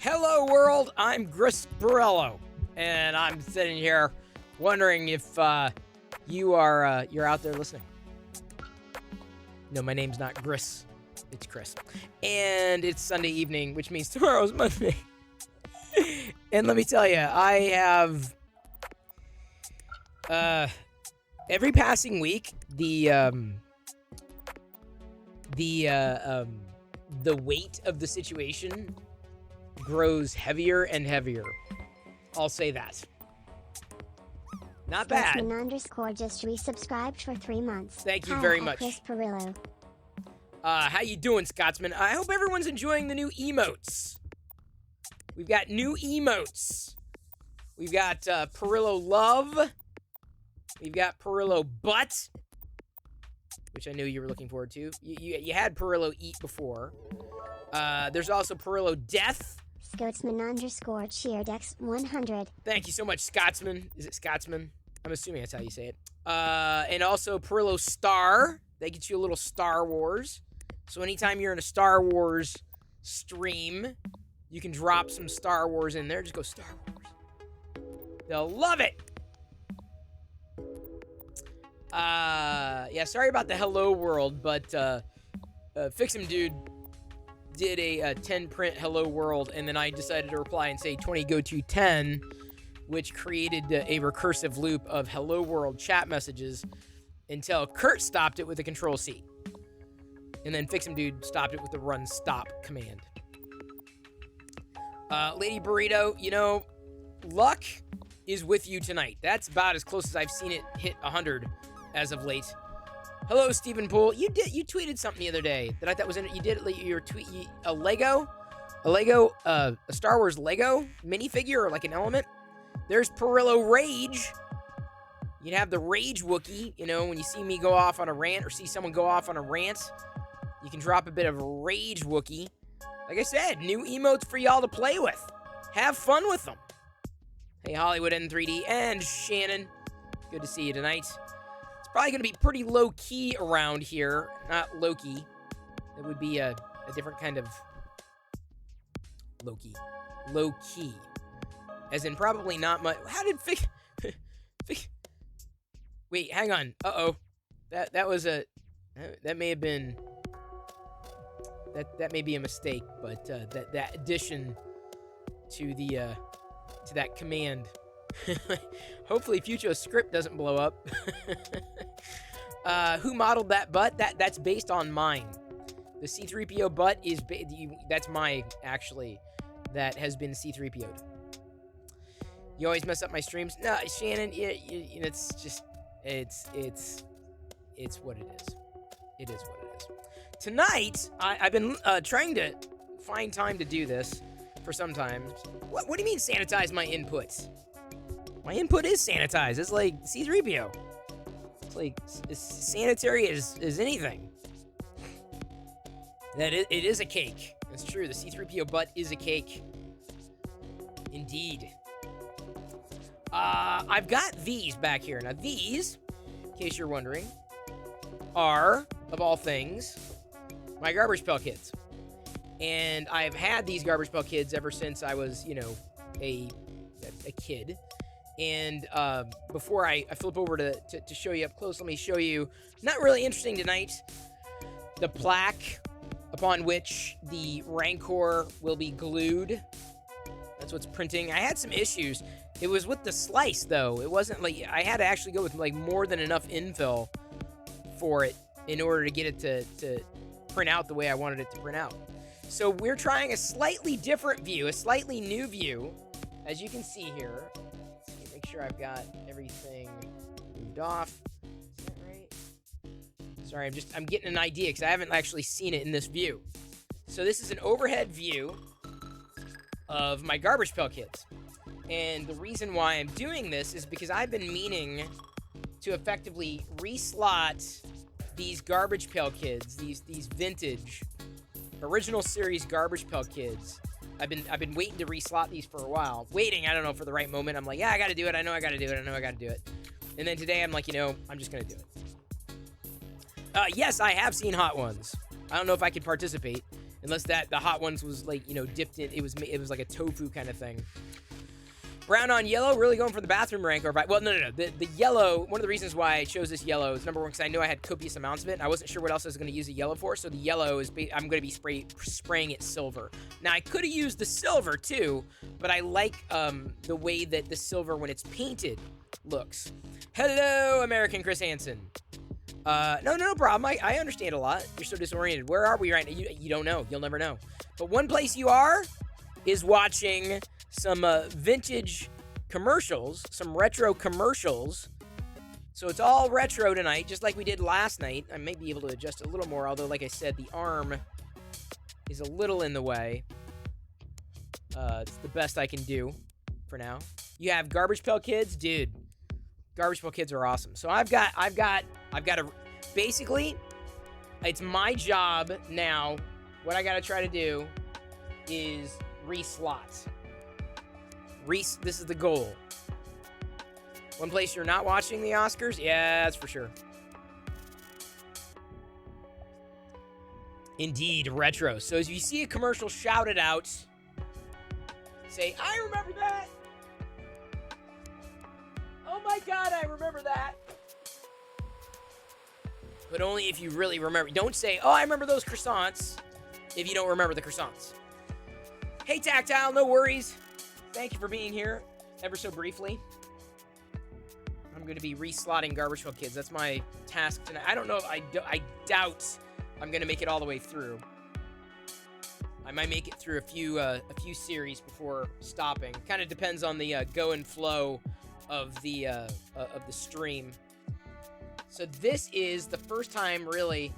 Hello world, I'm Gris Borello, and I'm sitting here wondering if you're out there listening. No, my name's not Gris, it's Chris. And it's Sunday evening, which means tomorrow's Monday. And let me tell you, I have every passing week the weight of the situation grows heavier and heavier. I'll say that. Not bad. Scotsman_ just resubscribed for 3 months. Thank you very much. Chris Perillo. How you doing, Scotsman? I hope everyone's enjoying the new emotes. We've got new emotes. We've got Perillo Love. We've got Perillo Butt, which I knew you were looking forward to. You had Perillo Eat before. There's also Perillo Death. Scotsman_cheerdex 100. Thank you so much, Scotsman. Is it Scotsman? I'm assuming that's how you say it. And also Perillo Star. That gets you a little Star Wars. So anytime you're in a Star Wars stream, you can drop some Star Wars in there. Just go Star Wars. They'll love it. Yeah, sorry about the hello world, but Fix'em Dude did a 10 print hello world, and then I decided to reply and say 20 go to 10, which created a recursive loop of hello world chat messages until Kurt stopped it with a control C. And then Fix'em Dude stopped it with the run stop command. Lady Burrito, you know, luck is with you tonight. That's about as close as I've seen it hit 100 as of late. Hello, Stephen Poole. You tweeted something the other day that I thought was in it. You did your tweet a Star Wars Lego minifigure or like an element. There's Perillo Rage. You'd have the Rage Wookiee. You know, when you see me go off on a rant or see someone go off on a rant, you can drop a bit of Rage Wookiee. Like I said, new emotes for y'all to play with. Have fun with them. Hey, Hollywood N3D and Shannon. Good to see you tonight. Probably going to be pretty low-key around here. Not Loki. It would be a different kind of Loki. Low-key. As in probably not much. How did Wait, hang on. Uh-oh. That was a... That may have been... That may be a mistake, but that addition to the to that command... Hopefully Fucho's script doesn't blow up. Who modeled that butt? That's based on mine. The C-3PO butt is that's my actually that has been C-3PO'd. You always mess up my streams. No, Shannon, it's just it's what it is. It is what it is. Tonight, I've been trying to find time to do this for some time. What do you mean sanitize my inputs? My input is sanitized. It's like C-3PO. It's like as sanitary as anything. It is a cake. It's true. The C-3PO butt is a cake. Indeed. I've got these back here. Now these, in case you're wondering, are, of all things, my Garbage Pail Kids. And I've had these Garbage Pail Kids ever since I was, a kid. And before I flip over to show you up close, let me show you, not really interesting tonight, the plaque upon which the Rancor will be glued. That's what's printing. I had some issues. It was with the slice, though. It wasn't like, I had to actually go with like more than enough infill for it in order to get it to print out the way I wanted it to print out. So we're trying a slightly different view, a slightly new view, as you can see here. Make sure I've got everything moved off. Is that right? Sorry, I'm getting an idea because I haven't actually seen it in this view. So this is an overhead view of my Garbage Pail Kids. And the reason why I'm doing this is because I've been meaning to effectively reslot these Garbage Pail Kids, these vintage original series Garbage Pail Kids. I've been waiting to reslot these for a while. Waiting, I don't know, for the right moment. I'm like, yeah, I gotta do it. I know I gotta do it. And then today I'm like, I'm just gonna do it. Yes, I have seen Hot Ones. I don't know if I could participate. Unless the hot ones was like, you know, dipped in. It was like a tofu kind of thing. Brown on yellow, really going for the bathroom rank. Well, no. The yellow, one of the reasons why I chose this yellow is, number one, because I knew I had copious amounts of it, and I wasn't sure what else I was going to use the yellow for, so the yellow is, I'm going to be spraying it silver. Now, I could have used the silver, too, but I like the way that the silver, when it's painted, looks. Hello, American Chris Hansen. No problem. I understand a lot. You're so disoriented. Where are we right now? You don't know. You'll never know. But one place you are is watching some vintage commercials, some retro commercials. So it's all retro tonight, just like we did last night. I may be able to adjust a little more, although, like I said, the arm is a little in the way. It's the best I can do for now. You have Garbage Pail Kids, dude. Garbage Pail Kids are awesome. So I've got to, basically, it's my job now. What I got to try to do is re-slots. This is the goal. One place you're not watching the Oscars? Yeah, that's for sure. Indeed, retro. So as you see a commercial, shout it out. Say, I remember that. Oh my God, I remember that. But only if you really remember. Don't say, oh, I remember those croissants, if you don't remember the croissants. Hey, Tactile, no worries. Thank you for being here, ever so briefly. I'm going to be reslotting Garbage Pail Kids. That's my task tonight. I don't know if I doubt I'm going to make it all the way through. I might make it through a few series before stopping. Kind of depends on the go and flow of the stream. So this is the first time, really,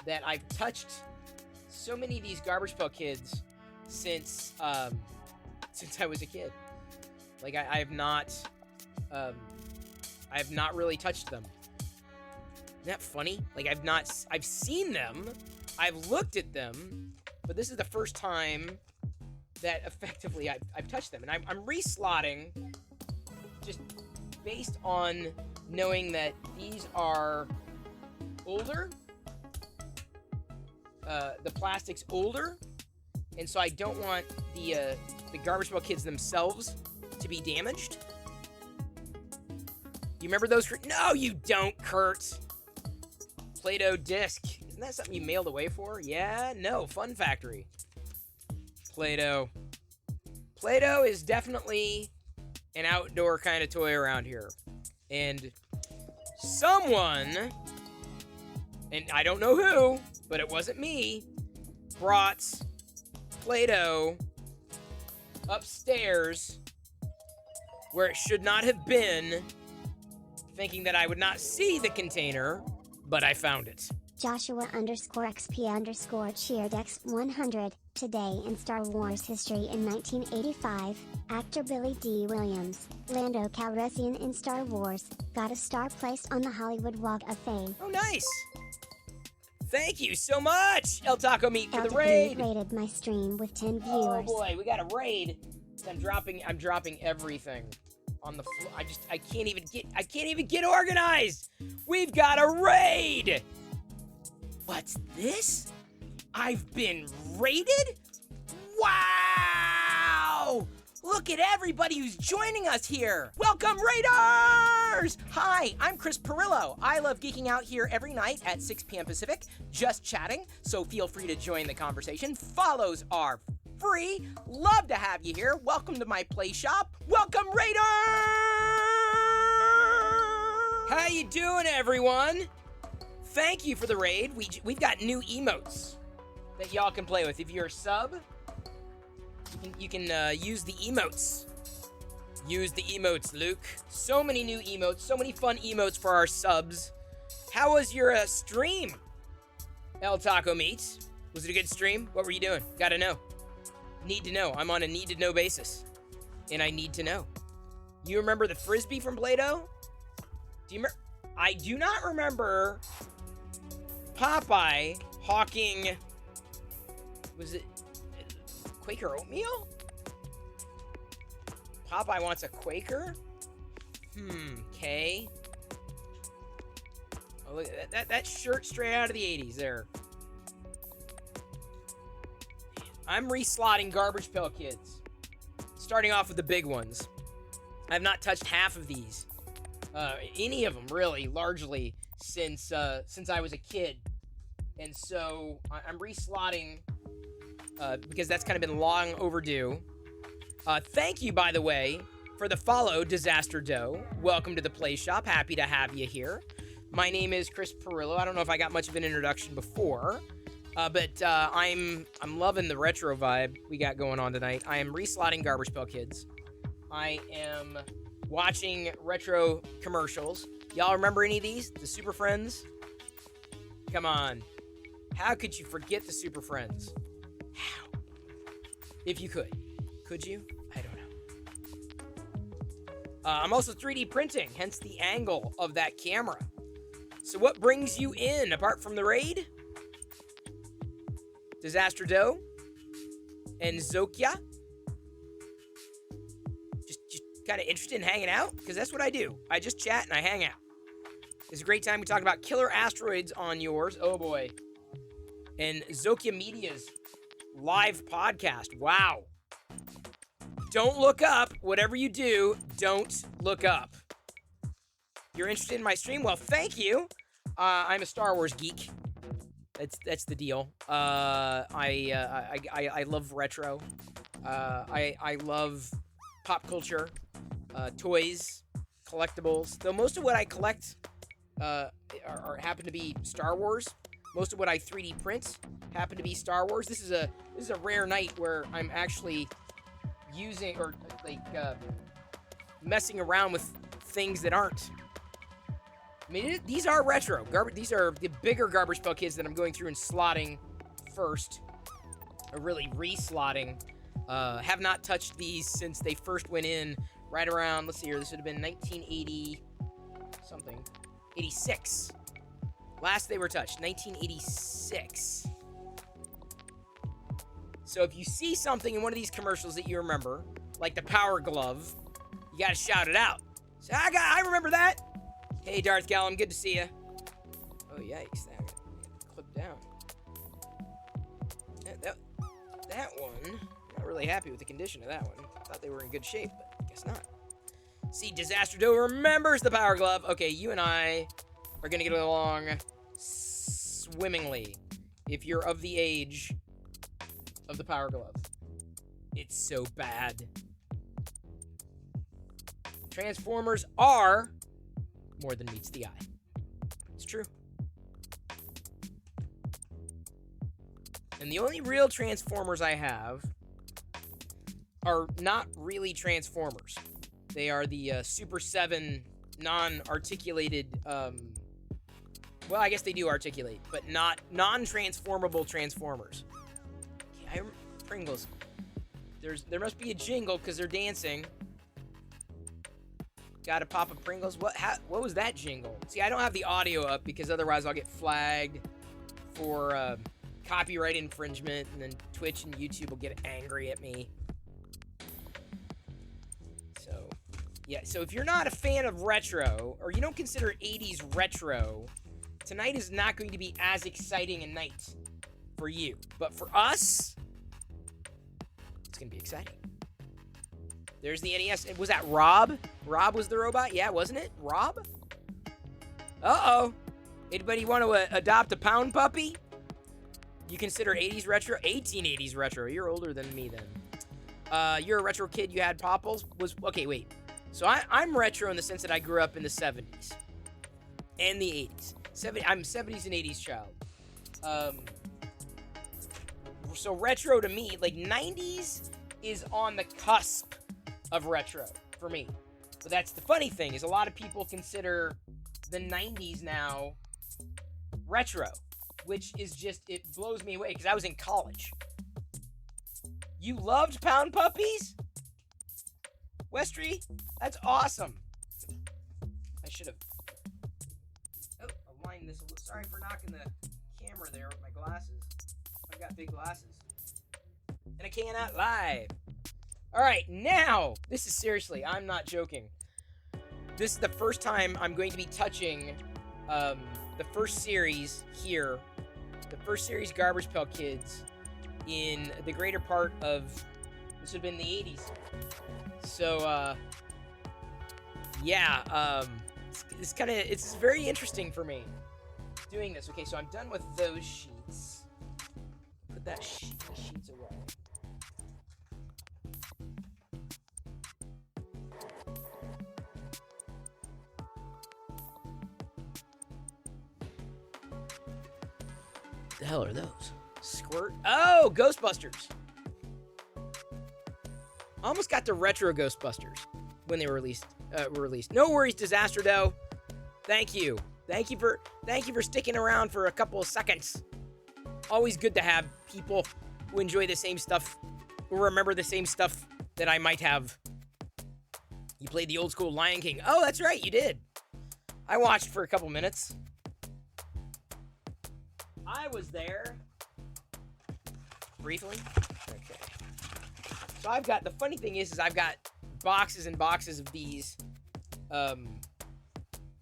that I've touched so many of these Garbage Pail Kids since I was a kid. Like I have not really touched them. Isn't that funny? Like I've seen them, I've looked at them, but this is the first time that effectively I've touched them. And I'm reslotting just based on knowing that these are older. The plastic's older, and so I don't want the Garbage Pail Kids themselves to be damaged. You remember those? No, you don't, Kurt. Play-Doh disc. Isn't that something you mailed away for? Yeah? No. Fun Factory. Play-Doh. Play-Doh is definitely an outdoor kind of toy around here. And someone, and I don't know who, but it wasn't me, brought Play-Doh upstairs where it should not have been, thinking that I would not see the container, but I found it. Joshua_XP_CheerDex100. Today in Star Wars history in 1985, actor Billy D. Williams, Lando Calrissian in Star Wars, got a star placed on the Hollywood Walk of Fame. Oh, nice! Thank you so much, El Taco Meat, for the Taco raid. Meat rated my stream with 10 viewers. Oh boy, we got a raid. I'm dropping everything on the floor. I can't even get organized. We've got a raid. What's this? I've been raided? Wow! Look at everybody who's joining us here. Welcome, Raiders! Hi, I'm Chris Perillo. I love geeking out here every night at 6 p.m. Pacific, just chatting, so feel free to join the conversation. Follows are free. Love to have you here. Welcome to my play shop. Welcome, Raiders! How you doing, everyone? Thank you for the raid. We've got new emotes that y'all can play with. If you're a sub, you can use the emotes. Use the emotes, Luke. So many new emotes, so many fun emotes for our subs. How was your stream, El Taco Meat? Was it a good stream? What were you doing? Gotta know. Need to know. I'm on a need-to-know basis. And I need to know. You remember the Frisbee from Play-Doh? Do you remember? I do not remember Popeye hawking... Was it Quaker oatmeal? Popeye wants a Quaker? Okay. Oh, look at that shirt straight out of the 80s there. I'm reslotting Garbage Pail Kids. Starting off with the big ones. I've not touched half of these. Any of them, really, largely, since I was a kid. And so I'm reslotting because that's kind of been long overdue. Thank you, by the way, for the follow, Disaster Doe. Welcome to the Play Shop. Happy to have you here. My name is Chris Perillo. I don't know if I got much of an introduction before, but I'm loving the retro vibe we got going on tonight. I am reslotting Garbage Pail Kids. I am watching retro commercials. Y'all remember any of these? The Super Friends? Come on. How could you forget the Super Friends? How? If you could. Could you? I don't know. I'm also 3D printing, hence the angle of that camera. So what brings you in, apart from the raid? Disaster Doe? And Zokia? Just kind of interested in hanging out? Because that's what I do. I just chat and I hang out. It's a great time. We talk about killer asteroids on yours. Oh boy. And Zokia Media's live podcast. Wow. Don't look up. Whatever you do, don't look up. You're interested in my stream? Well, thank you. I'm a Star Wars geek. That's the deal. I love retro. I love pop culture, toys, collectibles. Though most of what I collect happen to be Star Wars. Most of what I 3D print happen to be Star Wars. This is a rare night where I'm actually using or messing around with things that aren't. I mean, these are retro. These are the bigger Garbage Pail Kids that I'm going through and slotting first. Or really re-slotting. Have not touched these since they first went in right around, let's see here, this would have been 1980 something. 86. Last they were touched, 1986. So if you see something in one of these commercials that you remember, like the Power Glove, you gotta shout it out. Say, I remember that. Hey, Darth Gallum, good to see you. Oh, yikes. That clipped down. That one, not really happy with the condition of that one. Thought they were in good shape, but guess not. See, Disaster Doe remembers the Power Glove. Okay, you and I are going to get along swimmingly if you're of the age of the Power Glove. It's so bad. Transformers are more than meets the eye. It's true. And the only real Transformers I have are not really Transformers. They are the Super 7 non-articulated, well, I guess they do articulate, but not non-transformable Transformers. Yeah, Pringles. There must be a jingle because they're dancing. Gotta pop a Pringles. What was that jingle? See, I don't have the audio up because otherwise I'll get flagged for copyright infringement, and then Twitch and YouTube will get angry at me. So, yeah. So if you're not a fan of retro, or you don't consider 80s retro, tonight is not going to be as exciting a night for you. But for us, it's gonna be exciting. There's the NES. Was that Rob? Rob was the robot? Yeah, wasn't it? Rob? Uh-oh. Anybody want to adopt a pound puppy? You consider 80s retro? 1880s retro. You're older than me then. You're a retro kid. You had Popples? Okay, wait. So I'm retro in the sense that I grew up in the 70s. And the 80s. I'm 70s and 80s child. So retro to me, like 90s is on the cusp of retro for me. But that's the funny thing, is a lot of people consider the 90s now retro, which is just, it blows me away because I was in college. You loved Pound Puppies? Westry? That's awesome. I should have aligned this a little. Sorry for knocking the camera there with my glasses. I've got big glasses. And I cannot lie. Alright, now, this is seriously, I'm not joking. This is the first time I'm going to be touching the first series here. The first series, Garbage Pail Kids, in the greater part of, this would have been the 80s. So, yeah, it's very interesting for me doing this. Okay, so I'm done with those sheets. Put that sheets away. The hell are those? Squirt? Oh, Ghostbusters. Almost got the retro Ghostbusters when they were released. No worries, Disaster Doe. Thank you. Thank you for sticking around for a couple of seconds. Always good to have people who enjoy the same stuff, who remember the same stuff that I might have. You played the old school Lion King. Oh, that's right, you did. I watched for a couple minutes. I was there. Briefly? Okay. So I've got, the funny thing is I've got boxes and boxes of these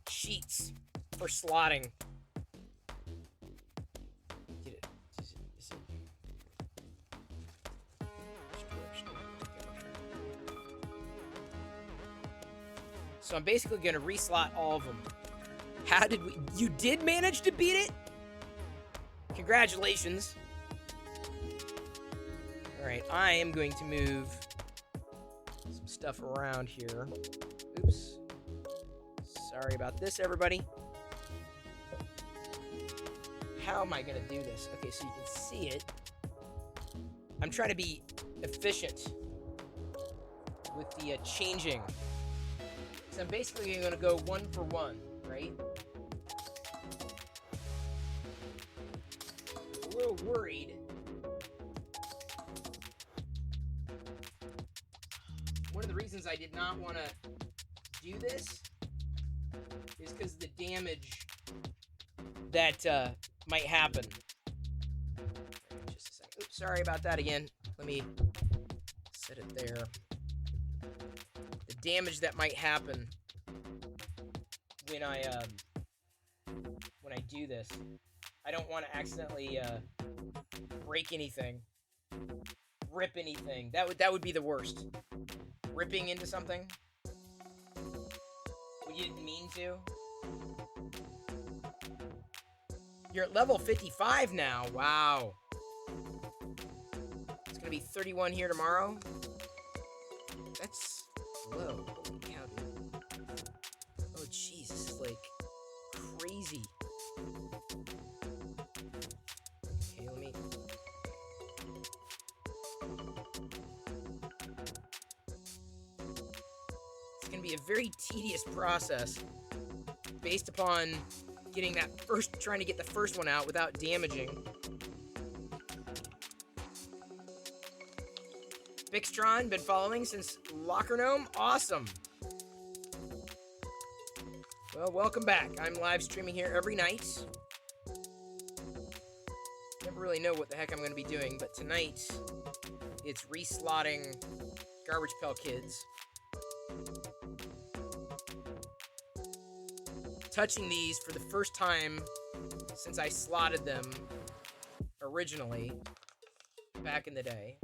sheets for slotting. So I'm basically going to reslot all of them. How did we... You did manage to beat it? Congratulations. Alright, I am going to move some stuff around here. Oops. Sorry about this, everybody. How am I going to do this? Okay, so you can see it. I'm trying to be efficient with the changing. So I'm basically going to go one for one, right? A little worried. One of the reasons I did not want to do this is because of the damage that might happen. Just a second. Oops, sorry about that again. Let me set it there. The damage that might happen when I do this. I don't want to accidentally break anything, rip anything. That would be the worst. Ripping into something when you didn't mean to. You're at level 55 now. Wow. It's gonna be 31 here tomorrow. That's low. Holy cow, dude. Oh, jeez, this is like crazy. Okay, let me. It's gonna be a very tedious process based upon trying to get the first one out without damaging. Bixtron, been following since Locker Gnome? Awesome. Well, welcome back. I'm live streaming here every night. Never really know what the heck I'm going to be doing, but tonight it's reslotting Garbage Pail Kids. Touching these for the first time since I slotted them originally back in the day.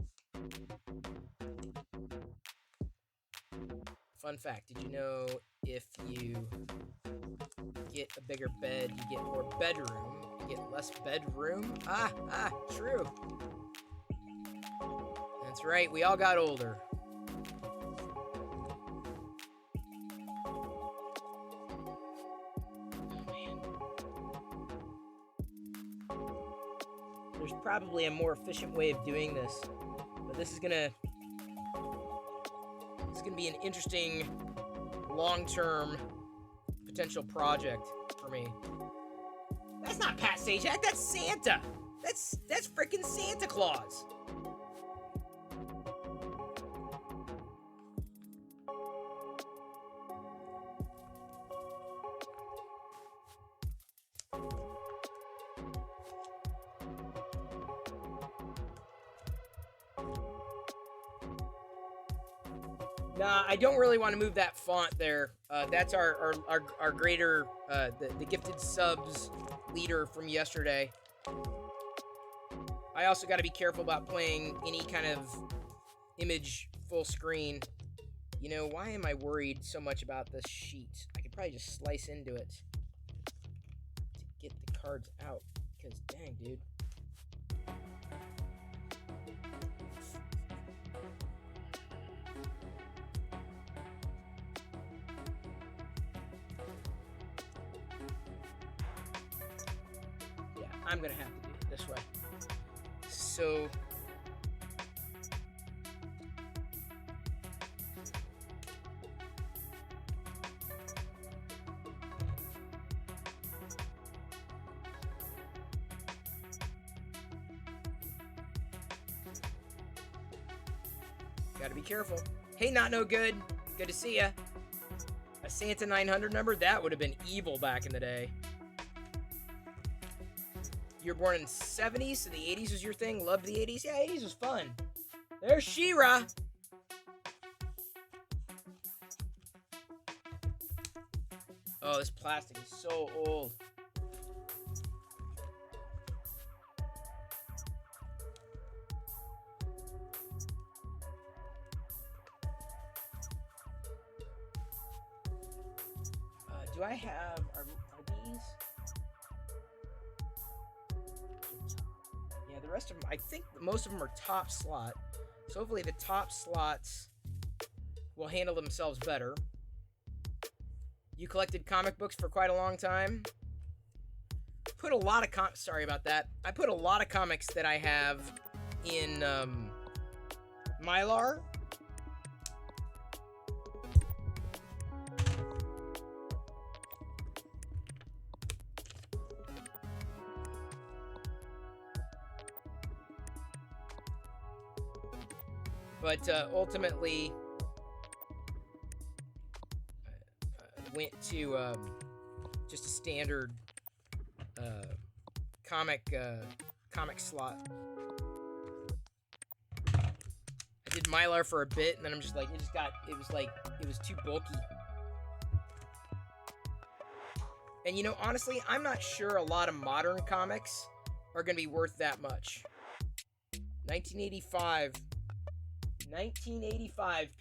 Fun fact, did you know if you get a bigger bed, you get more bedroom, you get less bedroom? True. That's right, we all got older. There's probably a more efficient way of doing this, but this is gonna be an interesting long-term potential project for me. That's not Pat Sajak, that's Santa. That's freaking Santa Claus. Nah, I don't really want to move that font there. That's our greater, the gifted subs leader from yesterday. I also got to be careful about playing any kind of image full screen. You know, why am I worried so much about this sheet? I could probably just slice into it to get the cards out. Because, dang, dude. Yeah, I'm going to have to do it this way. So... Gotta be careful. Hey, Not No Good. Good to see ya. A Santa 900 number? That would have been evil back in the day. You were born in the 70s, so the 80s was your thing? Loved the 80s? Yeah, 80s was fun. There's She-Ra. Oh, this plastic is so old. Do I have, are these? Yeah, the rest of them, I think most of them are top slot. So hopefully the top slots will handle themselves better. You collected comic books for quite a long time. Put a lot of sorry about that. I put a lot of comics that I have in Mylar. But ultimately, went to just a standard comic slot. I did Mylar for a bit, and then I'm just like, it was too bulky. And you know, honestly, I'm not sure a lot of modern comics are going to be worth that much. 1985,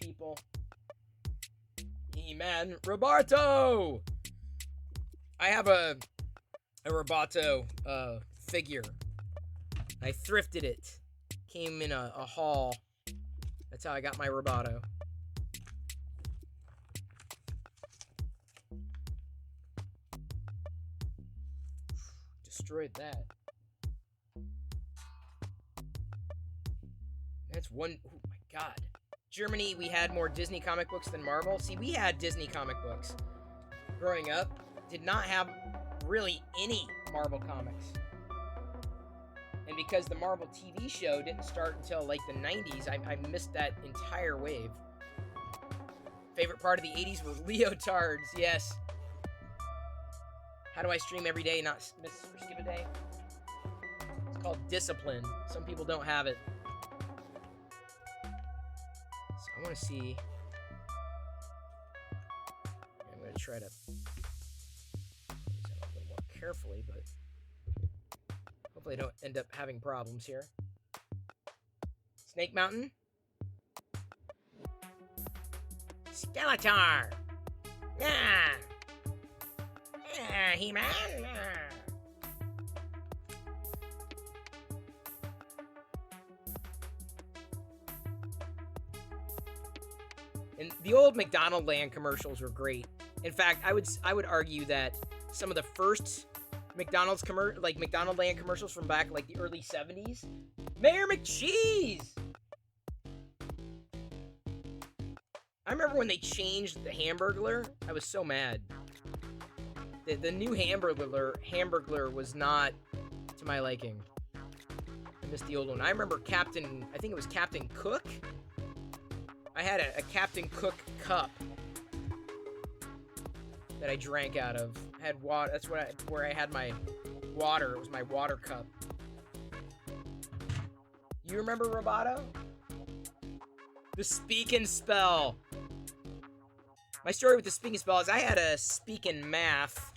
people. He-Man Roboto! I have a Roboto figure. I thrifted it. Came in a haul. That's how I got my Roboto. Destroyed that. That's one... Oh my god. Germany, we had more Disney comic books than Marvel. See, we had Disney comic books growing up. Did not have really any Marvel comics. And because the Marvel TV show didn't start until like the 90s, I missed that entire wave. Favorite part of the 80s was leotards, yes. How do I stream every day, not miss or skip a day? It's called discipline. Some people don't have it. I want to see. I'm going to try to use that a little more carefully, but hopefully I don't end up having problems here. Snake Mountain. Skeletor. Yeah. Yeah, He-Man. Yeah. And the old McDonald Land commercials were great. In fact, I would argue that some of the first McDonald Land commercials from back like the early 70s, Mayor McCheese. I remember when they changed the Hamburglar. I was so mad. The new Hamburglar was not to my liking. I missed the old one. I remember I think it was Captain Cook. I had a Captain Cook cup that I drank out of. I had water. That's where I had my water. It was my water cup. You remember Roboto? The Speak and Spell. My story with the Speak and Spell is I had a Speak and Math,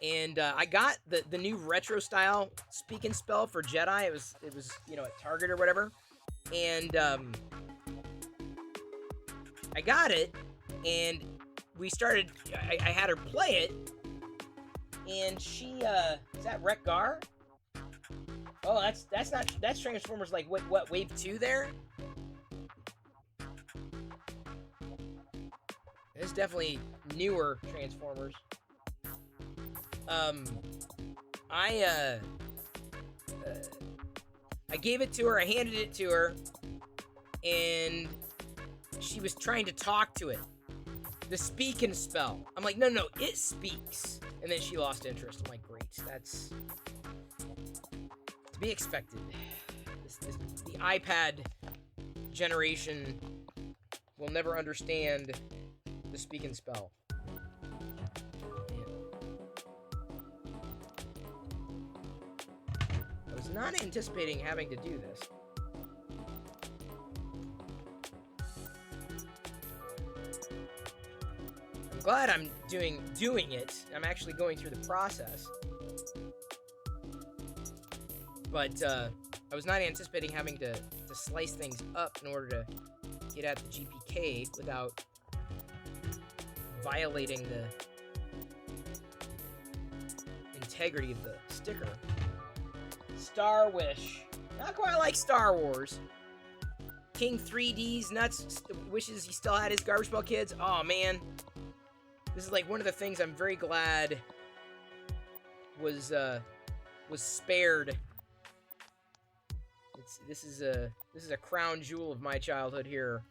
And I got the new retro style speak and spell for Jedi. It was at Target or whatever, and I got it, and we started. I had her play it, and she is that Wreck-Gar? Oh, that's Transformers like what wave 2 there? It's definitely newer Transformers. I gave it to her, I handed it to her, and she was trying to talk to it. The speak and spell. I'm like, no, it speaks. And then she lost interest. I'm like, great, that's to be expected. The iPad generation will never understand the speak and spell. I was not anticipating having to do this. I'm glad I'm doing it. I'm actually going through the process. But I was not anticipating having to slice things up in order to get at the GPK without violating the integrity of the sticker. Star Wish. Not quite like Star Wars. King 3D's nuts wishes he still had his Garbage Pail Kids. Oh man. This is like one of the things I'm very glad was spared. This is a crown jewel of my childhood here.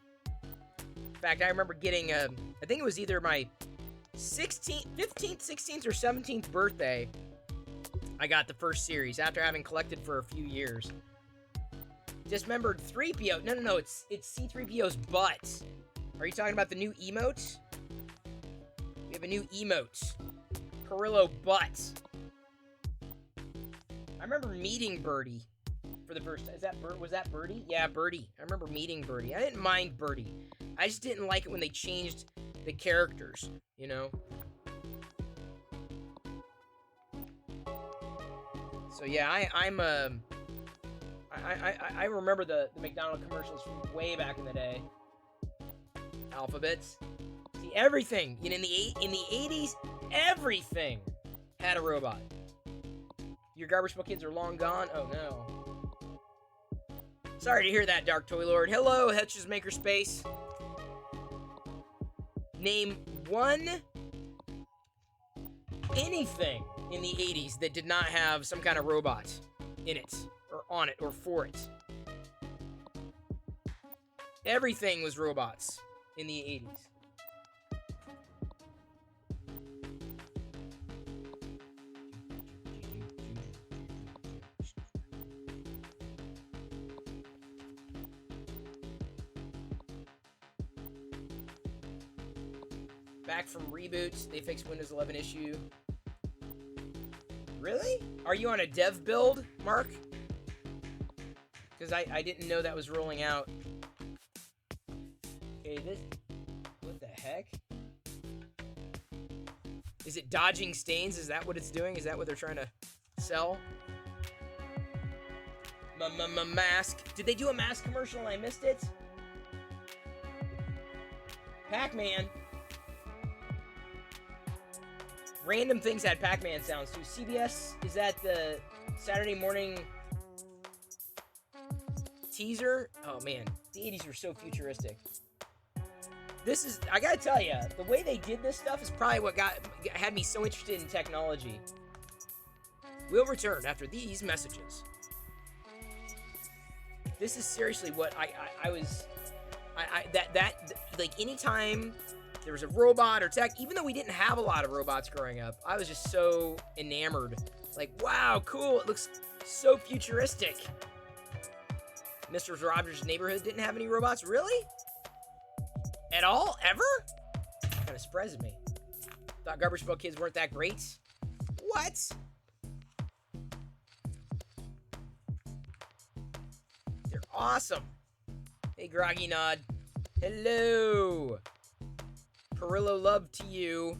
In fact, I remember getting I think it was either my 15th, 16th, or 17th birthday. I got the first series after having collected for a few years. Dismembered 3PO. No, it's C-3PO's butt. Are you talking about the new emote? We have a new emote. Perillo butt. I remember meeting Birdie for the first time. Was that Birdie? Yeah, Birdie. I remember meeting Birdie. I didn't mind Birdie. I just didn't like it when they changed the characters, you know? So yeah, I remember the McDonald's commercials from way back in the day. Alphabets. See, everything in the 80s, everything had a robot. Your Garbage Pail Kids are long gone. Oh no. Sorry to hear that, Dark Toy Lord. Hello, Hetch's Makerspace. Name one anything in the 80s that did not have some kind of robot in it, or on it, or for it. Everything was robots in the 80s. Back from reboots, they fixed Windows 11 issue. Really? Are you on a dev build, Mark? Because I didn't know that was rolling out. Okay, this... What the heck? Is it dodging stains? Is that what it's doing? Is that what they're trying to sell? Mask. Did they do a mask commercial and I missed it? Pac-Man. Random things had Pac-Man sounds too. CBS, is that the Saturday morning teaser? Oh man, the 80s were so futuristic. This is, I gotta tell you, the way they did this stuff is probably what had me so interested in technology. We'll return after these messages. This is seriously what I was, like anytime there was a robot or tech, even though we didn't have a lot of robots growing up, I was just so enamored. Like, wow, cool, it looks so futuristic. Mr. Rogers' Neighborhood didn't have any robots? Really? At all? Ever? Kind of surprises me. Thought Garbage Pail Kids weren't that great? What? They're awesome. Hey, Groggy Nod. Hello. Perillo love to you.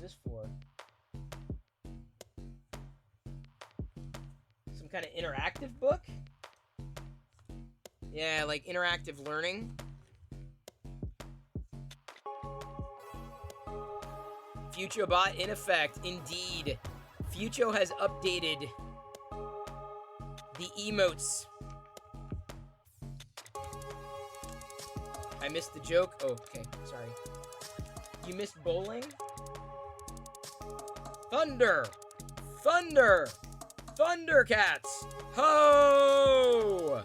this for? Some kind of interactive book? Yeah, like interactive learning. FutureBot in effect. Indeed. Future has updated the emotes. I missed the joke. Oh, okay. Sorry. You missed bowling? Thunder! Thunder! Thundercats! Ho!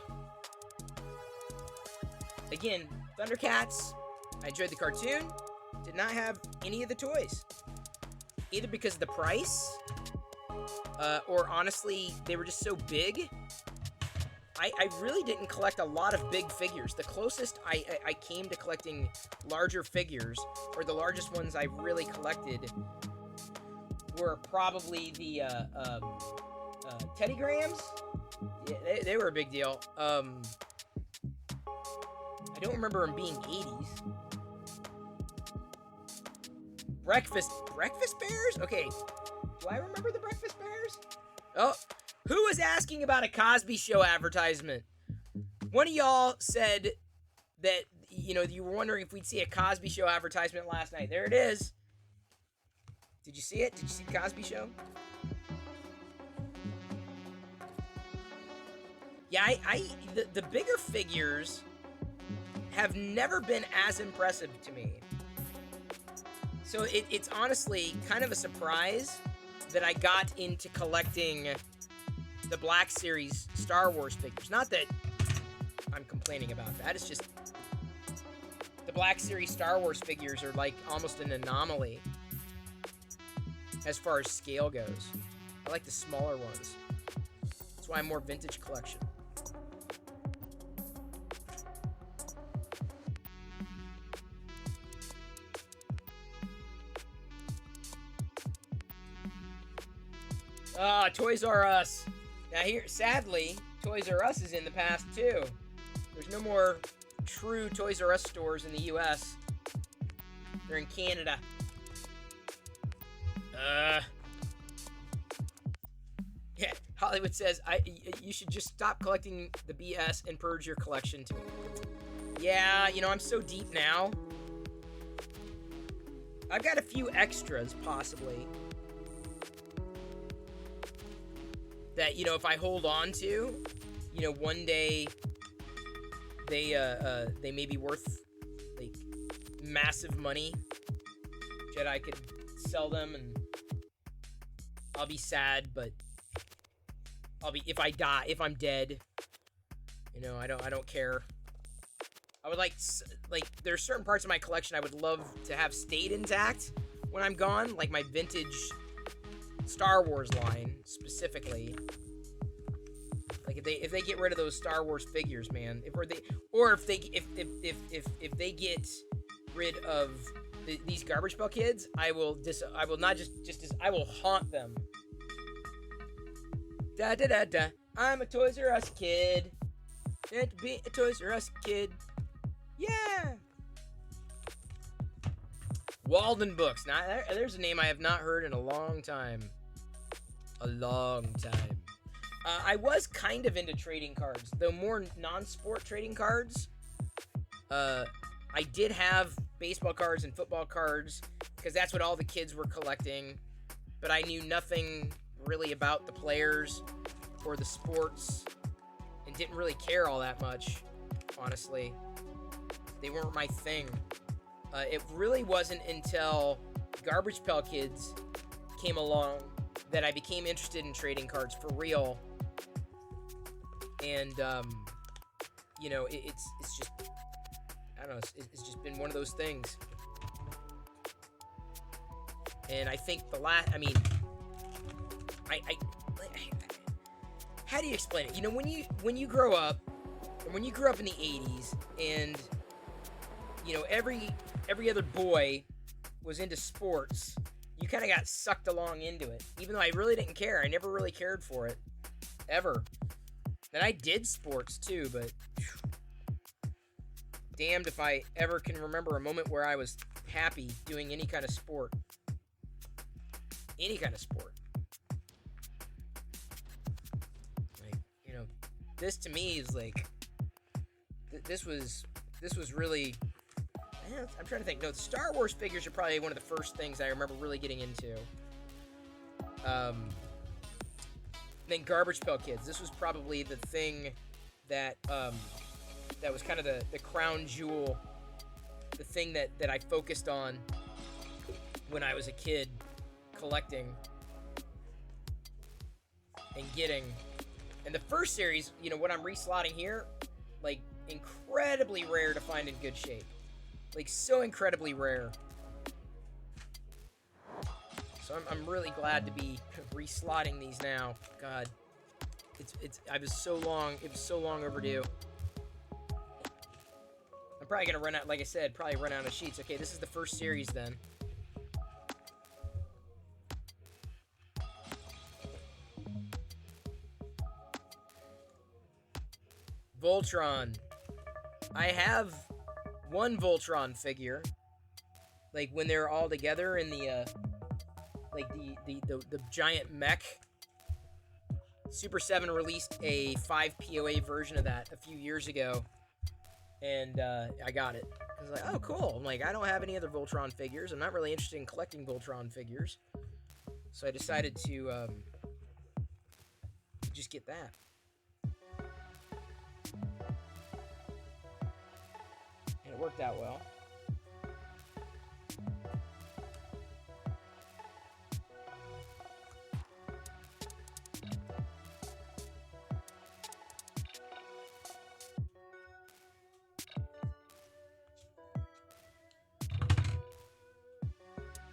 Again, Thundercats. I enjoyed the cartoon. Did not have any of the toys. Either because of the price, or honestly, they were just so big. I really didn't collect a lot of big figures. The closest I came to collecting larger figures, or the largest ones I really collected, were probably the Teddy Grahams. Yeah, they were a big deal. I don't remember them being 80s. Breakfast Bears? Okay. Do I remember the Breakfast Bears? Oh, who was asking about a Cosby Show advertisement? One of y'all said that, you were wondering if we'd see a Cosby Show advertisement last night. There it is. Did you see it? Did you see the Cosby Show? Yeah, the bigger figures have never been as impressive to me. So it's honestly kind of a surprise that I got into collecting the Black Series Star Wars figures. Not that I'm complaining about that. It's just the Black Series Star Wars figures are like almost an anomaly as far as scale goes. I like the smaller ones. That's why I'm more vintage collection. Toys R Us. Now here, sadly, Toys R Us is in the past too. There's no more true Toys R Us stores in the US. They're in Canada. Yeah, Hollywood says, you should just stop collecting the BS and purge your collection too. Yeah, I'm so deep now. I've got a few extras, possibly, that, if I hold on to, one day they may be worth, like, massive money. Jedi could sell them, and I'll be sad, but if I'm dead, I don't care. I would like, there's certain parts of my collection I would love to have stayed intact when I'm gone, like my vintage Star Wars line specifically. Like if they get rid of those Star Wars figures, man, if they get rid of these Garbage Pail Kids, I will haunt them. Da da da da. I'm a Toys R Us kid. Meant to be a Toys R Us kid. Yeah. Walden Books. Now, there's a name I have not heard in a long time. I was kind of into trading cards, though more non-sport trading cards. I did have baseball cards and football cards, because that's what all the kids were collecting. But I knew nothing really about the players or the sports, and didn't really care all that much, honestly. They weren't my thing. It really wasn't until Garbage Pail Kids came along that I became interested in trading cards for real. And, it's just, I don't know, it's just been one of those things. And I think how do you explain it? When you grow up, and when you grew up in the 80s, and, every other boy was into sports, you kind of got sucked along into it. Even though I really didn't care. I never really cared for it. Ever. And I did sports too, but damned if I ever can remember a moment where I was happy doing any kind of sport. any kind of sport. Like, you know, this to me is like, this was really, I'm trying to think. No, the Star Wars figures are probably one of the first things I remember really getting into. Then Garbage Pail Kids. This was probably the thing that that was kind of the crown jewel, the thing that I focused on when I was a kid, collecting and getting. And the first series, you know, what I'm reslotting here, like, incredibly rare to find in good shape. Like, so incredibly rare. So I'm really glad to be reslotting these now. God, it was so long overdue. I'm probably gonna run out, like I said, probably run out of sheets. Okay, this is the first series then. Voltron. I have one Voltron figure. Like when they're all together in the like the giant mech. Super 7 released a 5 POA version of that a few years ago, and I got it. I was like, oh, cool. I'm like, I don't have any other Voltron figures. I'm not really interested in collecting Voltron figures, so I decided to just get that. And it worked out well.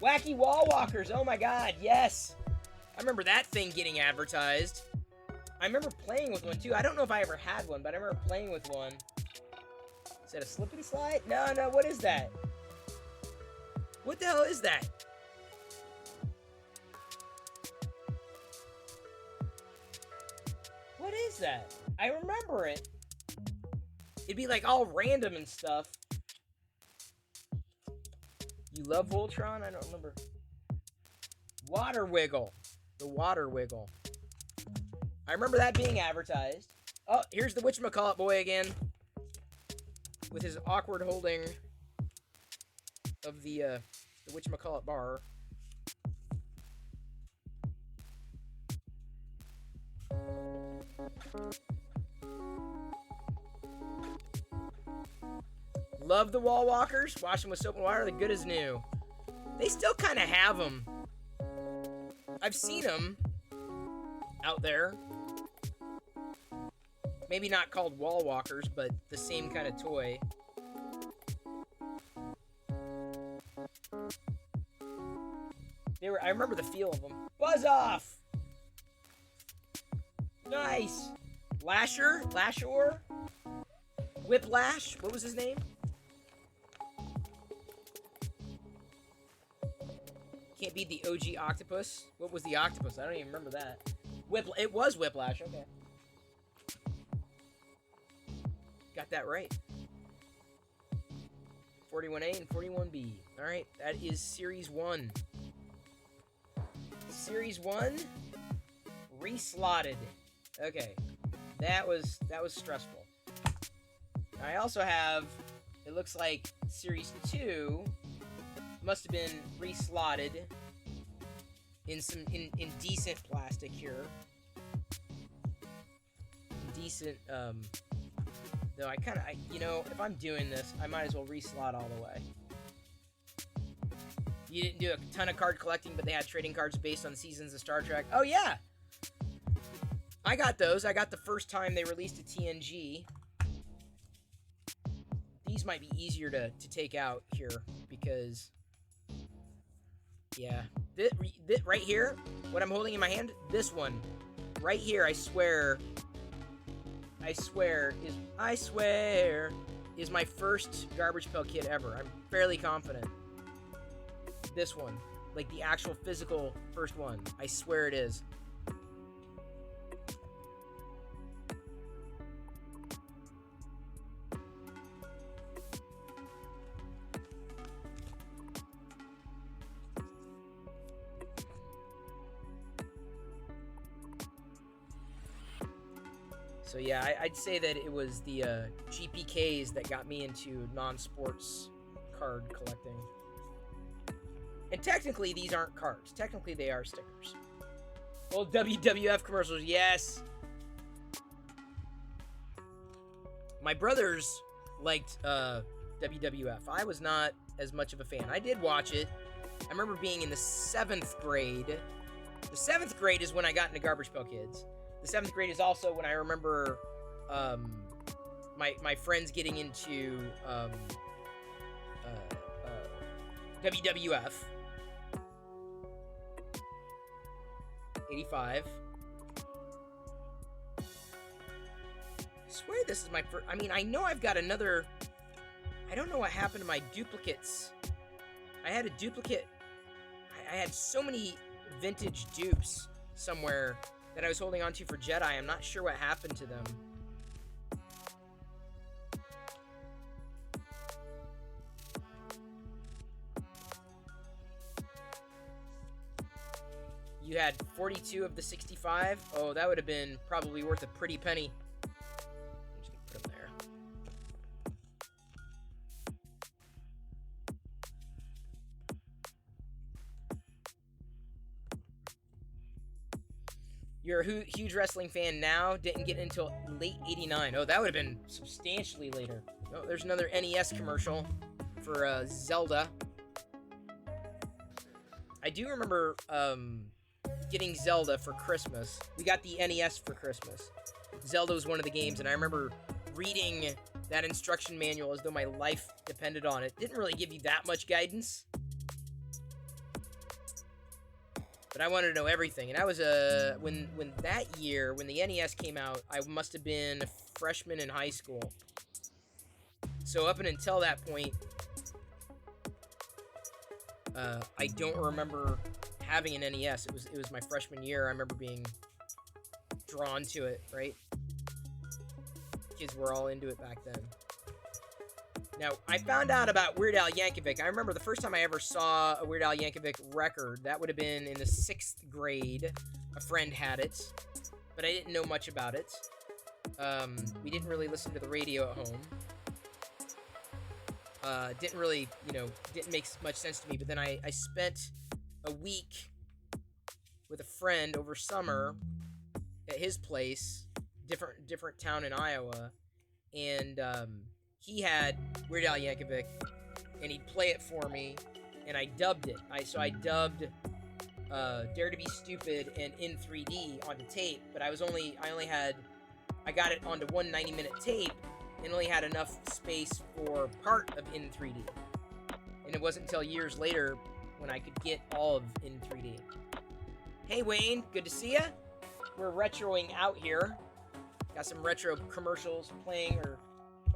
Wacky wall walkers, oh my god, yes! I remember that thing getting advertised. I remember playing with one too. I don't know if I ever had one, but I remember playing with one. Is that a slippity slide? No, what is that? What the hell is that? What is that? I remember it. It'd be like all random and stuff. You love Voltron? I don't remember. Water Wiggle. The Water Wiggle. I remember that being advertised. Oh, here's the whatchamacallit boy again. With his awkward holding of the whatchamacallit bar. Love the wall walkers. Wash them with soap and water. They're good as new. They still kind of have them. I've seen them out there. Maybe not called wall walkers, but the same kind of toy. I remember the feel of them. Buzz off! Nice! Lasher? Whiplash? What was his name? Can't beat the OG octopus. What was the octopus? I don't even remember that. It was Whiplash, okay. Got that right. 41A and 41B. Alright, that is Series 1. Series 1, reslotted. Okay, that was stressful. I also have, it looks like Series 2 must have been reslotted in some in decent plastic here. Decent, though I you know, if I'm doing this, I might as well reslot all the way. You didn't do a ton of card collecting, but they had trading cards based on seasons of Star Trek. Oh yeah! I got those. I got the first time they released a TNG. These might be easier to take out here, because... yeah. This, right here, what I'm holding in my hand, this one. Right here, I swear, is my first Garbage Pail Kid ever. I'm fairly confident. This one. Like the actual physical first one. I swear it is. So yeah, I'd say that it was the GPKs that got me into non-sports card collecting. And technically, these aren't cards. Technically, they are stickers. Old WWF commercials, yes. My brothers liked WWF. I was not as much of a fan. I did watch it. I remember being in the 7th grade. The 7th grade is when I got into Garbage Pail Kids. The 7th grade is also when I remember my friends getting into WWF. 85. I swear this is my first. I mean, I know I've got another. I don't know what happened to my duplicates. I had a duplicate. I had so many vintage dupes somewhere that I was holding on to for Jedi. I'm not sure what happened to them. You had 42 of the 65. Oh, that would have been probably worth a pretty penny. I'm just gonna put them there. You're a huge wrestling fan now. Didn't get until late 89. Oh, that would have been substantially later. Oh, there's another NES commercial for Zelda. I do remember getting Zelda for Christmas. We got the NES for Christmas. Zelda was one of the games, and I remember reading that instruction manual as though my life depended on it. Didn't really give you that much guidance, but I wanted to know everything. And I was when that year, when the NES came out, I must have been a freshman in high school. So up until that point, I don't remember having an NES. It was my freshman year. I remember being drawn to it, right? Kids were all into it back then. Now, I found out about Weird Al Yankovic. I remember the first time I ever saw a Weird Al Yankovic record. That would have been in the 6th grade. A friend had it, but I didn't know much about it. We didn't really listen to the radio at home. Didn't really, didn't make much sense to me. But then I spent a week with a friend over summer at his place, different town in Iowa, and he had Weird Al Yankovic, and he'd play it for me, and I dubbed it. So I dubbed Dare to Be Stupid and In 3D onto tape, but I got it onto one 90-minute tape, and only had enough space for part of In 3D. And it wasn't until years later when I could get all of In 3D. Hey Wayne, good to see ya. We're retroing out here. Got some retro commercials playing, or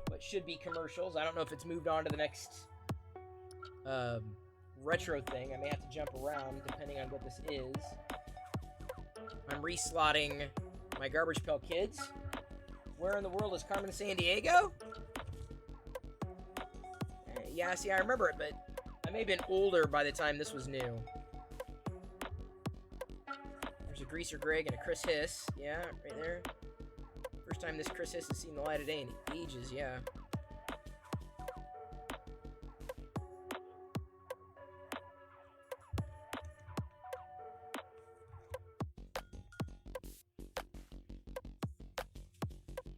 what should be commercials. I don't know if it's moved on to the next retro thing. I may have to jump around depending on what this is. I'm reslotting my Garbage Pail Kids. Where in the world is Carmen Sandiego? Yeah, see, I remember it, but I may have been older by the time this was new. There's a Greaser Greg and a Chris Hiss. Yeah, right there. First time this Chris Hiss has seen the light of day in ages, yeah.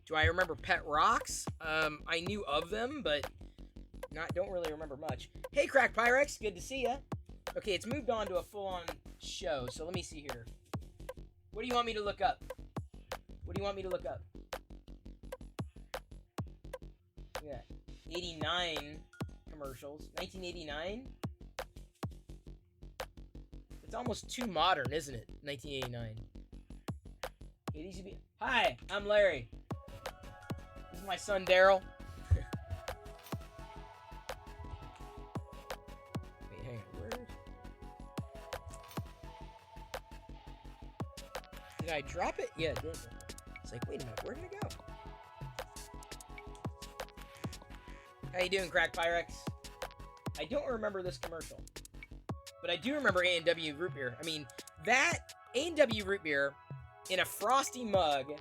Do I remember Pet Rocks? I knew of them, but don't really remember much. Hey, Crack Pyrex, good to see ya. Okay, it's moved on to a full-on show, so let me see here. What do you want me to look up? What do you want me to look up? Yeah, 89 commercials. 1989? It's almost too modern, isn't it? 1989. Okay, these should be... Hi, I'm Larry. This is my son, Daryl. Wait, hang on. Where is... Did I drop it? Yeah, it did. It's like, wait a minute, where did it go? How you doing, Crack Pyrex? I don't remember this commercial, but I do remember A&W root beer. I mean, that A&W root beer in a frosty mug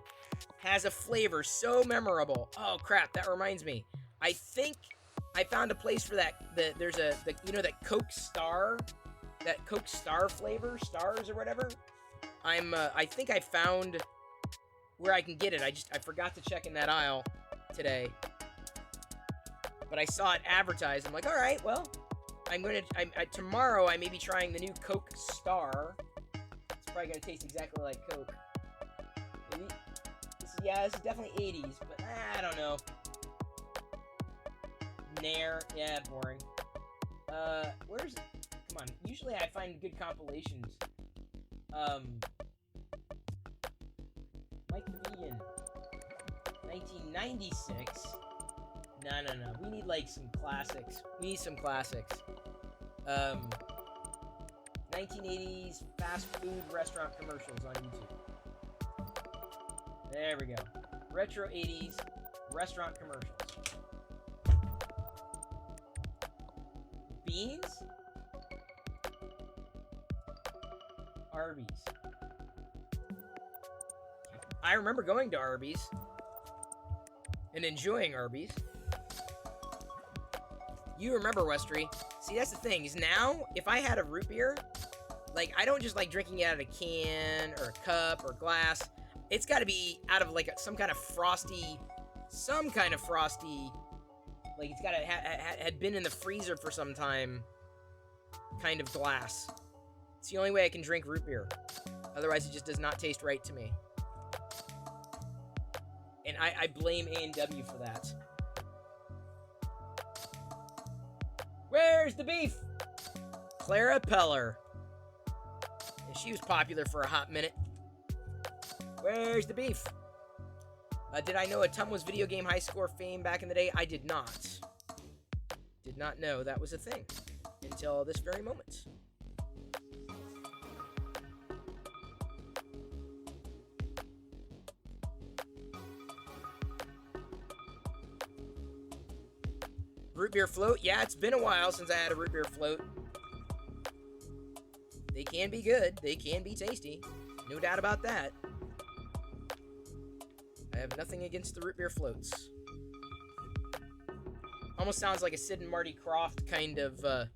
has a flavor so memorable. Oh crap, that reminds me. I think I found a place for that. There's you know, that Coke Star flavor, stars or whatever. I think I found where I can get it. I forgot to check in that aisle today. But I saw it advertised. I'm like, all right, well, tomorrow I may be trying the new Coke Star. It's probably gonna taste exactly like Coke. This is definitely 80s, but I don't know. Nair, yeah, boring. Where's? Come on. Usually I find good compilations. Mike Pavilion, 1996. No. We need like some classics. 1980s fast food restaurant commercials on YouTube. There we go. Retro 80s restaurant commercials. Beans? Arby's. I remember going to Arby's and enjoying Arby's. You remember, Westry. See, that's the thing, is now, if I had a root beer, like, I don't just like drinking it out of a can or a cup or glass. It's got to be out of like some kind of frosty, like it's got to had been in the freezer for some time, kind of glass. It's the only way I can drink root beer. Otherwise, it just does not taste right to me. And I blame A&W for that. Where's the beef? Clara Peller. And she was popular for a hot minute. Where's the beef? Did I know Atum was video game high score fame back in the day? I did not. Did not know that was a thing until this very moment. Root beer float? Yeah, it's been a while since I had a root beer float. They can be good. They can be tasty. No doubt about that. I have nothing against the root beer floats. Almost sounds like a Sid and Marty Krofft kind of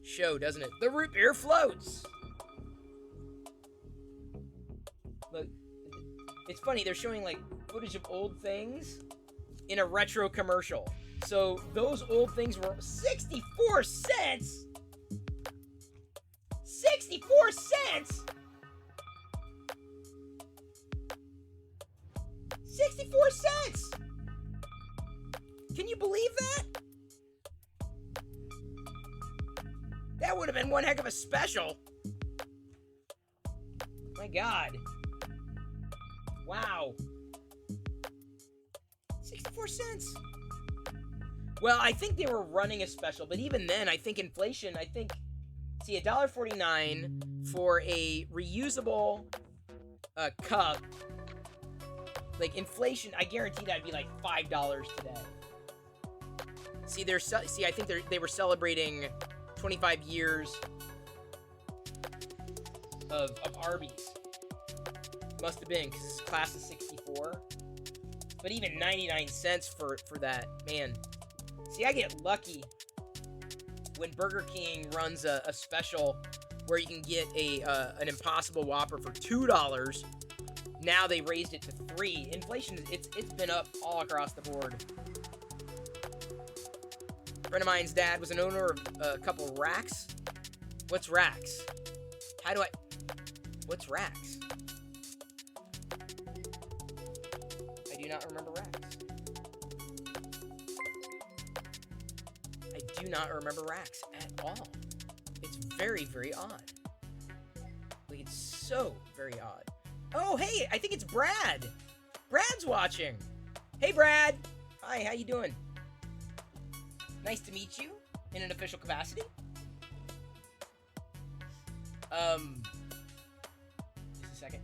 show, doesn't it? The root beer floats! Look, it's funny, they're showing like footage of old things in a retro commercial. So those old things were 64 cents? 64 cents? 64 cents! Can you believe that? That would have been one heck of a special. My God. Wow. 64 cents. Well, I think they were running a special, but even then, I think inflation, see, $1.49 for a reusable cup, like inflation, I guarantee that'd be like $5 today. See, I think they were celebrating 25 years of Arby's. Must have been, because it's class of 64. But even 99 cents for that, man. See, I get lucky when Burger King runs a special where you can get an Impossible Whopper for $2. Now they raised it to $3. Inflation, it's been up all across the board. A friend of mine's dad was an owner of a couple of racks. What's racks? What's racks? I do not remember racks. I do not remember racks at all. It's very, very odd. Like, it's so very odd. Oh, hey, I think it's Brad. Brad's watching. Hey, Brad. Hi, how you doing? Nice to meet you in an official capacity. Just a second.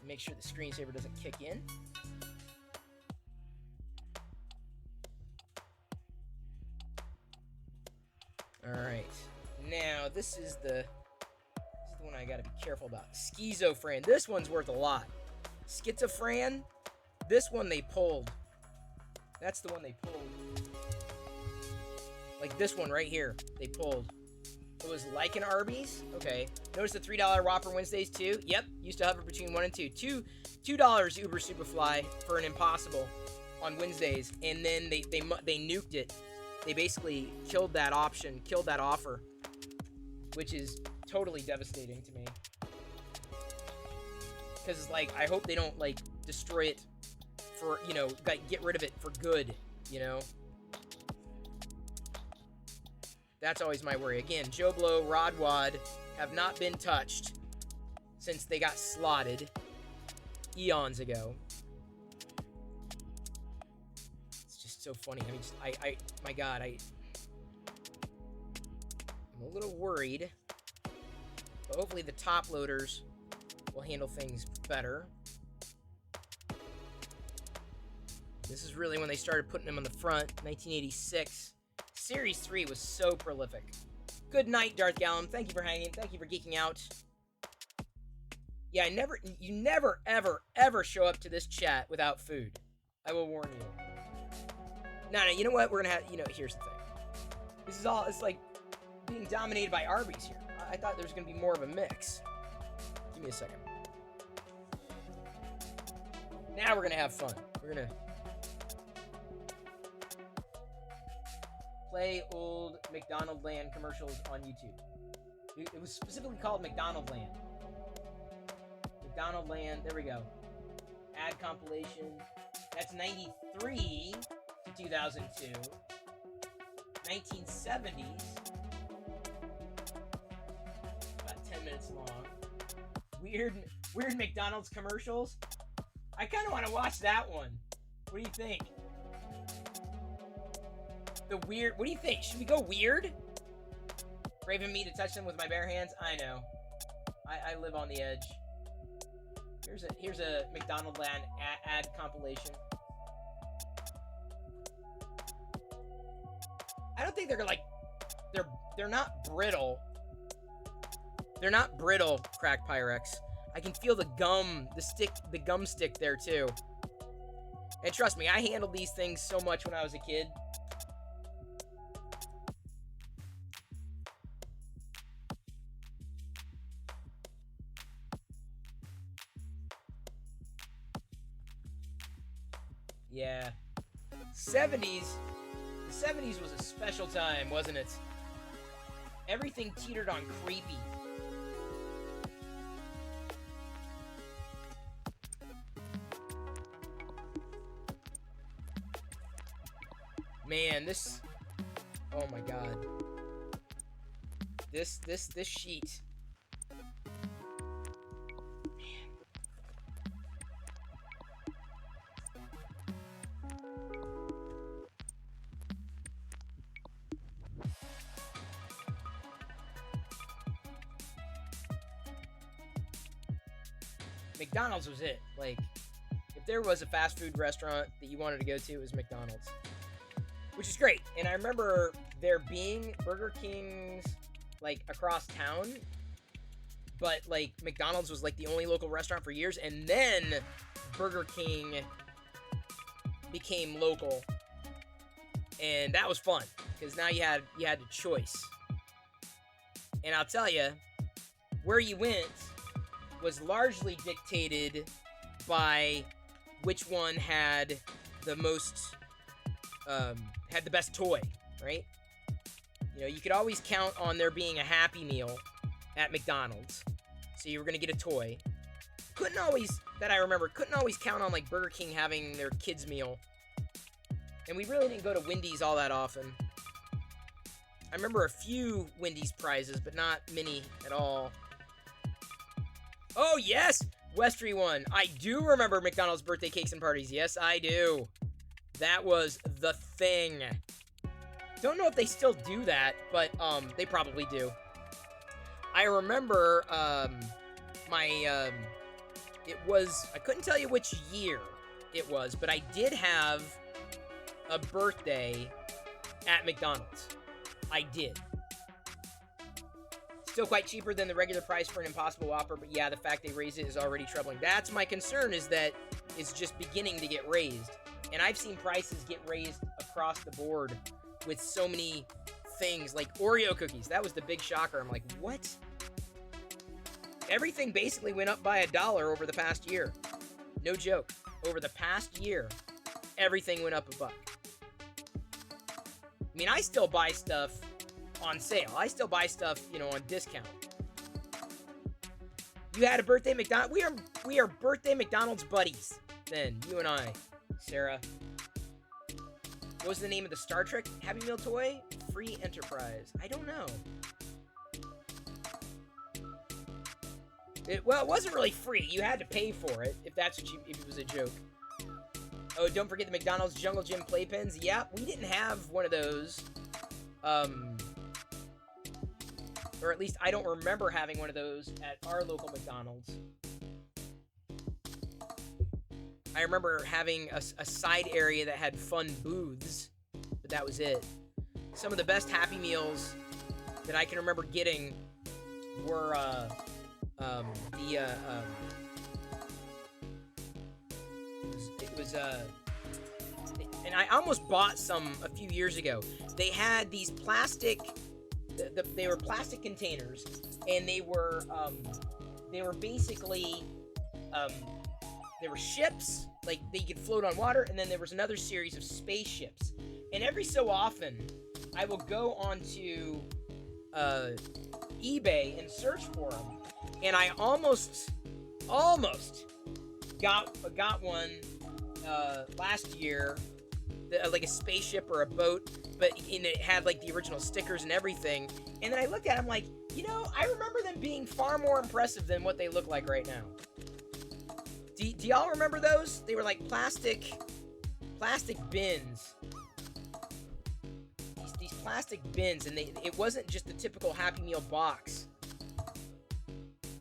Make sure the screensaver doesn't kick in. Alright. Now, this is the one I gotta be careful about. Schizophrenic. This one's worth a lot. Schizophren. This one they pulled. That's the one they pulled. Like this one right here, they pulled. It was like an Arby's. Okay. Notice the $3 Whopper Wednesdays too. Yep. Used to hover between 1 and 2. $2 Uber Superfly for an Impossible on Wednesdays, and then they nuked it. They basically killed that option, killed that offer, which is totally devastating to me. Because like, I hope they don't like destroy it for, you know, like, get rid of it for good, you know. That's always my worry. Again, Joe Blow, Rod Wad have not been touched since they got slotted eons ago. It's just so funny. I mean, my God, I'm a little worried. But hopefully the top loaders will handle things better. This is really when they started putting them on the front, 1986. Series 3 was so prolific. Good night, Darth Gallum. Thank you for hanging. Thank you for geeking out. Yeah, you never, ever, ever show up to this chat without food. I will warn you. No, you know what? We're gonna have, you know, here's the thing. This is all, it's like being dominated by Arby's here. I thought there was gonna be more of a mix. Give me a second. Now we're gonna have fun. We're gonna play old McDonald Land commercials on YouTube. It was specifically called McDonald Land. McDonald Land, there we go. Ad compilation. That's 93 to 2002. 1970s. About 10 minutes long. Weird McDonald's commercials. I kind of want to watch that one. What do you think? What do you think? Should we go weird? Braving me to touch them with my bare hands? I know. I live on the edge. Here's a McDonald Land ad compilation. I don't think they're like, they're not brittle. They're not brittle, Crack Pyrex. I can feel the gum stick there too. And trust me, I handled these things so much when I was a kid. Yeah. The 70s was a special time, wasn't it? Everything teetered on creepy. Man, this... Oh my God. This sheet... McDonald's was it. Like, if there was a fast food restaurant that you wanted to go to, it was McDonald's. Which is great. And I remember there being Burger Kings, like, across town. But, like, McDonald's was, like, the only local restaurant for years. And then Burger King became local. And that was fun. Because now you had the choice. And I'll tell you, where you went was largely dictated by which one had the most, had the best toy, right? You know, you could always count on there being a Happy Meal at McDonald's, so you were gonna get a toy. Couldn't always count on, like, Burger King having their kids' meal. And we really didn't go to Wendy's all that often. I remember a few Wendy's prizes, but not many at all. Oh, yes! Westry one. I do remember McDonald's birthday cakes and parties. Yes, I do. That was the thing. Don't know if they still do that, but they probably do. I remember it was, I couldn't tell you which year it was, but I did have a birthday at McDonald's. I did. Still quite cheaper than the regular price for an Impossible Whopper, but yeah, the fact they raised it is already troubling. That's my concern, is that it's just beginning to get raised. And I've seen prices get raised across the board with so many things, like Oreo cookies. That was the big shocker. I'm like, what? Everything basically went up by $1 over the past year. No joke. Over the past year, everything went up $1. I mean, I still buy stuff on sale. I still buy stuff, you know, on discount. You had a birthday McDonald's. We are birthday McDonald's buddies. Then you and I, Sarah. What was the name of the Star Trek Happy Meal toy? Free Enterprise. I don't know. Well, it wasn't really free. You had to pay for it, if that's what if it was a joke. Oh, don't forget the McDonald's Jungle Gym playpens. Yeah, we didn't have one of those. Or at least I don't remember having one of those at our local McDonald's. I remember having a side area that had fun booths, but that was it. Some of the best Happy Meals that I can remember getting were, and I almost bought some a few years ago. They had these plastic, they were plastic containers, and they were basically, they were ships, like they could float on water, and then there was another series of spaceships. And every so often, I will go onto eBay and search for them, and I almost got one last year, like a spaceship or a boat, but it had like the original stickers and everything. And then I looked at it, I'm like, you know, I remember them being far more impressive than what they look like right now. Do y'all remember those? They were like plastic bins. These plastic bins, and it wasn't just the typical Happy Meal box.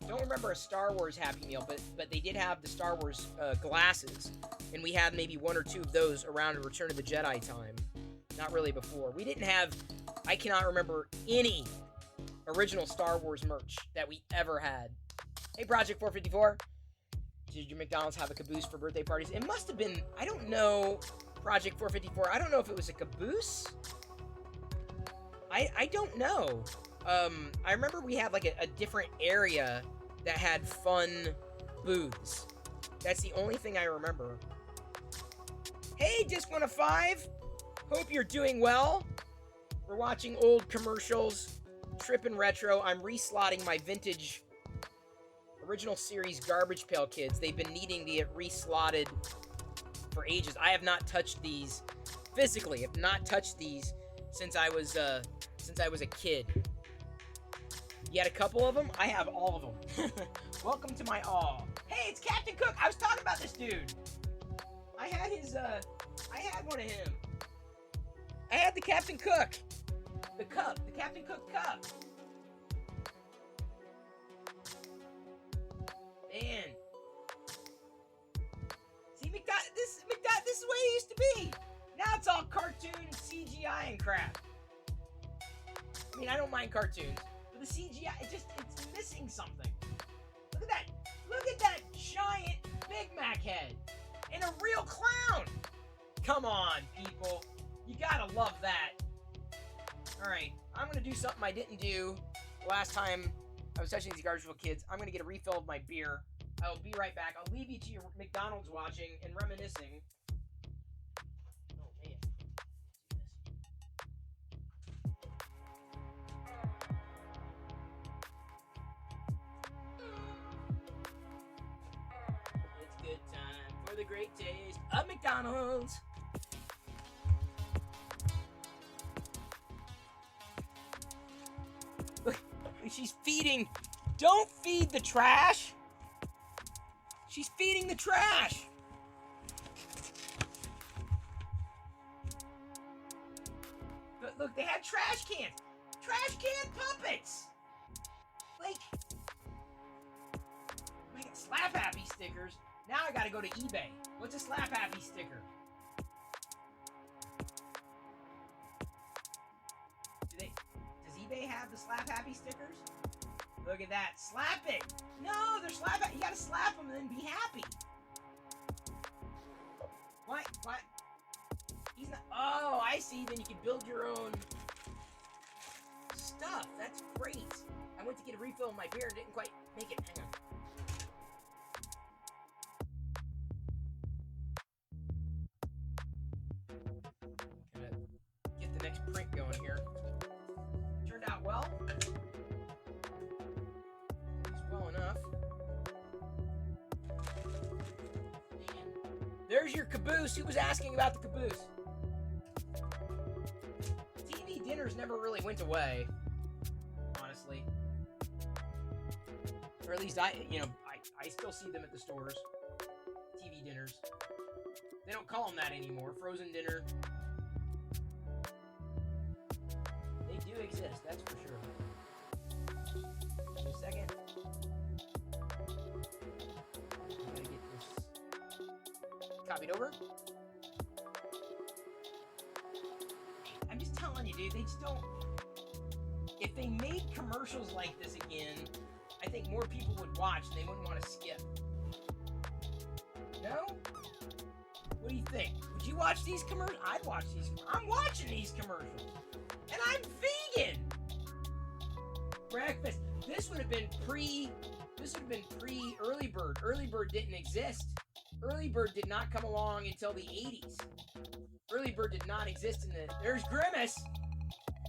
Don't remember a Star Wars Happy Meal, but they did have the Star Wars glasses, and we had maybe one or two of those around Return of the Jedi time. Not really before. We didn't have, I cannot remember any original Star Wars merch that we ever had. Hey, Project 454. Did your McDonald's have a caboose for birthday parties? It must have been, I don't know, Project 454. I don't know if it was a caboose. I don't know. I remember we had like a different area that had fun booths. That's the only thing I remember. Hey, Disc 105. Hope you're doing well. We're watching old commercials, tripping retro. I'm reslotting my vintage original series Garbage Pail Kids. They've been needing to get reslotted for ages. I have not touched these physically. Have not touched these since I was a kid. You had a couple of them? I have all of them. Welcome to my all. Hey, it's Captain Cook. I was talking about this dude. I had one of him. I had the Captain Cook. The cup. The Captain Cook cup. Man. See, this is the way it used to be. Now it's all cartoon, CGI, and crap. I mean, I don't mind cartoons, but the CGI, it's missing something. Look at that. Look at that giant Big Mac head. And a real clown. Come on, people. You gotta love that. Alright, I'm gonna do something I didn't do last time I was touching these Garbage Pail Kids. I'm gonna get a refill of my beer. I will be right back. I'll leave you to your McDonald's watching and reminiscing. Oh, man. It's good time for the great taste of McDonald's. Look, she's feeding. Don't feed the trash. She's feeding the trash. Look, they had trash cans. Trash can puppets. Like, I got Slap Happy stickers. Now I gotta go to eBay. What's a Slap Happy sticker? Does eBay have the Slap Happy stickers? Look at that. Slap it. No, they're slapping. You gotta slap them and then be happy. What? What? He's not. Oh, I see. Then you can build your own stuff. That's great. I went to get a refill of my beer and didn't quite make it. Hang on. Gonna get the next print going here. Turned out well. Well enough. Man. There's your caboose. Who was asking about the caboose? TV dinners never really went away, honestly. Or at least I still see them at the stores. TV dinners. They don't call them that anymore. Frozen dinner. They do exist, that's for sure. Give me a second. Copied over. I'm just telling you, dude, they just don't. If they made commercials like this again, I think more people would watch and they wouldn't want to skip. No? What do you think? Would you watch these commercials? I'd watch these. I'm watching these commercials. And I'm vegan! Breakfast. This would have been pre Early Bird. Early Bird didn't exist. Early Bird did not come along until the 80s. Early Bird did not exist in the... There's Grimace!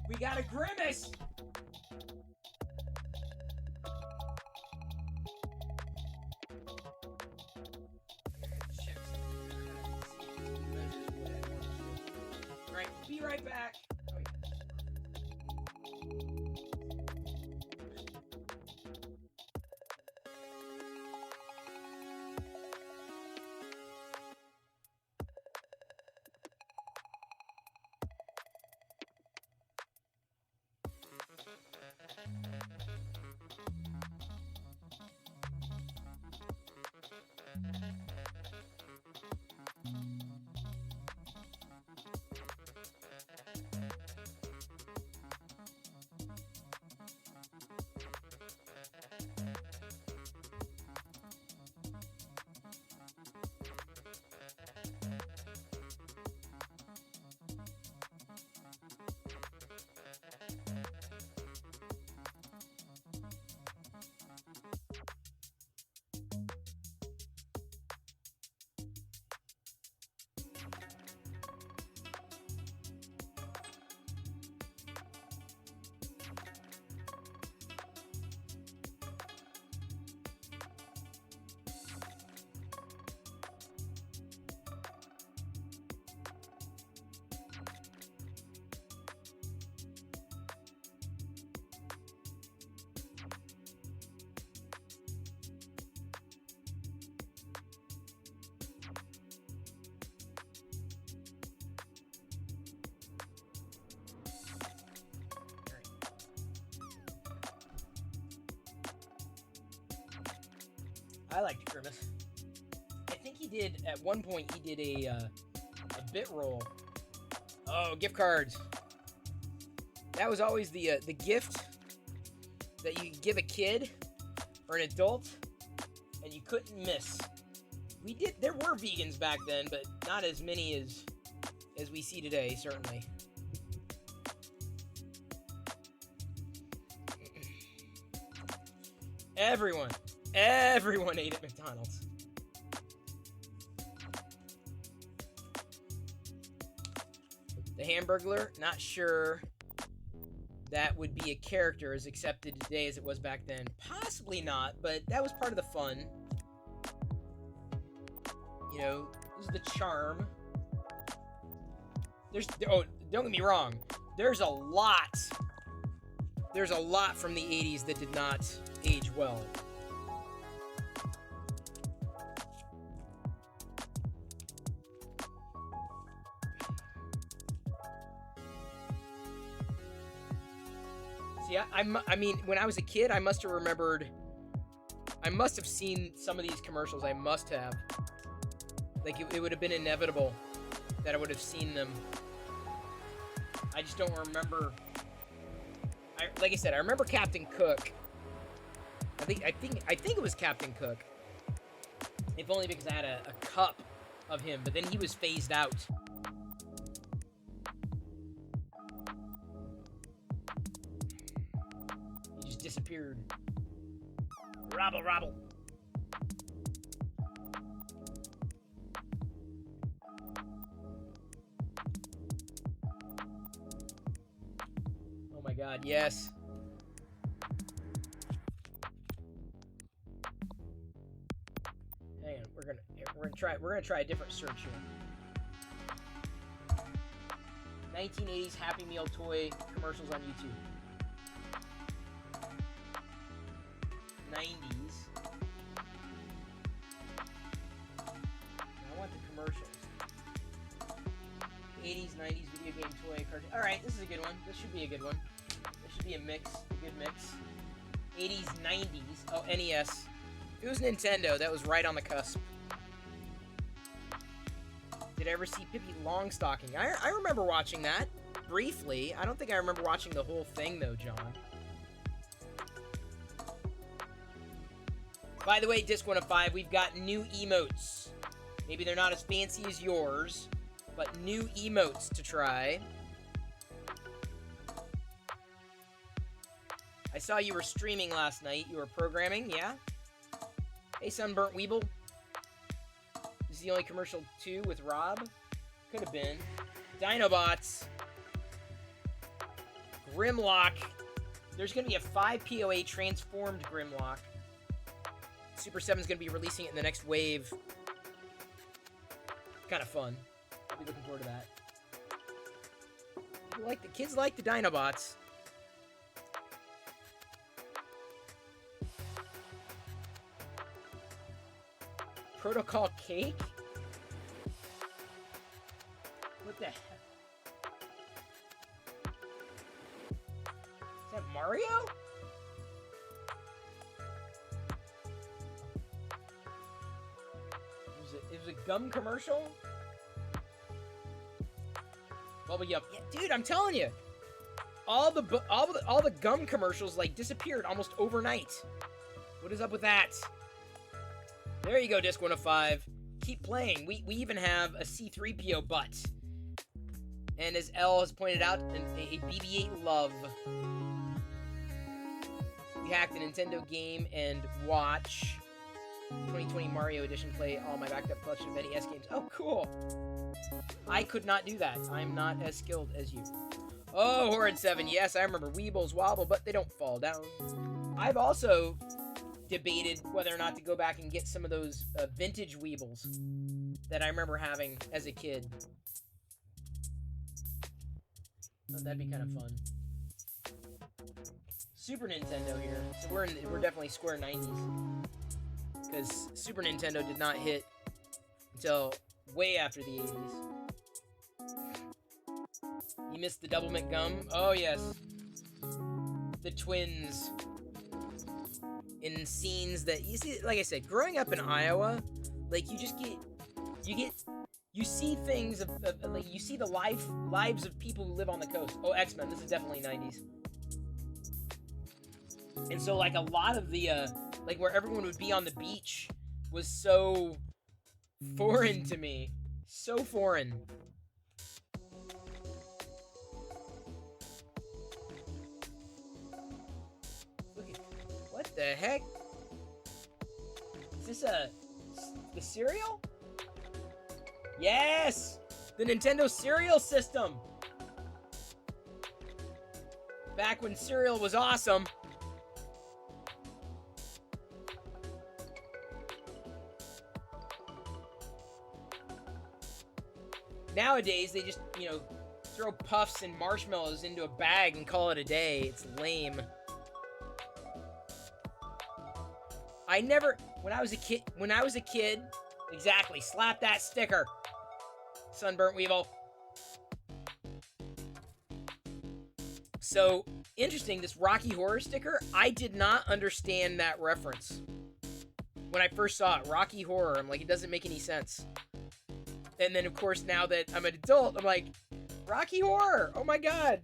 We got a Grimace! Right, be right back. I liked Grimace. I think he did, at one point, he did a bit roll. Oh, gift cards. That was always the gift that you could give a kid or an adult, and you couldn't miss. There were vegans back then, but not as many as we see today, certainly. Everyone ate at McDonald's. The Hamburglar, not sure that would be a character as accepted today as it was back then. Possibly not, but that was part of the fun. You know, this is the charm. Don't get me wrong. There's a lot from the 80s that did not age well. See, I mean, when I was a kid, I must have seen some of these commercials. I must have. Like, it would have been inevitable that I would have seen them. I just don't remember. Like I said, I remember Captain Cook. I think it was Captain Cook. If only because I had a cup of him, but then he was phased out. He just disappeared. Robble, robble. Oh my god, yes. Hang on, we're gonna try a different search here. 1980s Happy Meal toy commercials on YouTube. 90s. I want the commercials. 80s, 90s video game toy cartoon. Alright, this is a good one. This should be a good one. This should be a mix. A good mix. 80s, 90s. Oh, NES. If it was Nintendo, that was right on the cusp. Did I ever see Pippi Longstocking? I remember watching that. Briefly. I don't think I remember watching the whole thing, though, John. By the way, Disc105, we've got new emotes. Maybe they're not as fancy as yours, but new emotes to try. I saw you were streaming last night. You were programming, yeah? Hey, Sunburnt Weeble. This is the only commercial, too, with Rob? Could have been. Dinobots. Grimlock. There's going to be a 5 POA transformed Grimlock. Super 7's going to be releasing it in the next wave. Kind of fun. I'll be looking forward to that. Kids like the Dinobots. Protocol Cake? What the heck? Is that Mario? It was a gum commercial? Bubble Yup. Yeah, dude, I'm telling you. All the gum commercials like disappeared almost overnight. What is up with that? There you go, Disc105. Keep playing. We even have a C3PO butt. And as L has pointed out, a BB-8 love. We hacked a Nintendo game and watch 2020 Mario Edition play all my backed up collection of NES games. Oh, cool. I could not do that. I'm not as skilled as you. Oh, Horrid7. Yes, I remember Weebles wobble, but they don't fall down. I've also debated whether or not to go back and get some of those vintage Weebles that I remember having as a kid. Oh, that'd be kind of fun. Super Nintendo here. So we're definitely square 90s. Because Super Nintendo did not hit until way after the 80s. You missed the Double McGum? Oh, yes. The twins. In scenes that, you see, like I said, growing up in Iowa, like, you see things of like, you see the lives of people who live on the coast. Oh, X-Men, this is definitely 90s. And so, like, a lot of the, like, where everyone would be on the beach was so foreign to me. So foreign. Look at, what the heck? Is this the cereal? Yes! The Nintendo cereal system! Back when cereal was awesome. Nowadays, they just, throw puffs and marshmallows into a bag and call it a day. It's lame. When I was a kid, exactly, slap that sticker. Sunburnt Weevil. So, interesting, this Rocky Horror sticker, I did not understand that reference. When I first saw it, Rocky Horror, I'm like, it doesn't make any sense. And then, of course, now that I'm an adult, I'm like, Rocky Horror! Oh my god!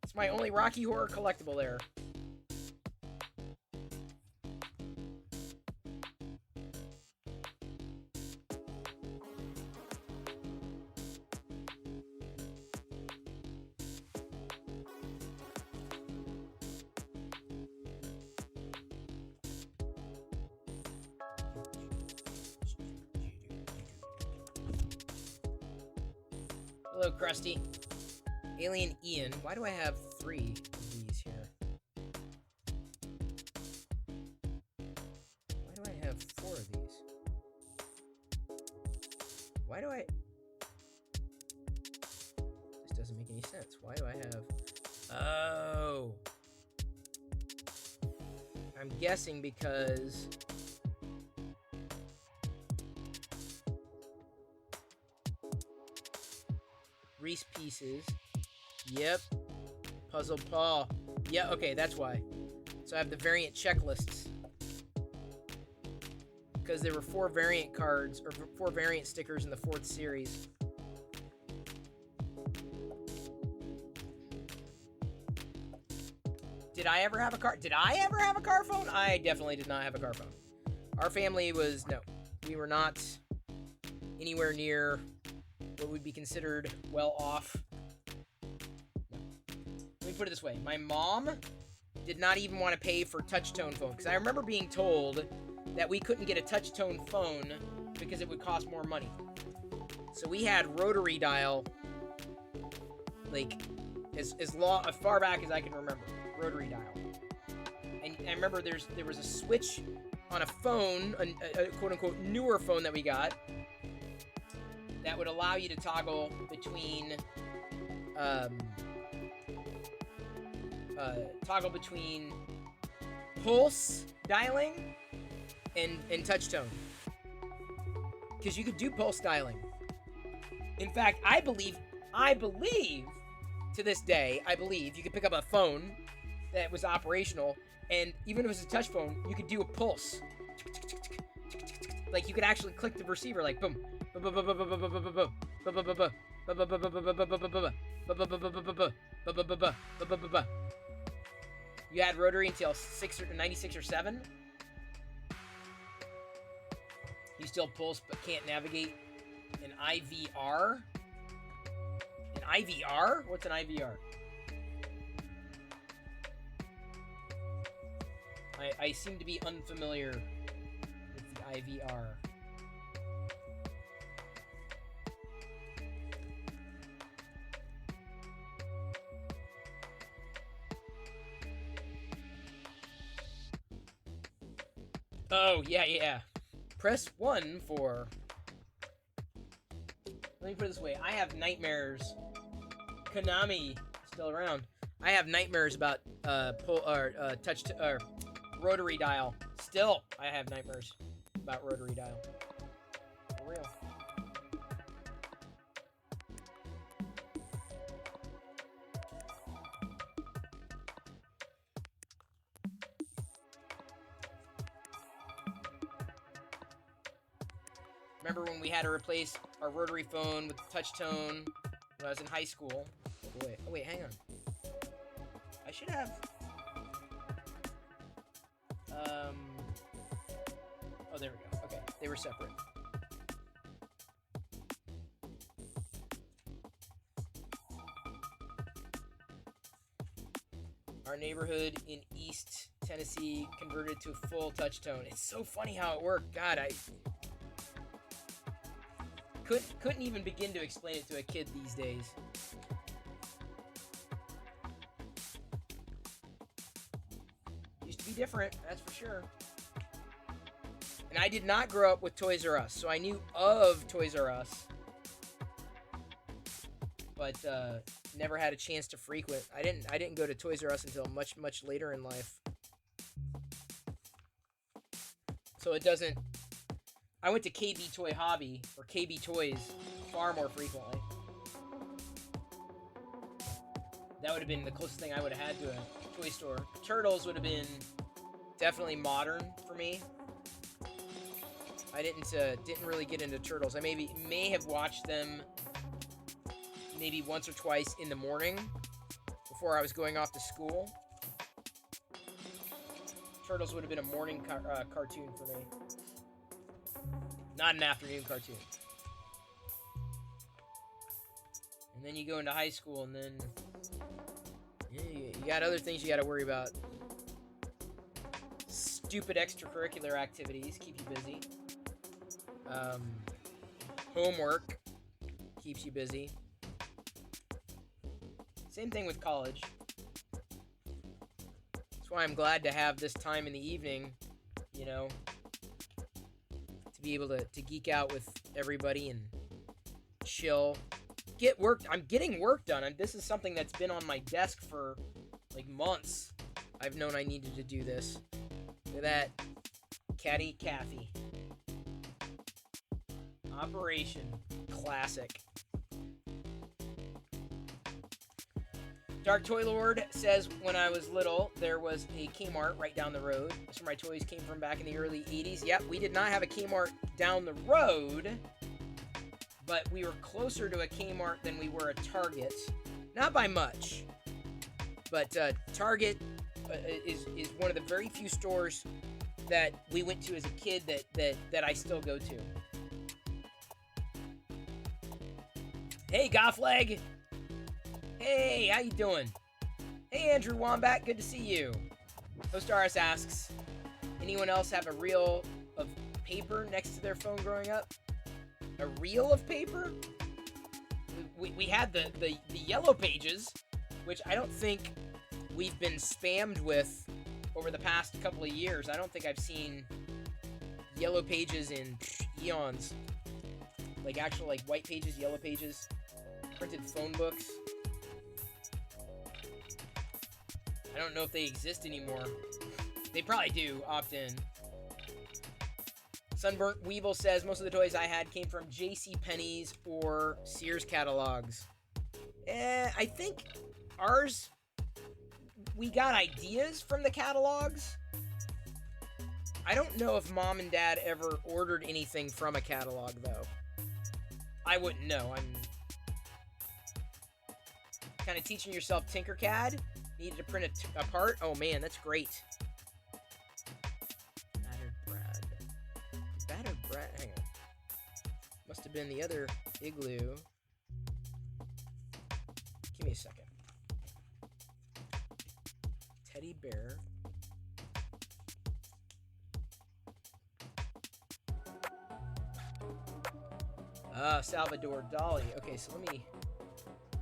It's my only Rocky Horror collectible there. Hello, Krusty. Alien Ian. Why do I have 3 of these here? Why do I have 4 of these? Why do I... This doesn't make any sense. Why do I have... Oh! I'm guessing because... Reese Pieces. Yep. Puzzle Paul. Yeah, okay, that's why. So I have the variant checklists. Because there were 4 variant cards, or 4 variant stickers in the 4th series. Did I ever have a car? Did I ever have a car phone? I definitely did not have a car phone. Our family was, no. We were not anywhere near what would be considered well off. No. Let me put it this way. My mom did not even want to pay for touch-tone phone, because I remember being told that we couldn't get a touch-tone phone because it would cost more money. So we had rotary dial, like, as far back as I can remember. Rotary dial. And I remember there was a switch on a phone, a quote-unquote newer phone that we got, that would allow you to toggle between pulse dialing and touch tone, because you could do pulse dialing. In fact, I believe to this day, I believe you could pick up a phone that was operational, and even if it was a touch phone, you could do a pulse. Like, you could actually click the receiver, like boom. You had rotary until 96 or 7. You still pulse but can't navigate an IVR. An IVR? What's an IVR? I seem to be unfamiliar with the IVR. Oh, yeah. Press 1 for... Let me put it this way. I have nightmares. Konami still around. I have nightmares about rotary dial. Still, I have nightmares about rotary dial. For real. Remember when we had to replace our rotary phone with the touch tone when I was in high school? Oh, wait, hang on. I should have... Oh, there we go. Okay, they were separate. Our neighborhood in East Tennessee converted to a full touch tone. It's so funny how it worked. God, I couldn't even begin to explain it to a kid these days. Used to be different, that's for sure. And I did not grow up with Toys R Us, so I knew of Toys R Us, but never had a chance to frequent. I didn't go to Toys R Us until much later in life. So it doesn't... I went to KB Toy Hobby, or KB Toys, far more frequently. That would have been the closest thing I would have had to a toy store. Turtles would have been definitely modern for me. I didn't really get into Turtles. I may have watched them maybe once or twice in the morning before I was going off to school. Turtles would have been a morning cartoon for me. Not an afternoon cartoon. And then you go into high school, and then you got other things you got to worry about. Stupid extracurricular activities keep you busy. Homework keeps you busy. Same thing with college. That's why I'm glad to have this time in the evening, you know, to be able to geek out with everybody and chill. Get work. I'm getting work done, and this is something that's been on my desk for like months. I've known I needed to do this. Look at that. Caddy Kathy. Operation Classic. Dark Toy Lord says, when I was little, there was a Kmart right down the road. That's where my toys came from back in the early 80s. Yep, we did not have a Kmart down the road, but we were closer to a Kmart than we were a Target. Not by much, but Target is one of the very few stores that we went to as a kid that I still go to. Hey, Goffleg! Hey, how you doing? Hey, Andrew Wombat, good to see you. Hostaris asks, anyone else have a reel of paper next to their phone growing up? A reel of paper? We had the yellow pages, which I don't think we've been spammed with over the past couple of years. I don't think I've seen yellow pages in eons. Like actual like white pages, yellow pages, printed phone books. I don't know if they exist anymore. They probably do, opt in. Sunburnt Weevil says, most of the toys I had came from JCPenney's or Sears catalogs. I think ours, we got ideas from the catalogs. I don't know if Mom and Dad ever ordered anything from a catalog, though. I wouldn't know. I'm kind of teaching yourself Tinkercad. Needed to print a part? Oh man, that's great. Battered bread. Battered bread? Hang on. Must have been the other igloo. Give me a second. Teddy bear. Salvador Dali. Okay, so let me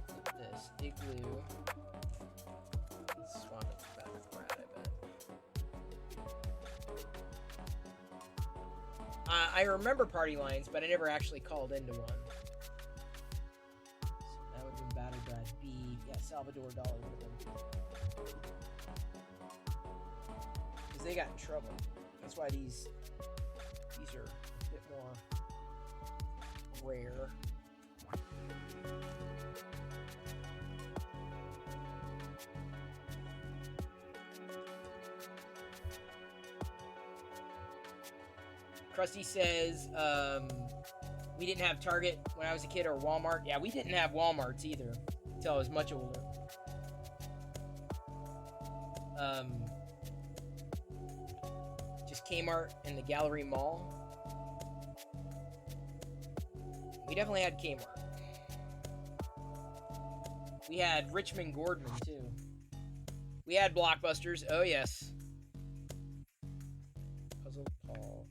put this igloo. Let's swap it for battered bread, I bet. I remember party lines, but I never actually called into one. So that would have been battered bread. B, yeah, Salvador Dali would have been. Because they got in trouble. That's why these are a bit more rare. Krusty says, we didn't have Target when I was a kid or Walmart. Yeah, we didn't have Walmarts either until I was much older. Just Kmart and the Gallery Mall. We definitely had Kmart. We had Richmond Gordon, too. We had Blockbusters. Oh, yes. Puzzle Paul.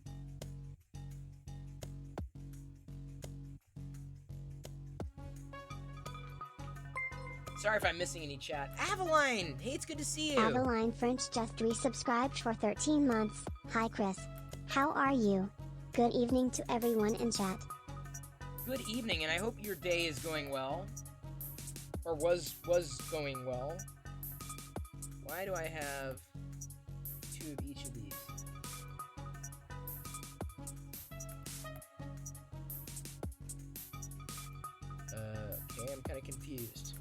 Sorry if I'm missing any chat. Avaline! Hey, it's good to see you. Avaline French just resubscribed for 13 months. Hi, Chris. How are you? Good evening to everyone in chat. Good evening, and I hope your day is going well. Or was going well. Why do I have 2 of each of these? Okay, I'm kind of confused.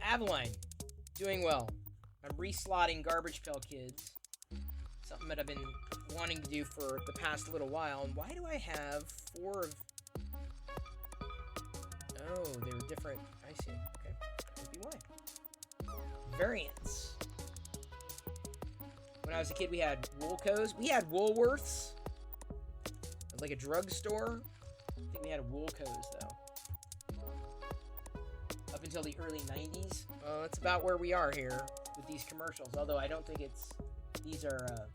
Avaline, doing well. I'm reslotting Garbage Pail Kids. Something that I've been wanting to do for the past little while. And why do I have 4 of... Oh, they were different. I see. Okay. That would be why. Variants. When I was a kid, we had Woolco's. We had Woolworths. It was like a drugstore. I think we had Woolco's, though. Up until the early 90s. That's about where we are here with these commercials. Although I don't think these are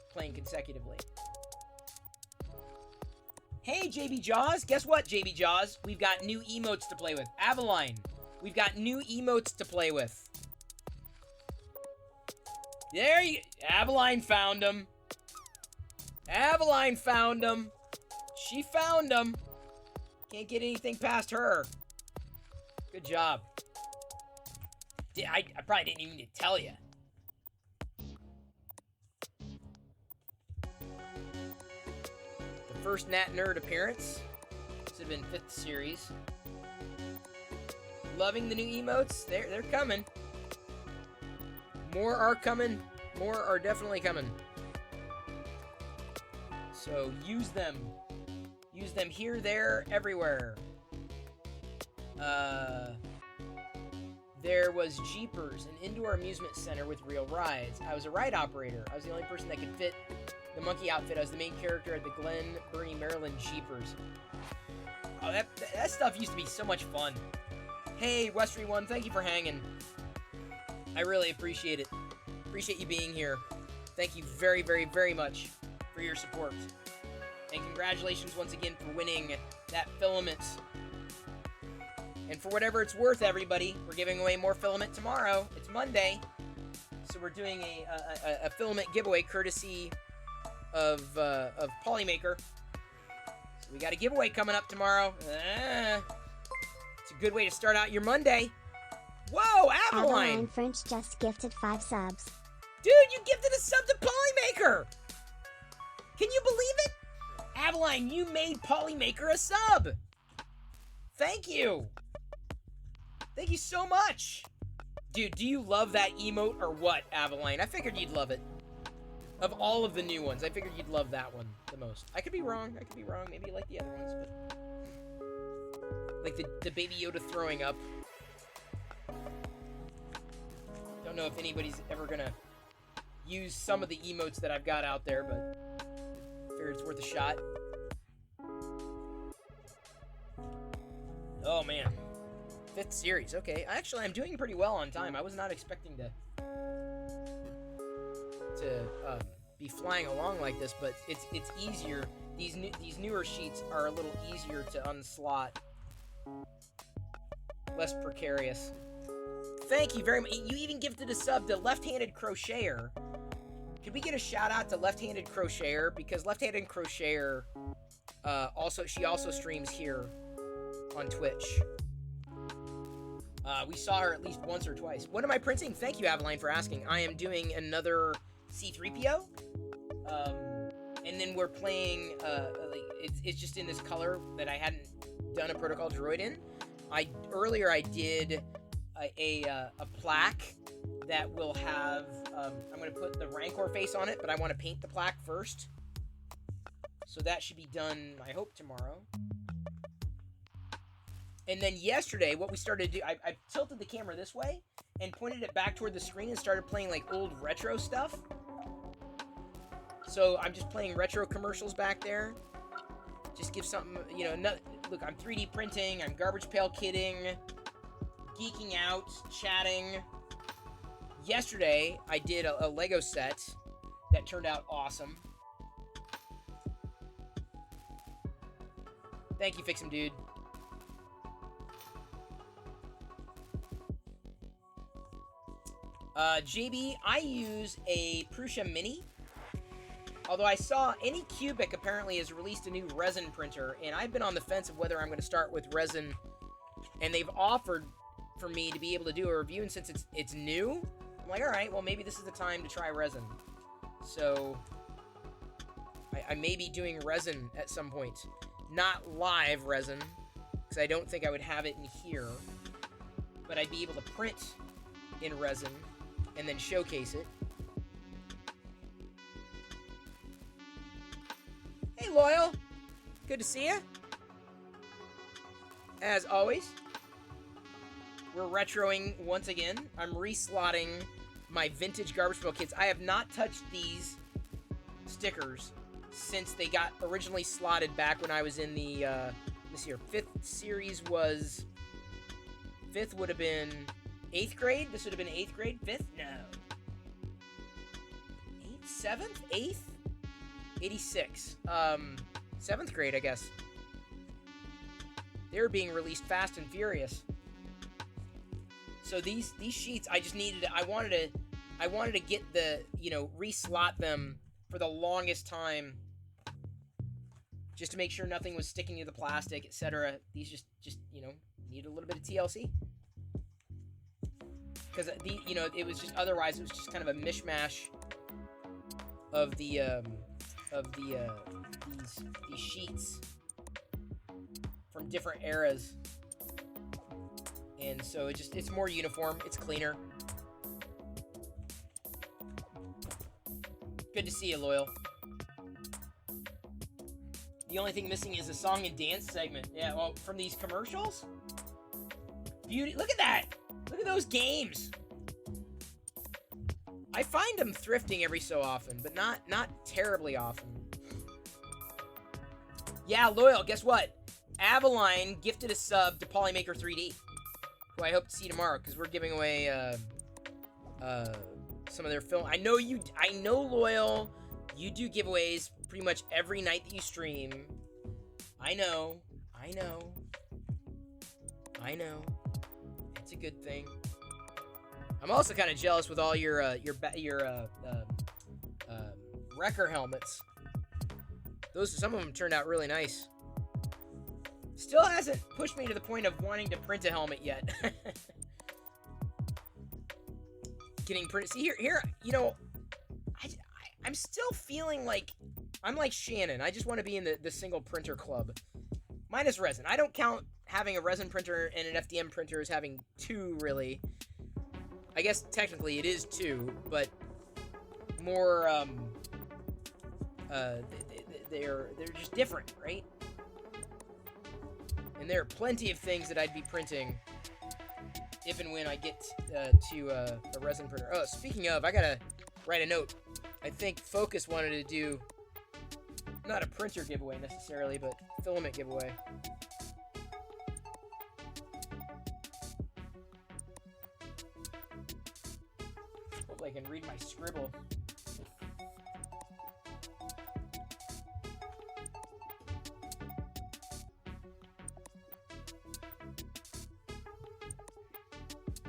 playing consecutively. Hey, JB Jaws. Guess what, JB Jaws? We've got new emotes to play with. Avaline. We've got new emotes to play with. There you... Avaline found them. Avaline found them. She found them. Can't get anything past her. Good job. I probably didn't even need to tell you. The first Nat Nerd appearance. This would have been 5th series. Loving the new emotes. They're coming. More are coming. More are definitely coming. So use them. Use them here, there, everywhere. There was Jeepers, an indoor amusement center with real rides. I was a ride operator. I was the only person that could fit the monkey outfit. I was the main character at the Glen Burnie, Maryland Jeepers. Oh, that stuff used to be so much fun. Hey, Westry1, thank you for hanging. I really appreciate it. Appreciate you being here. Thank you very, very, very much for your support. And congratulations once again for winning that filament. And for whatever it's worth, everybody, we're giving away more filament tomorrow. It's Monday. So we're doing a filament giveaway courtesy of Polymaker. So we got a giveaway coming up tomorrow. It's a good way to start out your Monday. Whoa, Avaline! French just gifted 5 subs. Dude, you gifted a sub to Polymaker! Can you believe it? Avaline, you made Polymaker a sub! Thank you! Thank you so much! Dude, do you love that emote or what, Avaline? I figured you'd love it. Of all of the new ones, I figured you'd love that one the most. I could be wrong. Maybe you like the other ones, but... Like the Baby Yoda throwing up. Don't know if anybody's ever gonna use some of the emotes that I've got out there, but figured it's worth a shot. Oh man, 5th series. Okay, actually, I'm doing pretty well on time. I was not expecting to be flying along like this, but it's easier. These newer sheets are a little easier to unslot, less precarious. Thank you very much. You even gifted a sub to Left-Handed Crocheter. Could we get a shout out to Left-Handed Crocheter? Because Left-Handed Crocheter she also streams here on Twitch. We saw her at least once or twice. What am I printing? Thank you, Avaline, for asking. I am doing another C-3PO. And then we're playing, it's just in this color that I hadn't done a Protocol Droid in. Earlier I did a plaque that will have, I'm going to put the Rancor face on it, but I want to paint the plaque first. So that should be done, I hope, tomorrow. And then yesterday, what we started to do, I tilted the camera this way and pointed it back toward the screen and started playing like old retro stuff. So I'm just playing retro commercials back there. Just give something, you know, look, I'm 3D printing, I'm garbage pail kidding, geeking out, chatting. Yesterday, I did a Lego set that turned out awesome. Thank you, Fix'em Dude. JB, I use a Prusa Mini. Although I saw Anycubic apparently has released a new resin printer, and I've been on the fence of whether I'm going to start with resin. And they've offered for me to be able to do a review, and since it's new, I'm like, all right, well, maybe this is the time to try resin. So I may be doing resin at some point. Not live resin, because I don't think I would have it in here. But I'd be able to print in resin and then showcase it. Hey, Loyal. Good to see you. As always, we're retroing once again. I'm reslotting my vintage Garbage Pail Kids. I have not touched these stickers since they got originally slotted back when I was in the, this year. 5th series was... 5th would have been 8th grade? This would have been 8th grade? 5th? No. 8th? 7th? 8th? 86. 7th grade, I guess. They were being released fast and furious. So these sheets, I just needed to, I wanted to get the, you know, reslot them for the longest time, just to make sure nothing was sticking to the plastic, etc. These just you know, need a little bit of TLC. Because you know, it was just, otherwise it was just kind of a mishmash of the these sheets from different eras, and so it's more uniform, it's cleaner. Good to see you, Loyal. The only thing missing is a song and dance segment. Yeah, well, from these commercials? Beauty. Look at that! Look at those games! I find them thrifting every so often, but not terribly often. Yeah, Loyal, guess what? Avaline gifted a sub to Polymaker 3D, who I hope to see tomorrow, because we're giving away some of their film. I know, Loyal, you do giveaways pretty much every night that you stream. I know. It's a good thing. I'm also kind of jealous with all your wrecker helmets. Some of them turned out really nice. Still hasn't pushed me to the point of wanting to print a helmet yet. Getting printed. See here, you know, I'm still feeling like I'm like Shannon. I just want to be in the single printer club. Minus resin. I don't count having a resin printer and an FDM printer as having two, really. I guess technically it is two, but more, they're just different, right? And there are plenty of things that I'd be printing if and when I get to a resin printer. Oh, speaking of, I gotta write a note. I think Focus wanted to do, not a printer giveaway necessarily, but filament giveaway. Hope I can read my scribble.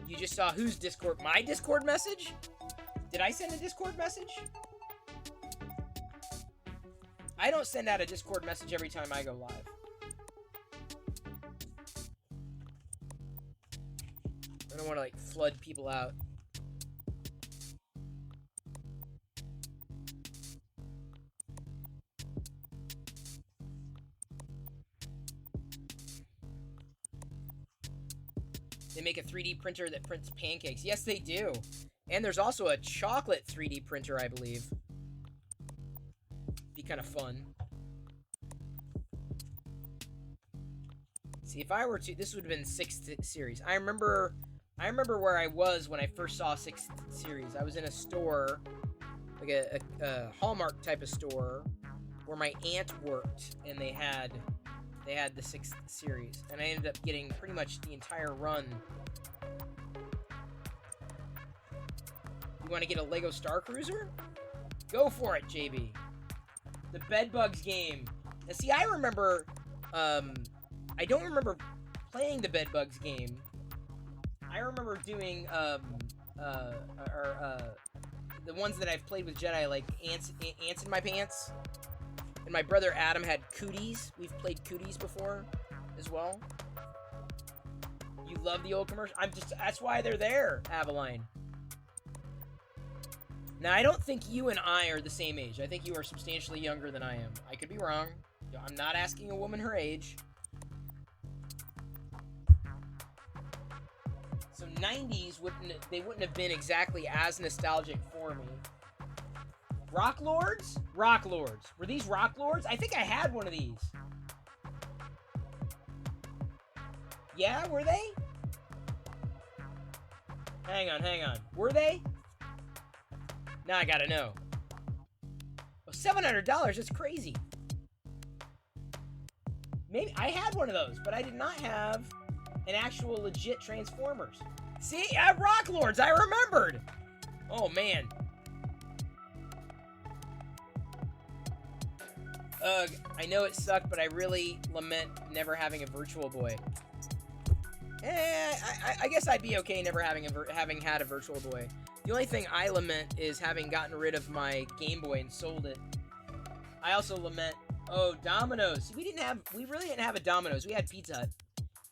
You just saw whose Discord? My Discord message? Did I send a Discord message? I don't send out a Discord message every time I go live. I don't want to, like, flood people out. They make a 3D printer that prints pancakes. Yes, they do. And there's also a chocolate 3D printer, I believe. Be kind of fun. See, if I were to, this would have been 6th series. I remember where I was when I first saw 6th series. I was in a store, like a Hallmark type of store, where my aunt worked, and they had the 6th series, and I ended up getting pretty much the entire run. You want to get a Lego Star Cruiser? Go for it, JB. The Bedbugs game. Now, see, I remember, I don't remember playing the Bedbugs game. I remember doing, the ones that I've played with Jedi, like Ants in My Pants. And my brother Adam had Cooties. We've played Cooties before as well. You love the old commercial? That's why they're there, Avaline. Now, I don't think you and I are the same age. I think you are substantially younger than I am. I could be wrong. I'm not asking a woman her age. So 90s wouldn't have been exactly as nostalgic for me. Rock Lords? Rock Lords. Were these Rock Lords? I think I had one of these. Yeah, were they? Hang on. Were they? Now I gotta know. Oh, $700, that's crazy. Maybe I had one of those, but I did not have an actual legit Transformers. See, I have Rock Lords, I remembered. Oh, man. Ugh, I know it sucked, but I really lament never having a Virtual Boy. I guess I'd be okay never having had a Virtual Boy. The only thing I lament is having gotten rid of my Game Boy and sold it. I also lament, oh, Domino's. We really didn't have a Domino's. We had Pizza Hut.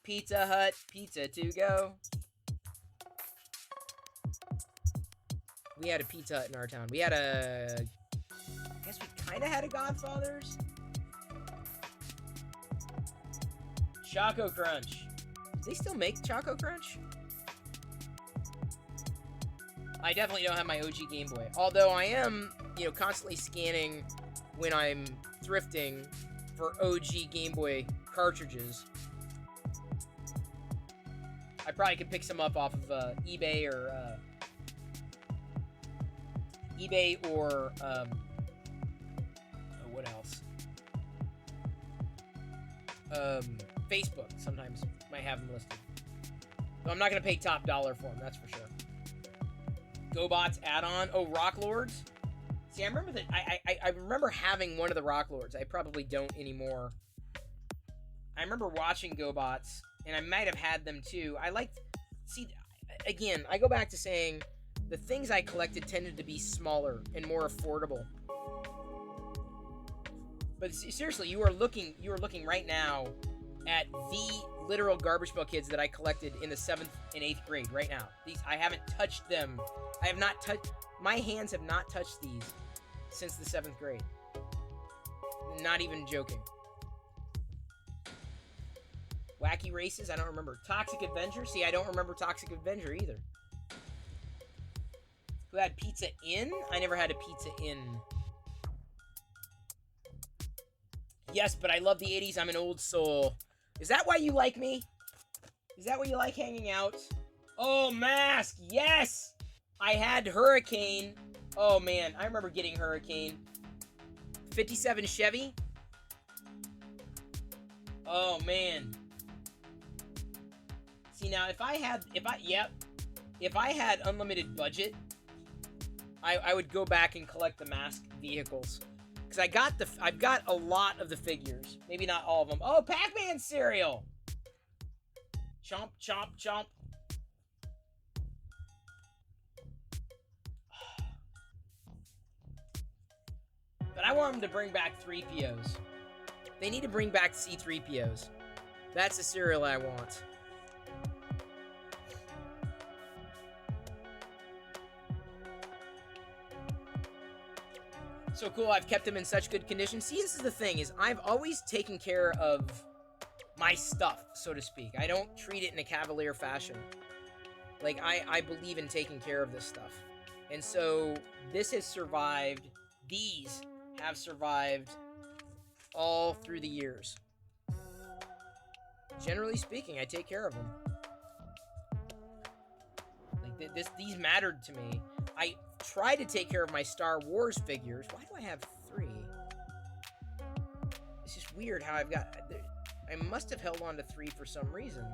Pizza Hut, pizza to go. We had a Pizza Hut in our town. We had I guess we kind of had a Godfather's. Choco Crunch. Do they still make Choco Crunch? I definitely don't have my OG Game Boy. Although I am, constantly scanning when I'm thrifting for OG Game Boy cartridges. I probably could pick some up off of eBay or what else? Facebook sometimes might have them listed. So I'm not gonna pay top dollar for them, that's for sure. GoBots add-on. Oh, Rock Lords. See, I remember that. I remember having one of the Rock Lords. I probably don't anymore. I remember watching GoBots, and I might have had them too. See, again, I go back to saying the things I collected tended to be smaller and more affordable. But seriously, you are looking right now at the literal Garbage Pail Kids that I collected in the 7th and 8th grade right now. I haven't touched them. My hands have not touched these since the 7th grade. Not even joking. Wacky Races, I don't remember. Toxic Avenger, see, I don't remember Toxic Avenger either. Who had Pizza Inn? I never had a Pizza Inn. Yes, but I love the 80s. I'm an old soul. Is that why you like me? Is that why you like hanging out? Oh, Mask! Yes! I had Hurricane. Oh, man. I remember getting Hurricane. 57 Chevy. Oh, man. See, now, if I had unlimited budget, I would go back and collect the Mask vehicles. Because I've got a lot of the figures. Maybe not all of them. Oh, Pac-Man cereal! Chomp, chomp, chomp. But I want them to bring back 3POs. They need to bring back C-3POs. That's the cereal I want. So cool, I've kept them in such good condition. See, this is the thing, is I've always taken care of my stuff, so to speak. I don't treat it in a cavalier fashion. Like, I believe in taking care of this stuff. And so, this has survived, these have survived all through the years. Generally speaking, I take care of them. Like, these mattered to me. I try to take care of my Star Wars figures. Why do I have 3? It's just weird how I've got... I must have held on to 3 for some reason.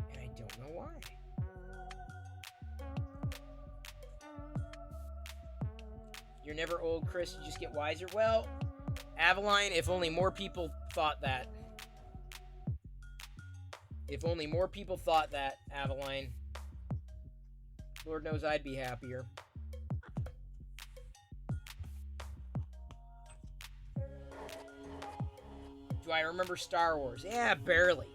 And I don't know why. You're never old, Chris. You just get wiser. Well, Avaline, if only more people thought that. If only more people thought that, Avaline. Lord knows I'd be happier. Do I remember Star Wars? Yeah, barely.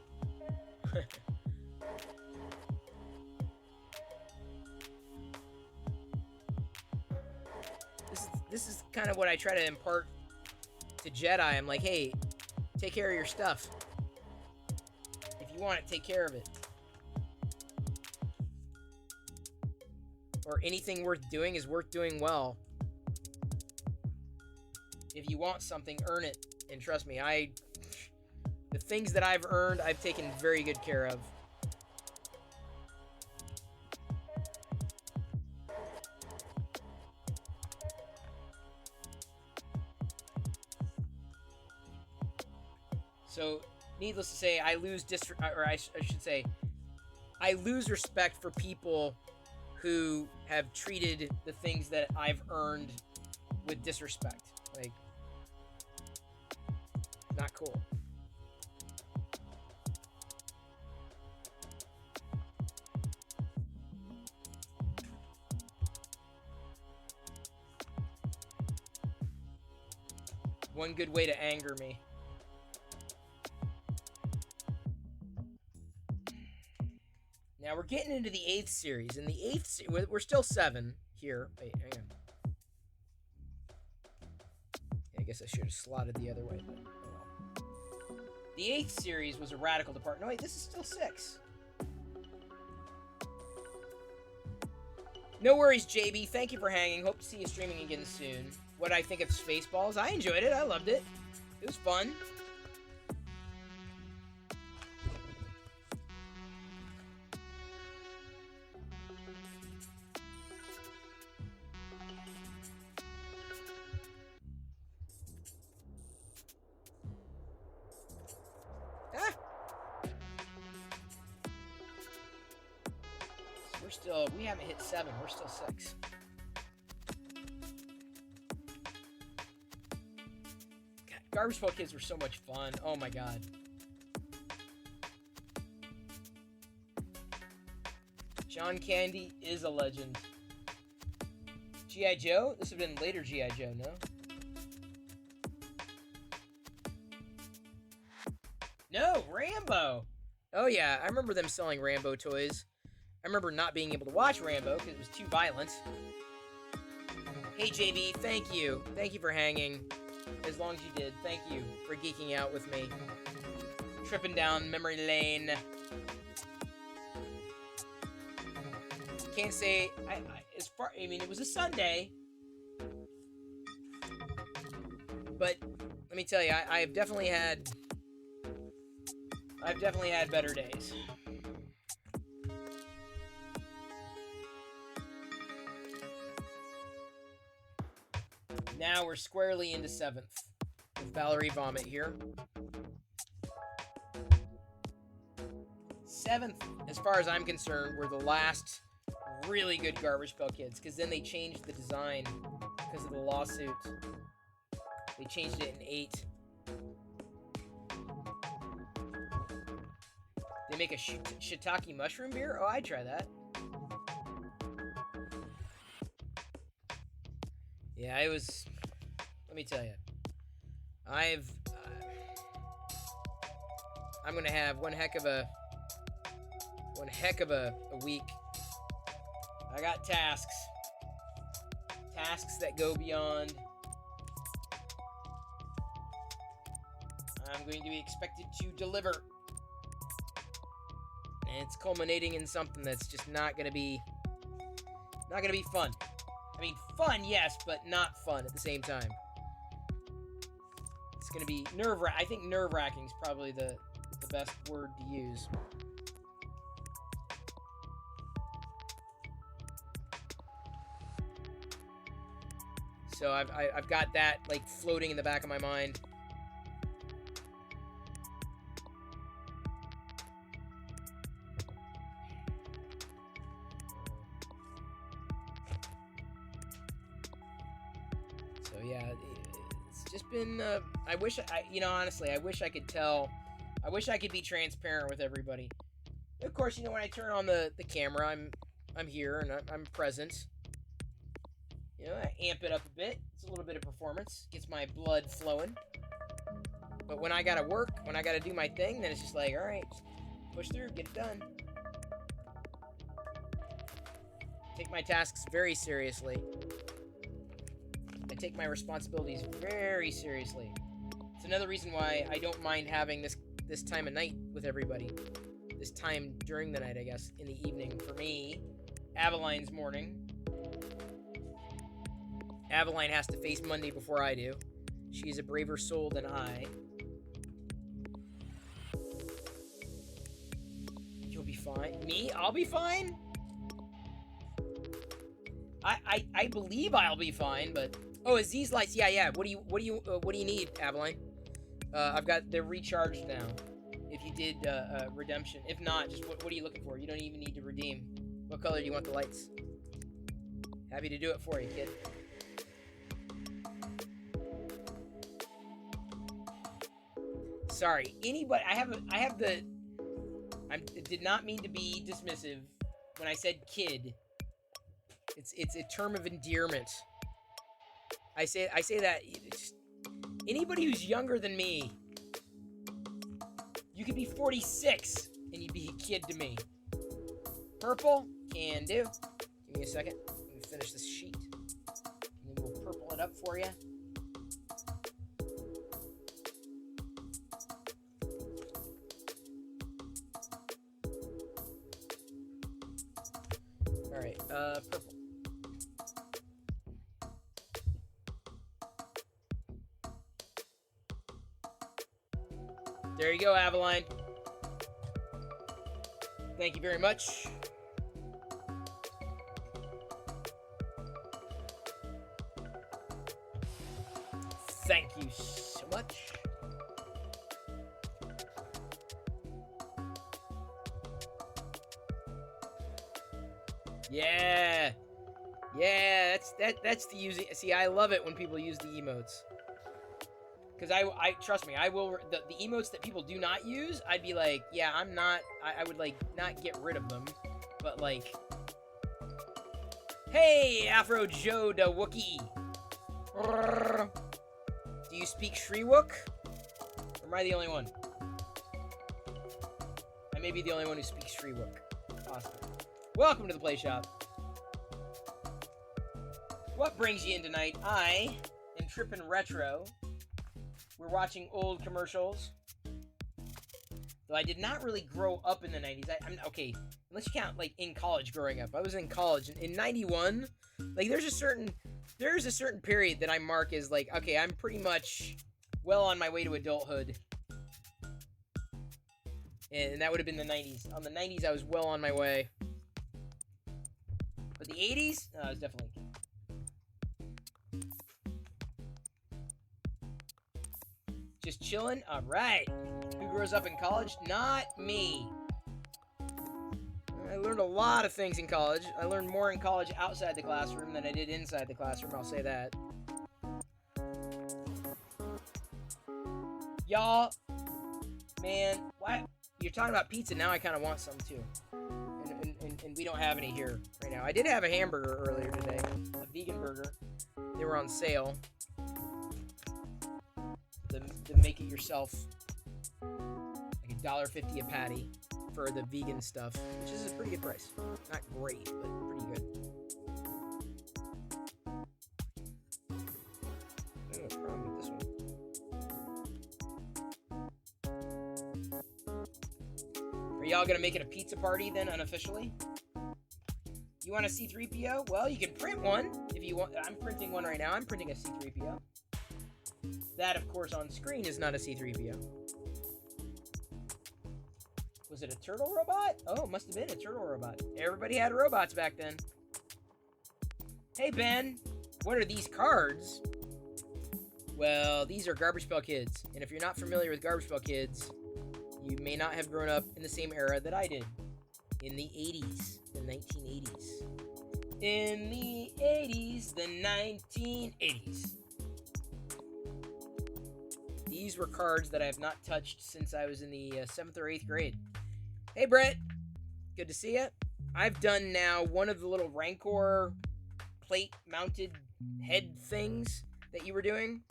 This is kind of what I try to impart to Jedi. I'm like, hey, take care of your stuff. If you want it, take care of it. Or anything worth doing is worth doing well. If you want something, earn it. And trust me, the things that I've earned, I've taken very good care of. So, needless to say, I lose I should say, I lose respect for people who have treated the things that I've earned with disrespect. Like, not cool. One good way to anger me. Now we're getting into the 8th series. In the 8th, we're still 7 here. Wait, hang on. Yeah, I guess I should have slotted the other way. But, oh well. The 8th series was a radical departure. No, wait, this is still 6. No worries, JB. Thank you for hanging. Hope to see you streaming again soon. What I think of Spaceballs? I enjoyed it. I loved it. It was fun. So we haven't hit 7. We're still 6. God, Garbage Pail Kids were so much fun. Oh my god. John Candy is a legend. G.I. Joe? This would have been later G.I. Joe, no? No, Rambo! Oh yeah, I remember them selling Rambo toys. I remember not being able to watch Rambo because it was too violent. Hey JB, thank you. Thank you for hanging. As long as you did. Thank you for geeking out with me. Tripping down memory lane. Can't say I mean, it was a Sunday. But let me tell you, I've definitely had better days. Now we're squarely into 7th with Valerie Vomit here. 7th, as far as I'm concerned, were the last really good Garbage Pail Kids, because then they changed the design because of the lawsuit. They changed it in 8. They make a shiitake mushroom beer? Oh, I'd try that. Yeah, it was... Let me tell you. I'm gonna have one heck of a week. I got tasks. Tasks that go beyond. I'm going to be expected to deliver. And it's culminating in something that's just not gonna be fun. I mean, fun, yes, but not fun at the same time. It's gonna be nerve-wracking. I think nerve-wracking is probably the best word to use. So I've got that like floating in the back of my mind. So yeah, it's just been. I wish honestly, I wish I could tell. I wish I could be transparent with everybody. Of course, when I turn on the camera, I'm here and I'm present. I amp it up a bit. It's a little bit of performance. Gets my blood flowing. But when I gotta work, when I gotta do my thing, then it's just like, alright, push through, get it done. Take my tasks very seriously. I take my responsibilities very seriously. It's another reason why I don't mind having this time of night with everybody. This time during the night, I guess, in the evening. For me, Aveline's morning. Aveline has to face Monday before I do. She's a braver soul than I. You'll be fine. Me? I'll be fine? I believe I'll be fine, but... Oh, Aziz lights. Yeah. What do you need, Aveline? They're recharged now. If you did redemption. If not, just what are you looking for? You don't even need to redeem. What color do you want the lights? Happy to do it for you, kid. sorry. Anybody, I did not mean to be dismissive when I said kid. It's a term of endearment. I say that anybody who's younger than me, you could be 46 and you'd be a kid to me. Purple, can do. Give me a second. Let me finish this sheet. And then we'll purple it up for you. Alright, purple. There you go, Avaline. Thank you very much. Thank you so much. Yeah. Yeah, that's the using. See, I love it when people use the emotes. Because I trust me, I will, the emotes that people do not use, I'd be like, yeah, I'm not, I would, like, not get rid of them. But, like, hey, Afro Joe the Wookie. Do you speak Shriwook? Or am I the only one? I may be the only one who speaks Shriwook. Awesome. Welcome to the Play Shop. What brings you in tonight? I am tripping retro. We're watching old commercials. Though I did not really grow up in the 90s. I'm okay, unless you count, like, in college growing up. I was in college. In 91, like, there's a certain period that I mark as, like, okay, I'm pretty much well on my way to adulthood. And that would have been the 90s. On the 90s, I was well on my way. But the 80s? No, I was definitely... Just chilling? Alright. Who grows up in college? Not me. I learned a lot of things in college. I learned more in college outside the classroom than I did inside the classroom, I'll say that. Y'all, man, what? You're talking about pizza, now I kind of want some too. And we don't have any here right now. I did have a hamburger earlier today, a vegan burger. They were on sale. The make it yourself, like $1.50 a patty for the vegan stuff, which is a pretty good price. Not great, but pretty good. I don't know what's wrong with this one. Are y'all gonna make it a pizza party then, unofficially? You want a C3PO? Well, you can print one if you want. I'm printing one right now. I'm printing a C3PO. That, of course, on screen is not a C3PO. Was it a turtle robot? Oh, it must have been a turtle robot. Everybody had robots back then. Hey, Ben. What are these cards? Well, these are Garbage Pail Kids. And if you're not familiar with Garbage Pail Kids, you may not have grown up in the same era that I did. In the 80s. The 1980s. In the 80s. The 1980s. These were cards that I have not touched since I was in the 7th or 8th grade. Hey, Brett. Good to see you. I've done now one of the little Rancor plate-mounted head things that you were doing.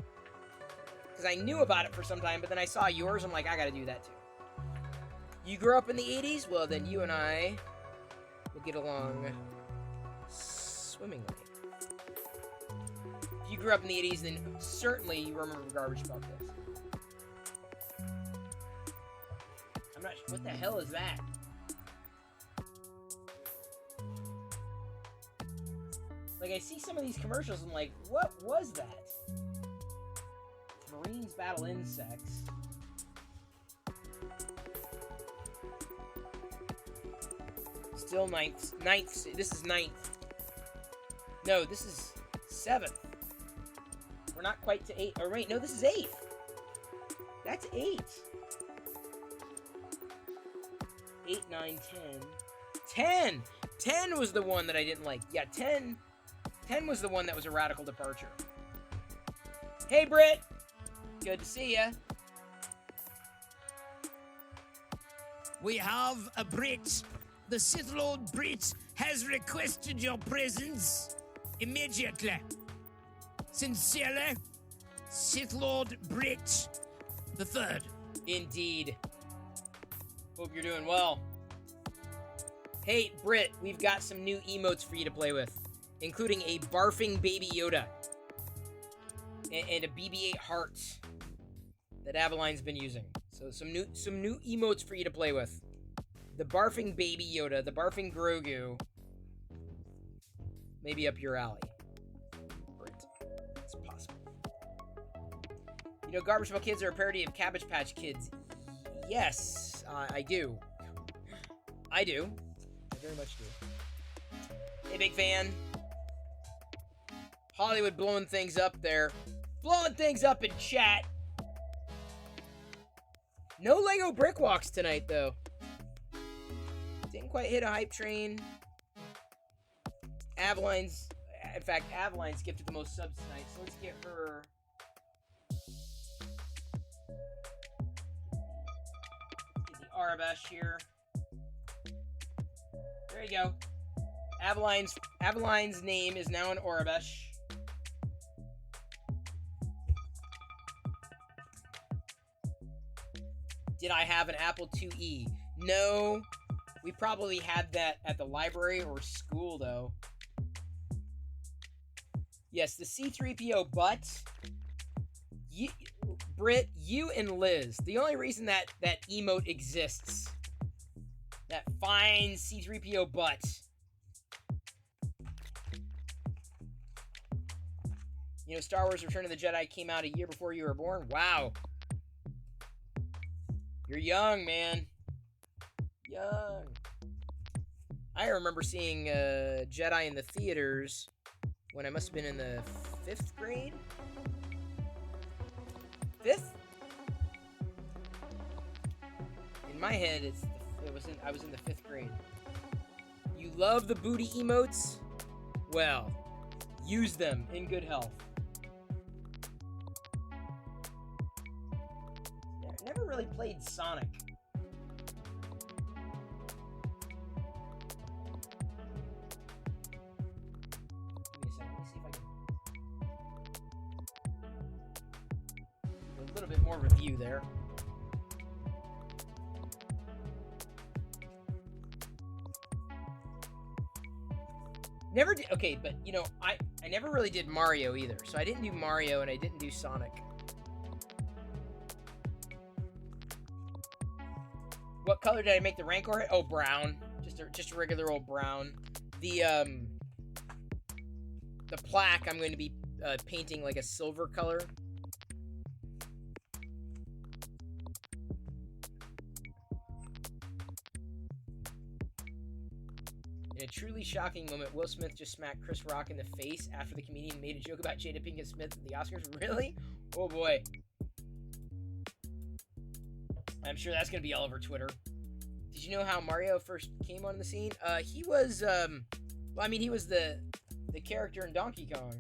Because I knew about it for some time, but then I saw yours. I'm like, I gotta do that too. You grew up in the 80s? Well, then you and I will get along swimmingly. If you grew up in the 80s, then certainly you remember Garbage Pail Kids. I'm not sure. What the hell is that? Like, I see some of these commercials, I'm like, what was that? Marines battle insects. Still ninth. This is 9th. No, this is 7th. We're not quite to 8. Or wait, no, this is 8th. That's 8. 8, 9, 10. 10! 10 was the one that I didn't like. Yeah, 10 was the one that was a radical departure. Hey, Britt! Good to see ya. We have a Brit. The Sith Lord Brit has requested your presence immediately. Sincerely, Sith Lord Brit the Third. Indeed. Hope you're doing well. Hey, Britt, we've got some new emotes for you to play with, including a barfing Baby Yoda and a BB-8 heart that Aveline's been using. So some new emotes for you to play with. The barfing Baby Yoda, the barfing Grogu, maybe up your alley. Britt, it's possible. You know, Garbage Pail Kids are a parody of Cabbage Patch Kids. Yes, I do. I do. I very much do. Hey, big fan. Hollywood blowing things up there. Blowing things up in chat. No Lego brick walks tonight, though. Didn't quite hit a hype train. Aveline's gifted the most subs tonight, so let's get her. Get the Arabesh here. There you go. Aveline's name is now an Orabesh. Did I have an Apple IIe? No. We probably had that at the library or school, though. Yes, the C-3PO butt. Britt, you and Liz. The only reason that emote exists. That fine C-3PO butt. You know, Star Wars Return of the Jedi came out a year before you were born? Wow. You're young, man. Young. I remember seeing Jedi in the theaters when I must have been in the 5th grade? 5th? In my head, I was in the 5th grade. You love the booty emotes? Well, use them in good health. Never really played Sonic. Give me a second. Let me see if I can. A little bit more review there. Never did. Okay, but you know, I never really did Mario either. So I didn't do Mario and I didn't do Sonic. What color did I make the Rancor? Oh, brown. Just a regular old brown. The plaque I'm going to be painting like a silver color. In a truly shocking moment, Will Smith just smacked Chris Rock in the face after the comedian made a joke about Jada Pinkett Smith at the Oscars. Really? Oh boy. I'm sure that's going to be all over Twitter. Did you know how Mario first came on the scene? He was, well, I mean, he was the character in Donkey Kong.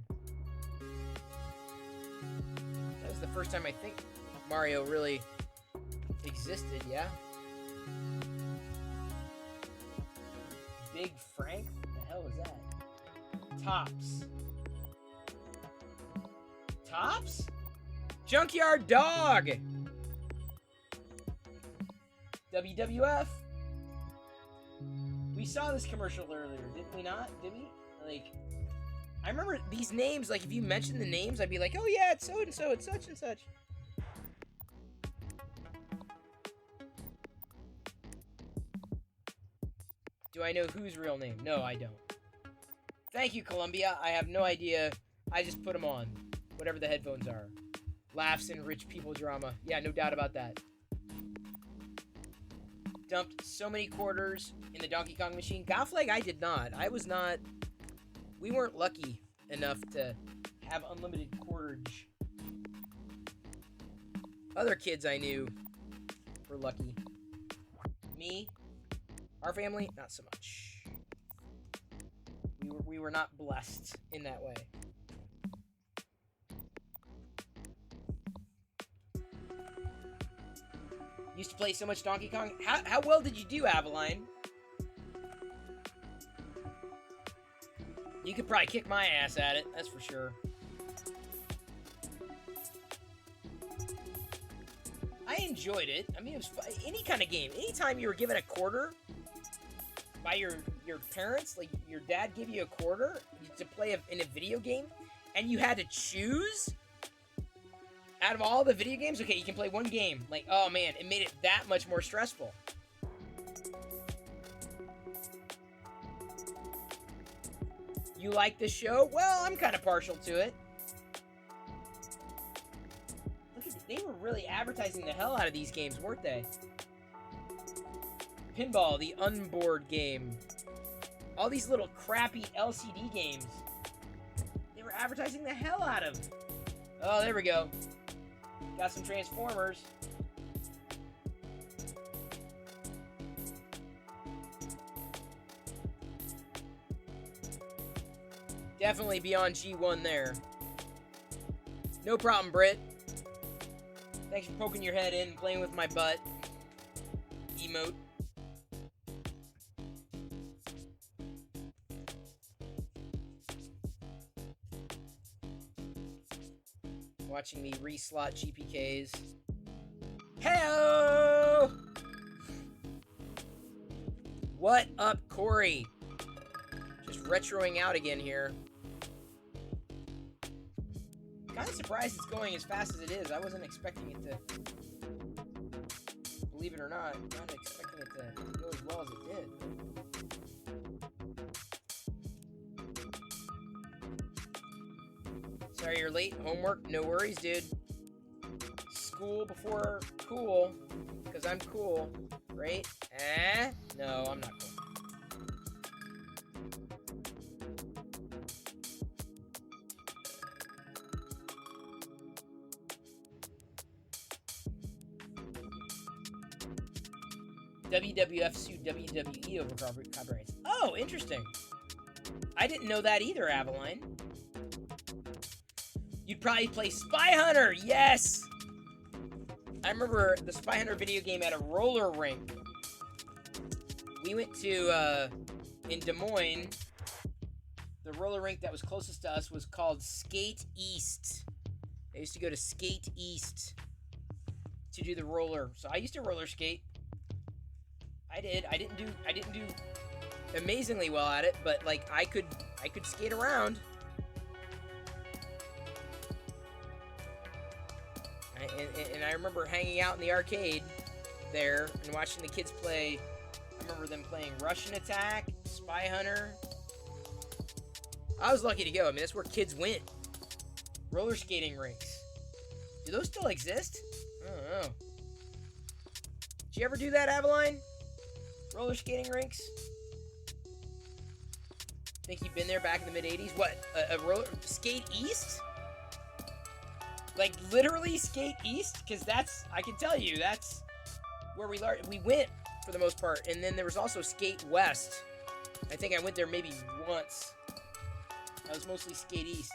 That was the first time I think Mario really existed, yeah? Big Frank? What the hell was that? Tops. Tops? Junkyard Dog! WWF. We saw this commercial earlier, didn't we not? Did we? Like, I remember these names, like, if you mentioned the names, I'd be like, oh yeah, it's so-and-so, it's such and such. Do I know whose real name? No, I don't. Thank you, Columbia. I have no idea. I just put them on. Whatever the headphones are. Laughs and rich people drama. Yeah, no doubt about that. Dumped so many quarters in the Donkey Kong machine. Goffleg, I did not. I was not. We weren't lucky enough to have unlimited quarterage. Other kids I knew were lucky. Me, our family, not so much. We were not blessed in that way. Used to play so much Donkey Kong. How well did you do, Avaline? You could probably kick my ass at it, that's for sure. I enjoyed it. I mean, it was any kind of game. Anytime you were given a quarter by your parents, like your dad gave you a quarter to play in a video game, and you had to choose out of all the video games, okay, you can play one game. Like, oh man, it made it that much more stressful. You like the show? Well, I'm kind of partial to it. Look at they were really advertising the hell out of these games, weren't they? Pinball, the Unboard game. All these little crappy LCD games. They were advertising the hell out of. Oh, there we go. Got some Transformers. Definitely beyond G1 there. No problem, Britt. Thanks for poking your head in and playing with my butt. Emote. Watching me reslot GPKs. Hello! What up, Corey? Just retroing out again here. Kind of surprised it's going as fast as it is. I wasn't expecting it to. Believe it or not, not expecting it to go as well as it did. Sorry you're late. Homework? No worries, dude. School before cool. Because I'm cool. Right? No, I'm not cool. WWF sued WWE over copyrights. Oh, interesting. I didn't know that either, Avaline. You'd probably play Spy Hunter. Yes! I remember the Spy Hunter video game at a roller rink. We went to, in Des Moines, the roller rink that was closest to us was called Skate East. I used to go to Skate East to do the roller. So I used to roller skate. I did. I didn't do amazingly well at it, but like I could skate around. And I remember hanging out in the arcade there and watching the kids play. I remember them playing Russian Attack, Spy Hunter. I was lucky to go. I mean, that's where kids went. Roller skating rinks. Do those still exist? I don't know. Did you ever do that, Avaline? Roller skating rinks? Think you've been there back in the mid-'80s? What? A roller... Skate East? Like, literally Skate East? Because that's... I can tell you, that's where we went, for the most part. And then there was also Skate West. I think I went there maybe once. I was mostly Skate East.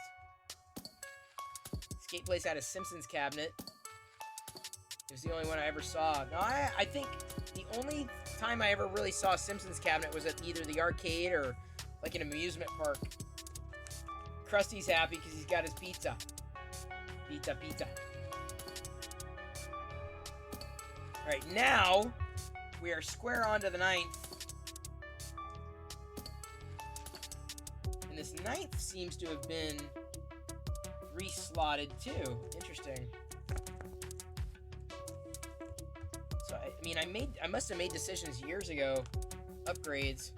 Skate Place had a Simpsons cabinet. It was the only one I ever saw. No, I think the only time I ever really saw a Simpsons cabinet was at either the arcade or like an amusement park. Krusty's happy because he's got his pizza. Pizza. Alright, now we are square on to the 9th. And this 9th seems to have been reslotted too. Interesting. So, I mean, I must have made decisions years ago. Upgrades.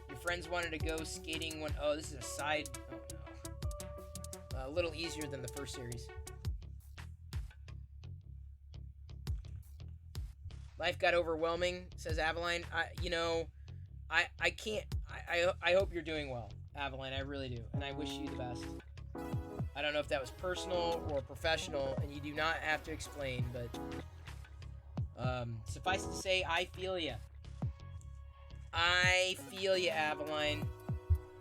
Your friends wanted to go skating one. Oh, this is a side. Oh, no. A little easier than the first series. Life got overwhelming, says Avaline. I can't. I hope you're doing well, Avaline. I really do. And I wish you the best. I don't know if that was personal or professional, and you do not have to explain, but suffice to say, I feel ya. I feel ya, Avaline.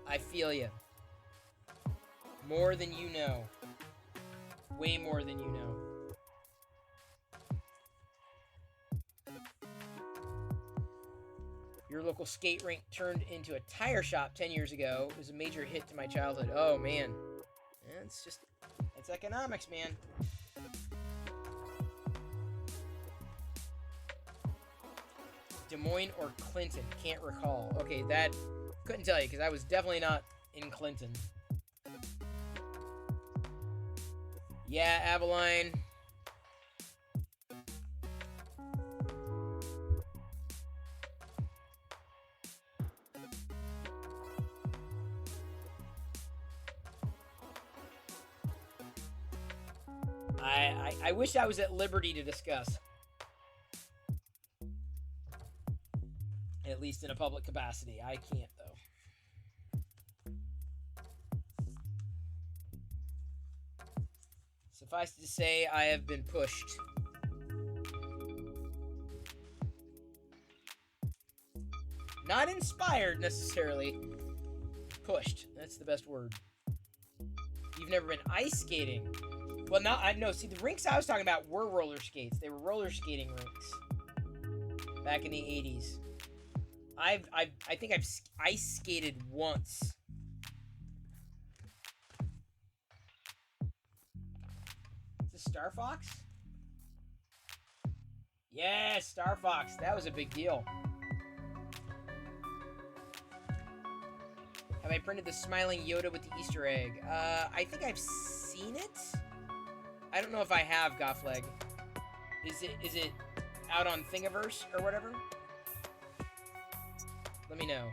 I feel ya. More than you know. Way more than you know. Your local skate rink turned into a tire shop 10 years ago. It was a major hit to my childhood. Oh, man. It's just... It's economics, man. Des Moines or Clinton? Can't recall. Okay, that... Couldn't tell you, because I was definitely not in Clinton. Yeah, Abilene. I wish I was at liberty to discuss. At least in a public capacity. I can't, though. Suffice to say, I have been pushed. Not inspired, necessarily. Pushed. That's the best word. You've never been ice skating. Well, no, see, the rinks I was talking about were roller skates. They were roller skating rinks. Back in the 80s. I think I've ice skated once. Is this Star Fox? Yeah, Star Fox. That was a big deal. Have I printed the smiling Yoda with the Easter egg? I think I've seen it. I don't know if I have, Goffleg. Is it out on Thingiverse or whatever? Let me know.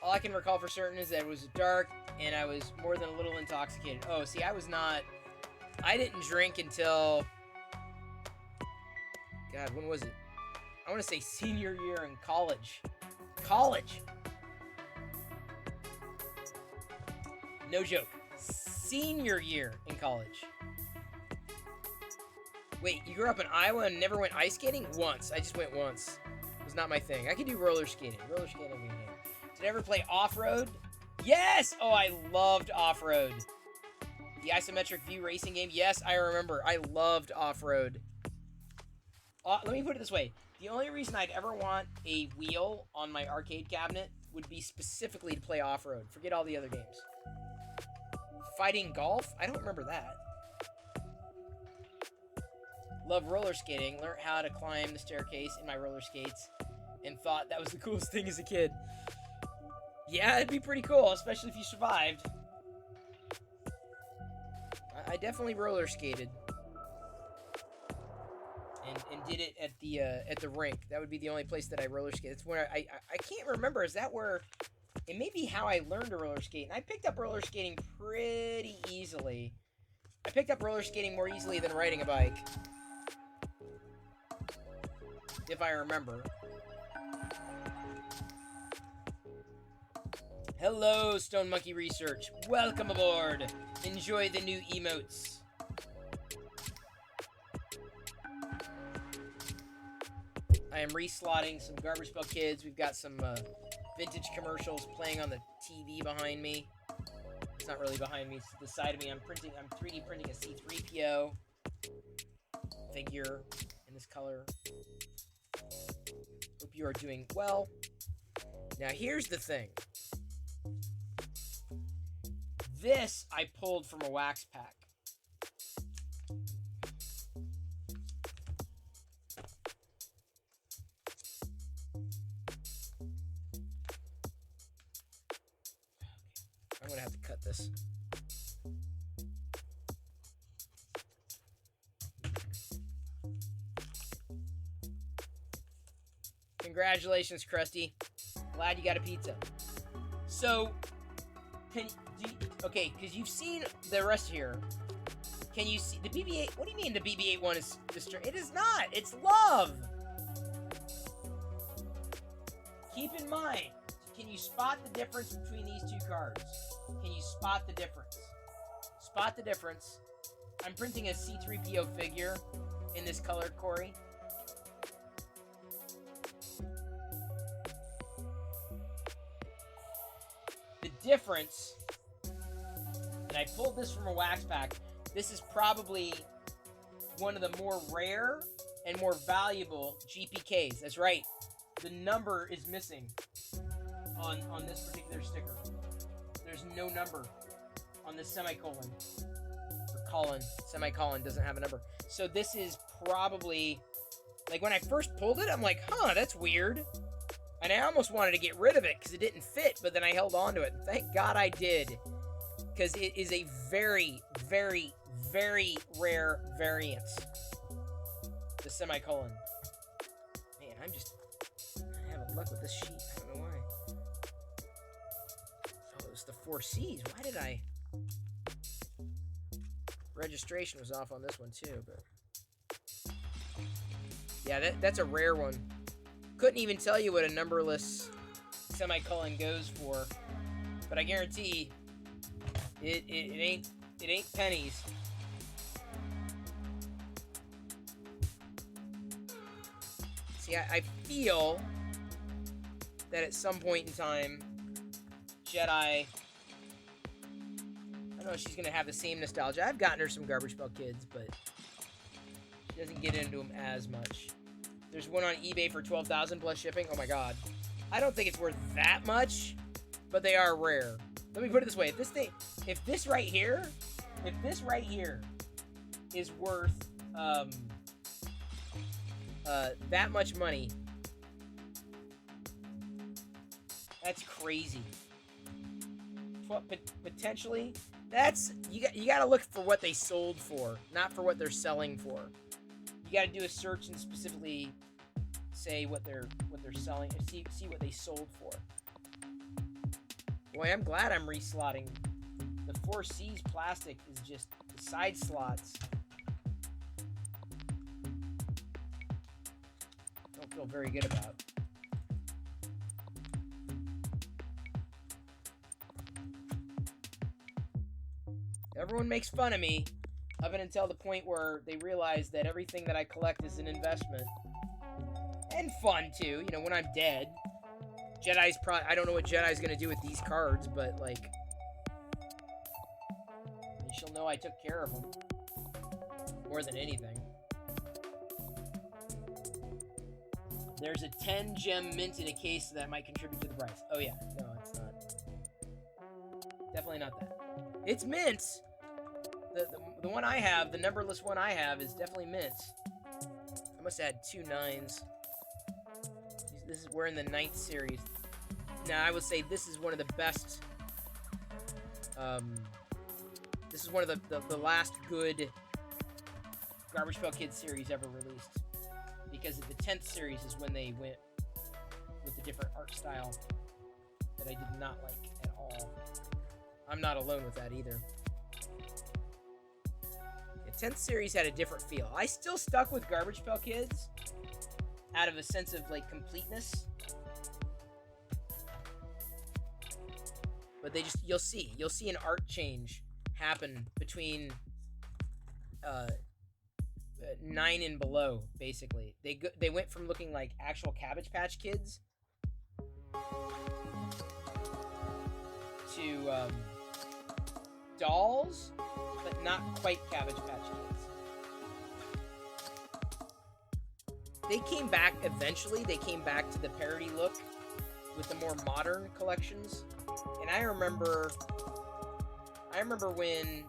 All I can recall for certain is that it was dark and I was more than a little intoxicated. Oh, see, I didn't drink until... God, when was it? I want to say senior year in college. College! No joke. Senior year in college. Wait, you grew up in Iowa and never went ice skating? Once. I just went once. It was not my thing. I could do roller skating. Roller skating would be my thing. Did I ever play off-road? Yes! Oh, I loved off-road. The isometric view racing game? Yes, I remember. I loved off-road. Let me put it this way. The only reason I'd ever want a wheel on my arcade cabinet would be specifically to play off-road. Forget all the other games. Fighting golf? I don't remember that. Love roller skating. Learned how to climb the staircase in my roller skates and thought that was the coolest thing as a kid. Yeah, it'd be pretty cool, especially if you survived. I definitely roller skated. And did it at the rink. That would be the only place that I roller skated. It's where I can't remember. Is that where... It may be how I learned to roller skate. And I picked up roller skating pretty easily. I picked up roller skating more easily than riding a bike. If I remember. Hello, Stone Monkey Research. Welcome aboard. Enjoy the new emotes. I am reslotting some Garbage Pail Kids. We've got some vintage commercials playing on the TV behind me. It's not really behind me, it's to the side of me. I'm 3D printing a C-3PO figure in this color. Hope you are doing well. Now here's the thing. This I pulled from a wax pack. I'm gonna have to cut this. Congratulations, Krusty. Glad you got a pizza. So, okay, because you've seen the rest here. Can you see the BB-8? What do you mean the BB-8 one is disturbed? It is not. It's love. Keep in mind. Can you spot the difference between these two cards? Can you spot the difference? Spot the difference. I'm printing a C-3PO figure in this color, Corey. The difference, and I pulled this from a wax pack, this is probably one of the more rare and more valuable GPKs. That's right. the number is missing on this particular sticker. There's no number on this semicolon. Or colon. Semicolon doesn't have a number. So this is probably... Like, when I first pulled it, I'm like, huh, that's weird. And I almost wanted to get rid of it because it didn't fit, but then I held on to it. And thank God I did. Because it is a very, very, very rare variance. The semicolon. Man, I'm having luck with this sheet. I don't know why. Oh, it's the 4 C's. Why did I... Registration was off on this one too, but... Yeah, that's a rare one. Couldn't even tell you what a numberless semicolon goes for, but I guarantee it ain't pennies. See, I feel that at some point in time, Jedi, I don't know if she's gonna have the same nostalgia. I've gotten her some Garbage Pail Kids, but she doesn't get into them as much. There's one on eBay for $12,000 plus shipping. Oh my god. I don't think it's worth that much, but they are rare. Let me put it this way. If this right here is worth that much money, that's crazy. Potentially, that's you got to look for what they sold for, not for what they're selling for. You got to do a search and specifically say what they're selling, see what they sold for. Boy, I'm glad I'm reslotting. The 4C's plastic is just the side slots. Don't feel very good about. Everyone makes fun of me up until the point where they realize that everything that I collect is an investment. And fun, too. You know, when I'm dead. Jedi's probably... I don't know what Jedi's gonna do with these cards, but, like... she'll know I took care of them. More than anything. There's a 10-gem mint in a case that might contribute to the price. Oh, yeah. No, it's not. Definitely not that. It's mint! The one I have, the numberless one I have, is definitely mint. I must have had 2 9s. We're in the 9th series. Now, I would say this is one of the best. This is one of the last good Garbage Pail Kids series ever released. Because the 10th series is when they went with a different art style that I did not like at all. I'm not alone with that either. The 10th series had a different feel. I still stuck with Garbage Pail Kids out of a sense of, like, completeness. But you'll see an art change happen between 9 and below, basically. They went from looking like actual Cabbage Patch Kids to dolls, but not quite Cabbage Patch Kids. They came back eventually. They came back to the parody look with the more modern collections. And I remember when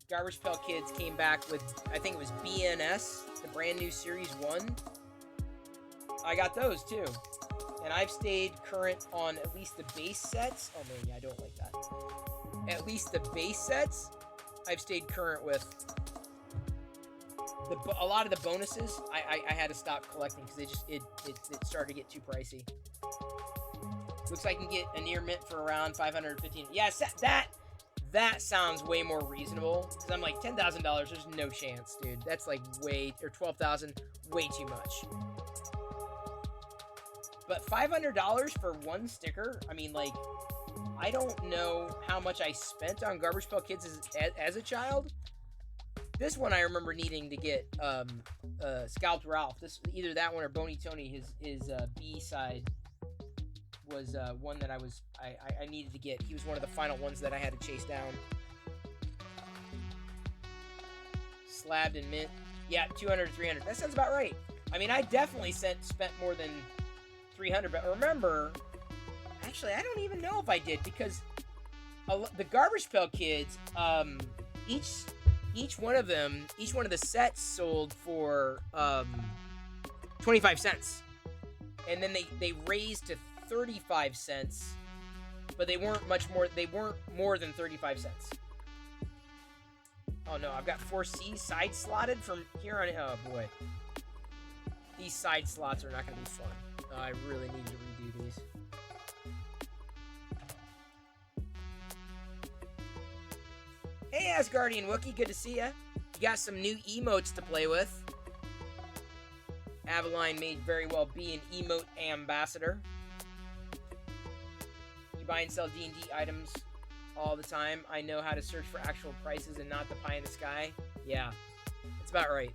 Garbage Pail Kids came back with, I think it was BNS, the brand new Series 1. I got those too. And I've stayed current on at least the base sets. Oh man, yeah, I don't like that. At least the base sets, I've stayed current with. A lot of the bonuses, I had to stop collecting because it started to get too pricey. Looks like I can get a near mint for around $515. Yeah, that sounds way more reasonable. Because I'm like, $10,000, there's no chance, dude. That's like or $12,000, way too much. But $500 for one sticker, I mean, like, I don't know how much I spent on Garbage Pail Kids as a child. This one I remember needing to get Scalped Ralph. Either that one or Boney Tony, his B side, was one that I needed to get. He was one of the final ones that I had to chase down. Slabbed and mint. Yeah, 200 to 300. That sounds about right. I mean, I definitely spent more than 300, but remember, actually, I don't even know if I did, because the Garbage Pail Kids, each one of the sets sold for 25 cents. And then they raised to 35 cents, but they weren't more than 35 cents. Oh no, I've got 4C side slotted from here on. Oh boy. These side slots are not going to be fun. I really need to redo these. Hey, Asgardian Wookie, good to see ya. You got some new emotes to play with. Avaline may very well be an emote ambassador. You buy and sell D&D items all the time. I know how to search for actual prices and not the pie in the sky. Yeah, that's about right.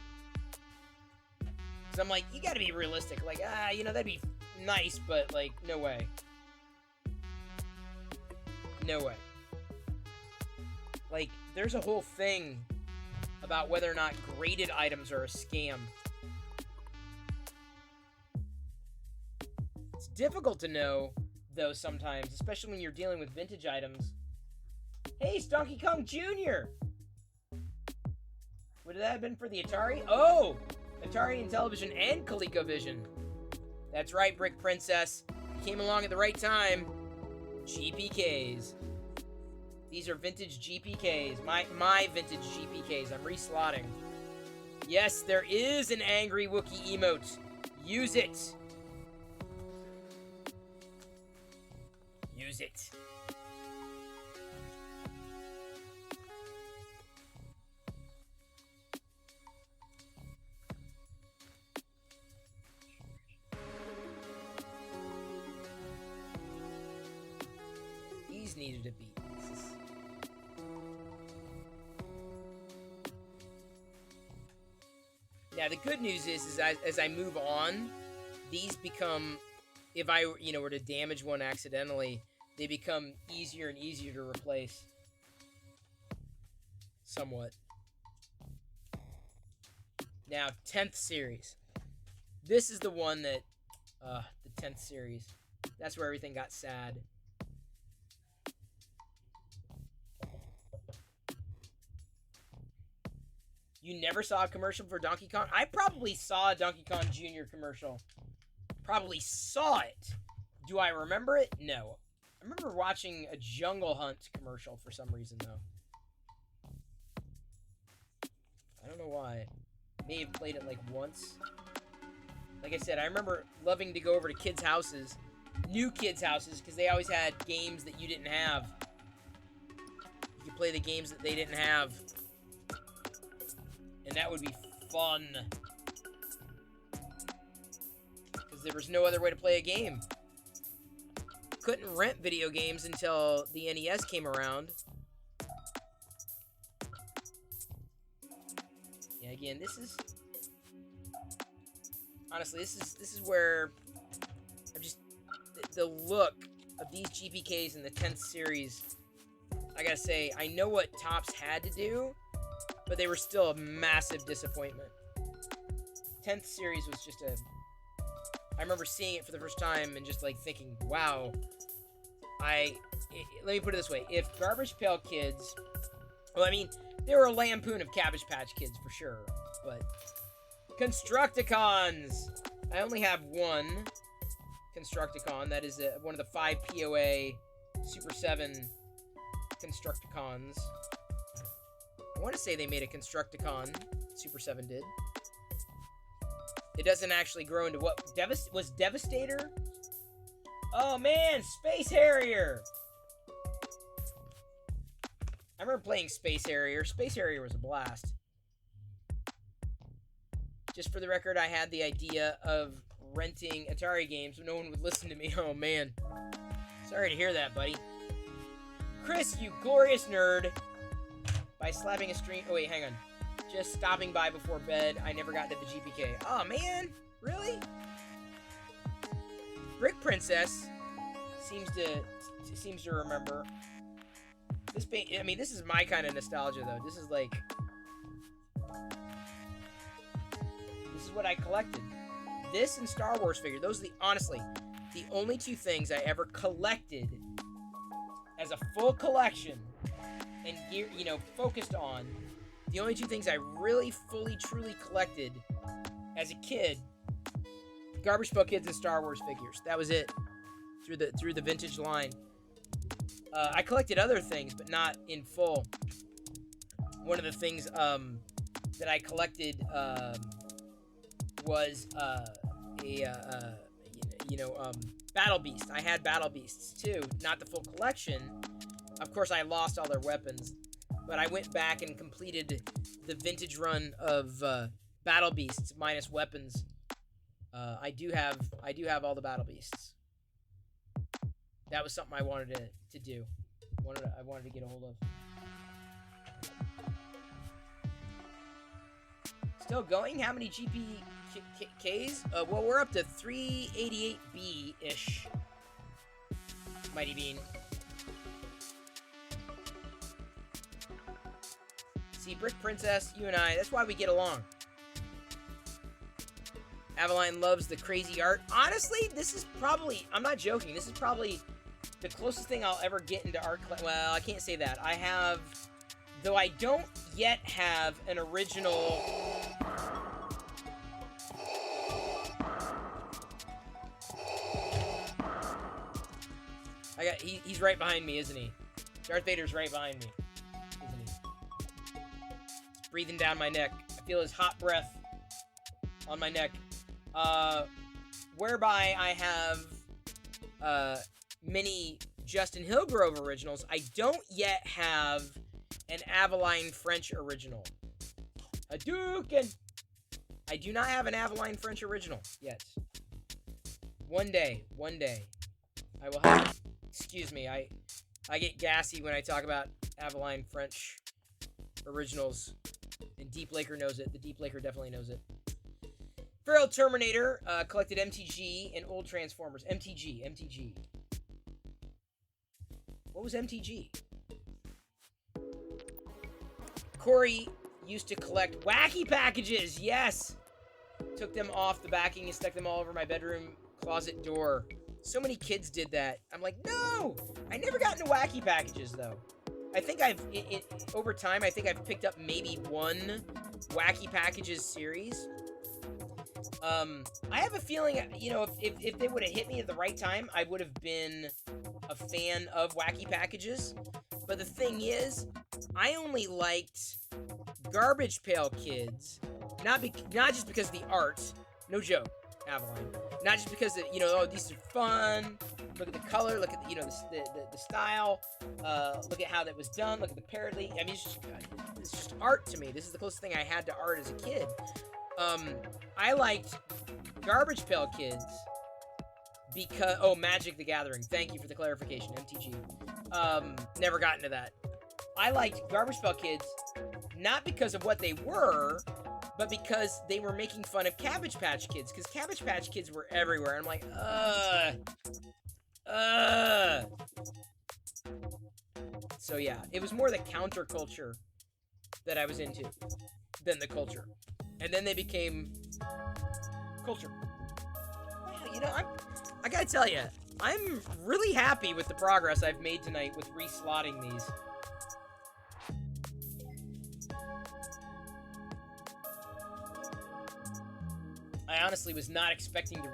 Because I'm like, you gotta be realistic. Like, that'd be nice, but, like, no way. No way. Like, there's a whole thing about whether or not graded items are a scam. It's difficult to know, though, sometimes, especially when you're dealing with vintage items. Hey, it's Donkey Kong Jr.! Would that have been for the Atari? Oh! Atari and Television and ColecoVision. That's right, Brick Princess. You came along at the right time. GPKs. These are vintage GPKs. My vintage GPKs. I'm reslotting. Yes, there is an angry Wookiee emote. Use it. Use it. These needed a beat. Now the good news is as I move on, these become, if I were to damage one accidentally, they become easier and easier to replace. Somewhat. Now, 10th series. This is the one that, the 10th series. That's where everything got sad. You never saw a commercial for Donkey Kong? I probably saw a Donkey Kong Jr. commercial. Probably saw it. Do I remember it? No. I remember watching a Jungle Hunt commercial for some reason, though. I don't know why. May have played it like once. Like I said, I remember loving to go over to kids' houses. New kids' houses, because they always had games that you didn't have. You could play the games that they didn't have. And that would be fun. Because there was no other way to play a game. Couldn't rent video games until the NES came around. Yeah, again, this is... Honestly, this is where... I'm just... The look of these GPKs in the 10th series... I gotta say, I know what Topps had to do, but they were still a massive disappointment. 10th series was just a... I remember seeing it for the first time and just, like, thinking, wow. Let me put it this way. If Garbage Pail Kids... Well, I mean, they were a lampoon of Cabbage Patch Kids, for sure. But... Constructicons! I only have one Constructicon. That is one of the 5 POA Super 7 Constructicons. I want to say they made a Constructicon. Super 7 did. It doesn't actually grow into what... was Devastator? Oh, man! Space Harrier! I remember playing Space Harrier. Space Harrier was a blast. Just for the record, I had the idea of renting Atari games, but no one would listen to me. Oh, man. Sorry to hear that, buddy. Chris, you glorious nerd. By slapping a stream... Oh, wait, hang on. Just stopping by before bed. I never got to the GPK. Oh, man. Really? Brick Princess seems to remember. I mean, this is my kind of nostalgia, though. This is like... This is what I collected. this and Star Wars figure. Those are honestly, the only two things I ever collected as a full collection and gear, focused on. The only two things I really, fully, truly collected as a kid: Garbage Pail Kids and Star Wars figures. That was it through the vintage line. I collected other things, but not in full. One of the things that I collected was Battle Beast. I had Battle Beasts too, not the full collection. Of course, I lost all their weapons, but I went back and completed the vintage run of Battle Beasts minus weapons. I do have all the Battle Beasts. That was something I wanted to do. I wanted to get a hold of. Still going? How many GPKs? Well, we're up to 388B-ish. Mighty Bean. See, Brick Princess, you and I, that's why we get along. Aveline loves the crazy art. Honestly, this is probably, I'm not joking, this is probably the closest thing I'll ever get into art. Well, I can't say that. I have, though I don't yet have an original. He's right behind me, isn't he? Darth Vader's right behind me, isn't he? He's breathing down my neck. I feel his hot breath on my neck. Whereby I have many Justin Hillgrove originals. I don't yet have an Aveline French original. Hadouken! I do not have an Aveline French original yet. One day, I will have it. Excuse me, I get gassy when I talk about Aveline French originals. And Deep Laker knows it. The Deep Laker definitely knows it. Feral Terminator collected MTG and old Transformers. MTG. What was MTG? Corey used to collect Wacky packages. Yes! Took them off the backing and stuck them all over my bedroom closet door. So many kids did that. I'm like, no! I never got into Wacky packages, though. I think over time, I think I've picked up maybe one Wacky Packages series. I have a feeling, if they would have hit me at the right time, I would have been a fan of Wacky Packages. But the thing is, I only liked Garbage Pail Kids, not just because of the art. No joke, Aveline. Not just because these are fun. Look at the color. Look at the style. Look at how that was done. Look at the parody. I mean, it's just art to me. This is the closest thing I had to art as a kid. I liked Garbage Pail Kids because Magic the Gathering. Thank you for the clarification, MTG. Never got into that. I liked Garbage Pail Kids not because of what they were, but because they were making fun of Cabbage Patch Kids, because Cabbage Patch Kids were everywhere. And I'm like, So yeah, it was more the counterculture that I was into than the culture. And then they became culture. Wow, I gotta tell you, I'm really happy with the progress I've made tonight with reslotting these. I honestly was not expecting to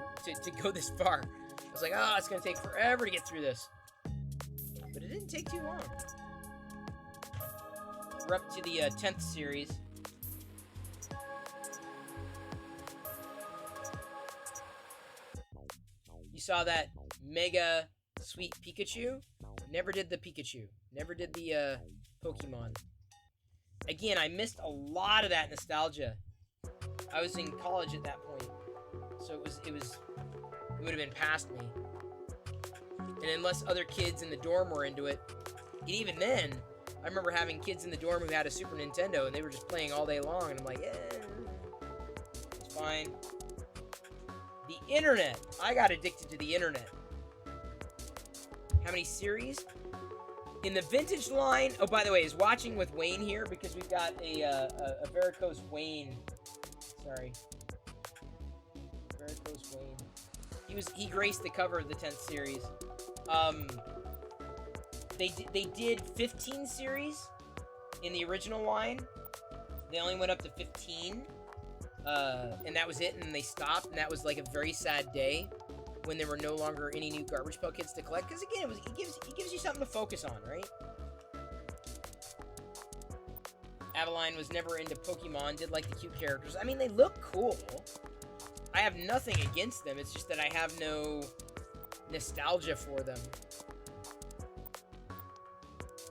go this far. I was like, it's gonna take forever to get through this. But it didn't take too long. We're up to the 10th series. You saw that mega sweet Pikachu? Never did the Pikachu. Never did the Pokemon. Again, I missed a lot of that nostalgia. I was in college at that point, so it would have been past me. And unless other kids in the dorm were into it, and even then, I remember having kids in the dorm who had a Super Nintendo, and they were just playing all day long, and I'm like, it's fine. The internet. I got addicted to the internet. How many series? In the vintage line, oh, by the way, is watching with Wayne here, because we've got a varicose Wayne. Sorry. Very close Wayne. He graced the cover of the 10th series. They did 15 series in the original line. They only went up to 15. And that was it, and they stopped, and that was like a very sad day when there were no longer any new Garbage Pail Kids to collect. Because again, it gives you something to focus on, right? Aveline was never into Pokemon, did like the cute characters. I mean, they look cool. I have nothing against them, it's just that I have no nostalgia for them.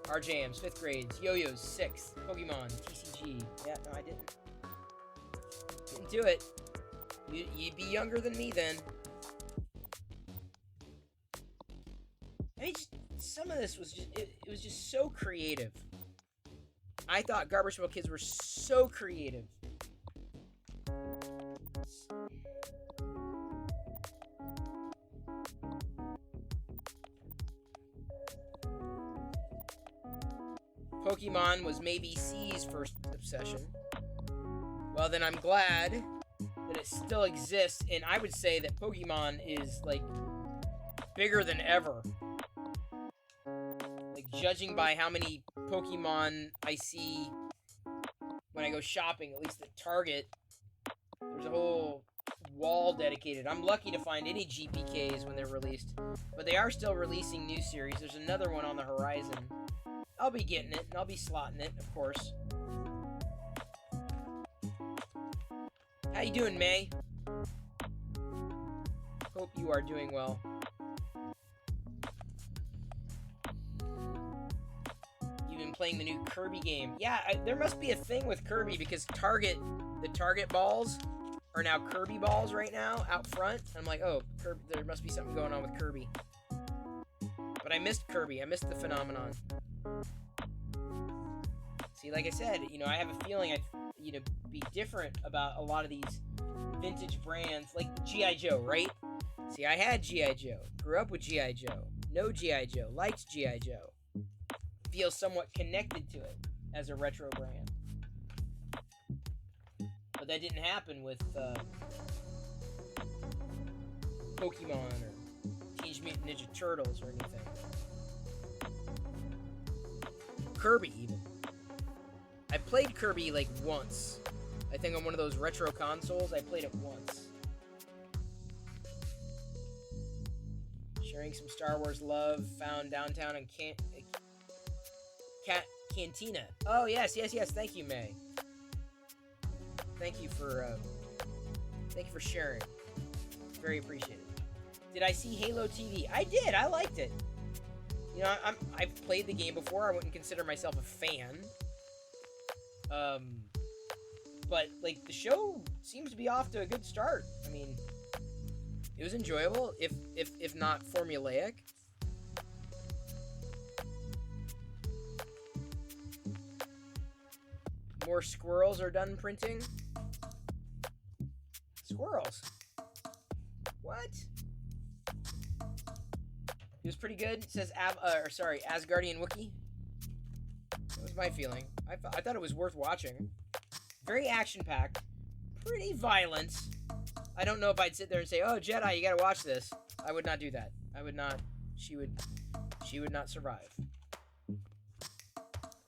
RJMs, 5th grades, Yo-Yos, 6th, Pokemon, TCG. Yeah, no, I didn't do it. You'd be younger than me then. I mean, some of this was just, it was just so creative. I thought Garbage Pail Kids were so creative. Pokemon was maybe C's first obsession. Well, then I'm glad that it still exists, and I would say that Pokemon is, like, bigger than ever. Like, judging by how many Pokemon I see when I go shopping, at least at Target, there's a whole wall dedicated. I'm lucky to find any GPKs when they're released, but they are still releasing new series. There's another one on the horizon. I'll be getting it, and I'll be slotting it, of course. How you doing, May? Hope you are doing well. You've been playing the new Kirby game. Yeah, there must be a thing with Kirby because the Target balls are now Kirby balls right now out front. I'm like, oh, Kirby, there must be something going on with Kirby. But I missed Kirby. I missed the phenomenon. See, like I said, I have a feeling I'd, be different about a lot of these vintage brands, like G.I. Joe, right? See, I had G.I. Joe, grew up with G.I. Joe, know G.I. Joe, liked G.I. Joe, feel somewhat connected to it as a retro brand. But that didn't happen with Pokemon or Teenage Mutant Ninja Turtles or anything. Kirby, even. I played Kirby, like, once. I think on one of those retro consoles, I played it once. Sharing some Star Wars love found downtown in Cantina. Oh, yes. Thank you, May. Thank you for sharing. Very appreciated. Did I see Halo TV? I did. I liked it. I've played the game before. I wouldn't consider myself a fan. But, like, the show seems to be off to a good start. I mean, it was enjoyable, if not formulaic. More squirrels are done printing. Squirrels? What? It was pretty good. It says, Asgardian Wookiee. That was my feeling. I thought it was worth watching. Very action-packed. Pretty violent. I don't know if I'd sit there and say, oh, Jedi, you gotta watch this. I would not do that. I would not. She would not survive.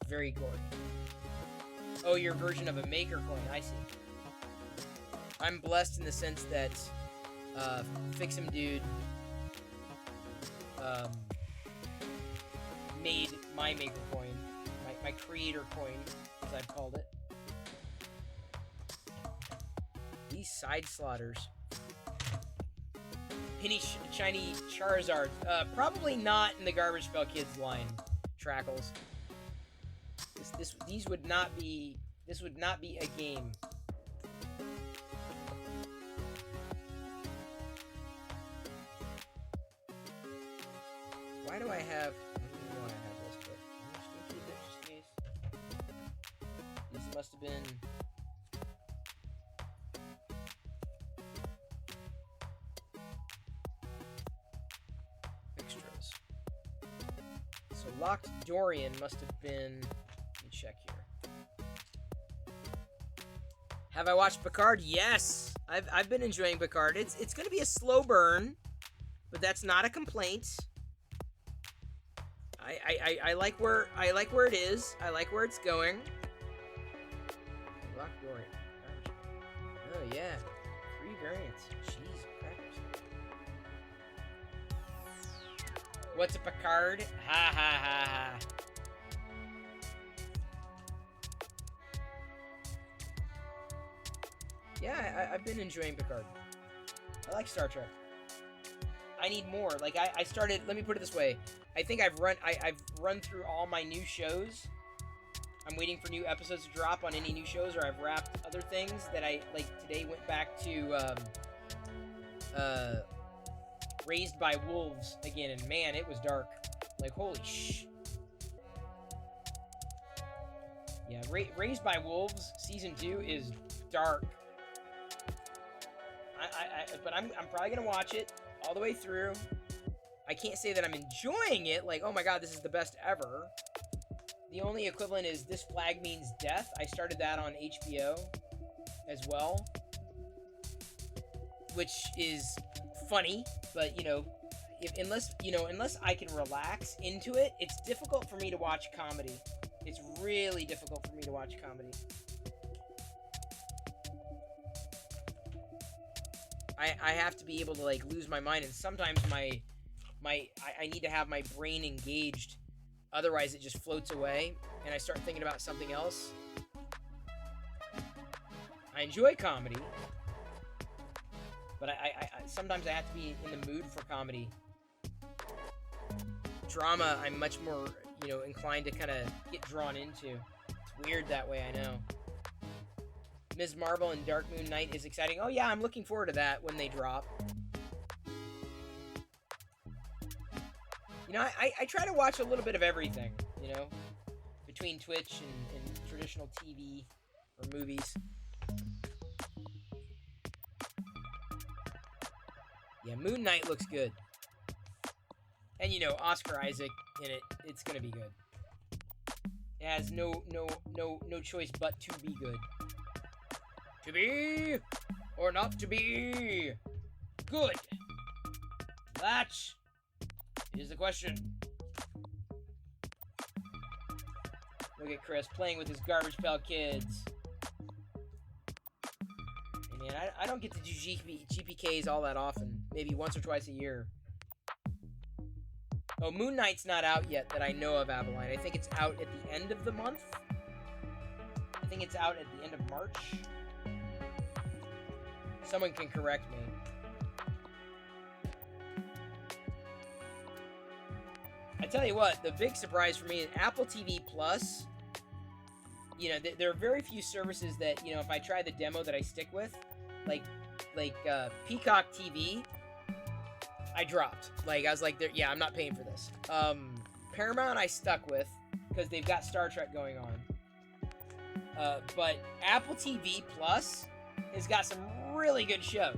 Very gory. Oh, your version of a maker coin. I see. I'm blessed in the sense that Fix'em Dude made my maker coin. My creator coin, as I've called it. These side slotters. Penny shiny Charizard. Probably not in the Garbage Pail Kids line. Trackles. These would not be. This would not be a game. Why do I have? I don't know why I have this, but I'm just gonna keep it just in case. These must have been. Extras. So Locked Dorian must have been. Let me check here. Have I watched Picard? Yes! I've been enjoying Picard. It's going to be a slow burn, but that's not a complaint. I like where it is. I like where it's going. Lock door. Oh yeah, 3 variants. Jeez, crackers. What's a Picard? Ha ha ha ha. Yeah, I've been enjoying Picard. I like Star Trek. I need more. Like I started. Let me put it this way. I think I've run through all my new shows. I'm waiting for new episodes to drop on any new shows, or I've wrapped other things that I like. Today went back to Raised by Wolves again, and man, it was dark. Like holy sh. Yeah, Raised by Wolves season 2 is dark. But I'm probably gonna watch it all the way through. I can't say that I'm enjoying it. Like, oh my god, this is the best ever. The only equivalent is This Flag Means Death. I started that on HBO as well, which is funny, but unless I can relax into it, it's difficult for me to watch comedy. It's really difficult for me to watch comedy. I have to be able to like lose my mind, and sometimes I need to have my brain engaged, otherwise it just floats away and I start thinking about something else. I enjoy comedy, but I sometimes I have to be in the mood for comedy. Drama, I'm much more inclined to kind of get drawn into. It's weird that way, I know. Ms. Marvel and Dark Moon Knight is exciting. Oh yeah, I'm looking forward to that when they drop. I try to watch a little bit of everything, between Twitch and traditional TV or movies. Yeah, Moon Knight looks good. And Oscar Isaac in it, it's gonna be good. It has no choice but to be good. To be or not to be good? That is the question. Look at Chris playing with his Garbage Pail Kids. And man, I don't get to do GPKs all that often. Maybe once or twice a year. Oh, Moon Knight's not out yet that I know of, Avaline. I think it's out at the end of the month. I think it's out at the end of March. Someone can correct me. I tell you what, the big surprise for me is Apple TV Plus. There are very few services that, if I try the demo that I stick with, like Peacock TV, I dropped. Like, I was like, yeah, I'm not paying for this. Paramount I stuck with, because they've got Star Trek going on. But Apple TV Plus has got some really good shows.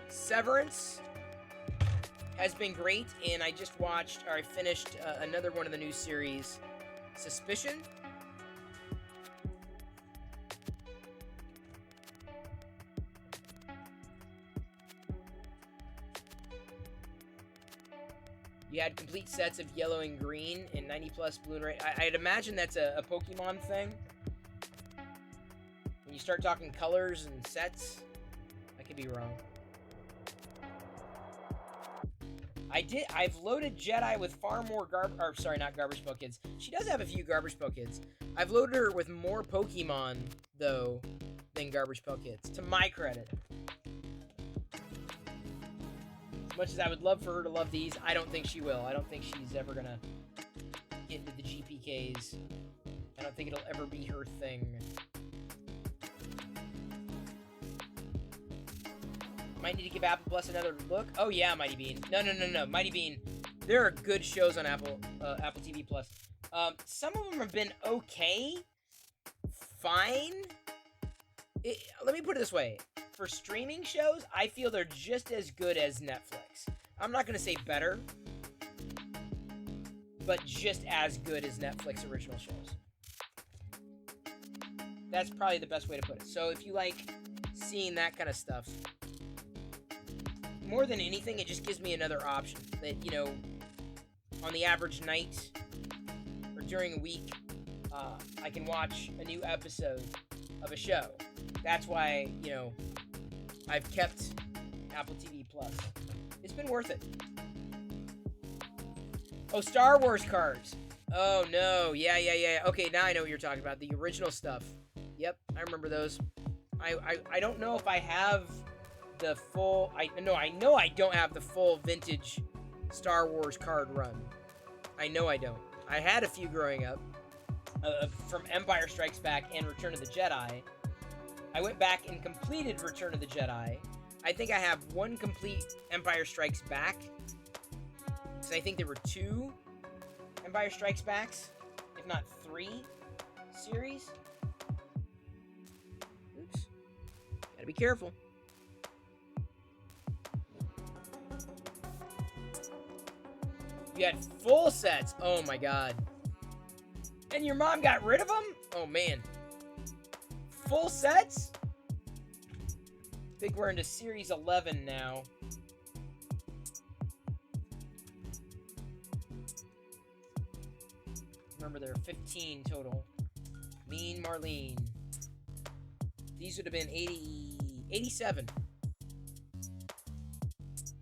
Severance has been great, and I just I finished another one of the new series, Suspicion. You had complete sets of yellow and green and 90 plus blue and red. I'd imagine that's a Pokemon thing. When you start talking colors and sets, I could be wrong. I've loaded Jedi with far more not Garbage Pail Kids. She does have a few Garbage Pail Kids. I've loaded her with more Pokemon, though, than Garbage Pail Kids, to my credit. As much as I would love for her to love these, I don't think she will. I don't think she's ever gonna get into the GPKs. I don't think it'll ever be her thing. Might need to give Apple Plus another look. Oh yeah, Mighty Bean. No. Mighty Bean. There are good shows on Apple TV Plus. Some of them have been okay, fine. Let me put it this way: for streaming shows, I feel they're just as good as Netflix. I'm not gonna say better, but just as good as Netflix original shows. That's probably the best way to put it. So if you like seeing that kind of stuff, more than anything, it just gives me another option that, you know, on the average night or during a week, I can watch a new episode of a show. That's why, you know, I've kept Apple TV Plus. It's been worth it. Oh, Star Wars cards. Oh, no. Yeah. Okay, now I know what you're talking about. The original stuff. Yep, I remember those. I don't know if I have the full... I know I don't have the full vintage Star Wars card run. I know I don't. I had a few growing up. From Empire Strikes Back and Return of the Jedi. I went back and completed Return of the Jedi. I think I have one complete Empire Strikes Back. Because I think there were 2 Empire Strikes Backs, if not 3 series. Oops. Gotta be careful. You had full sets. Oh my god. And your mom got rid of them? Oh man. Full sets? I think we're into Series 11 now. Remember, there are 15 total. Mean Marlene. These would have been 87. It's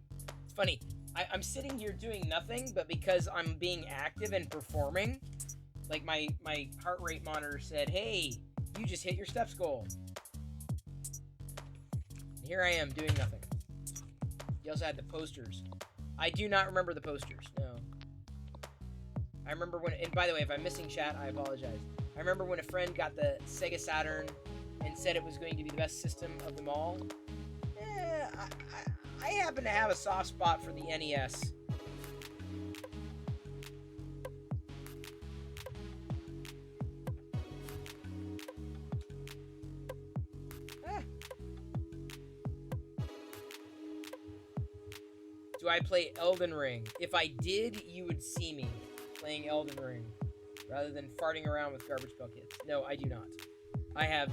funny. I'm sitting here doing nothing, but because I'm being active and performing, like my heart rate monitor said, hey, you just hit your steps goal. And here I am doing nothing. You also had the posters. I do not remember the posters, no. I remember when, and by the way, if I'm missing chat, I apologize. I remember when a friend got the Sega Saturn and said it was going to be the best system of them all. I happen to have a soft spot for the NES. Do I play Elden Ring? If I did, you would see me playing Elden Ring rather than farting around with Garbage Pail Kids. No, I do not. I have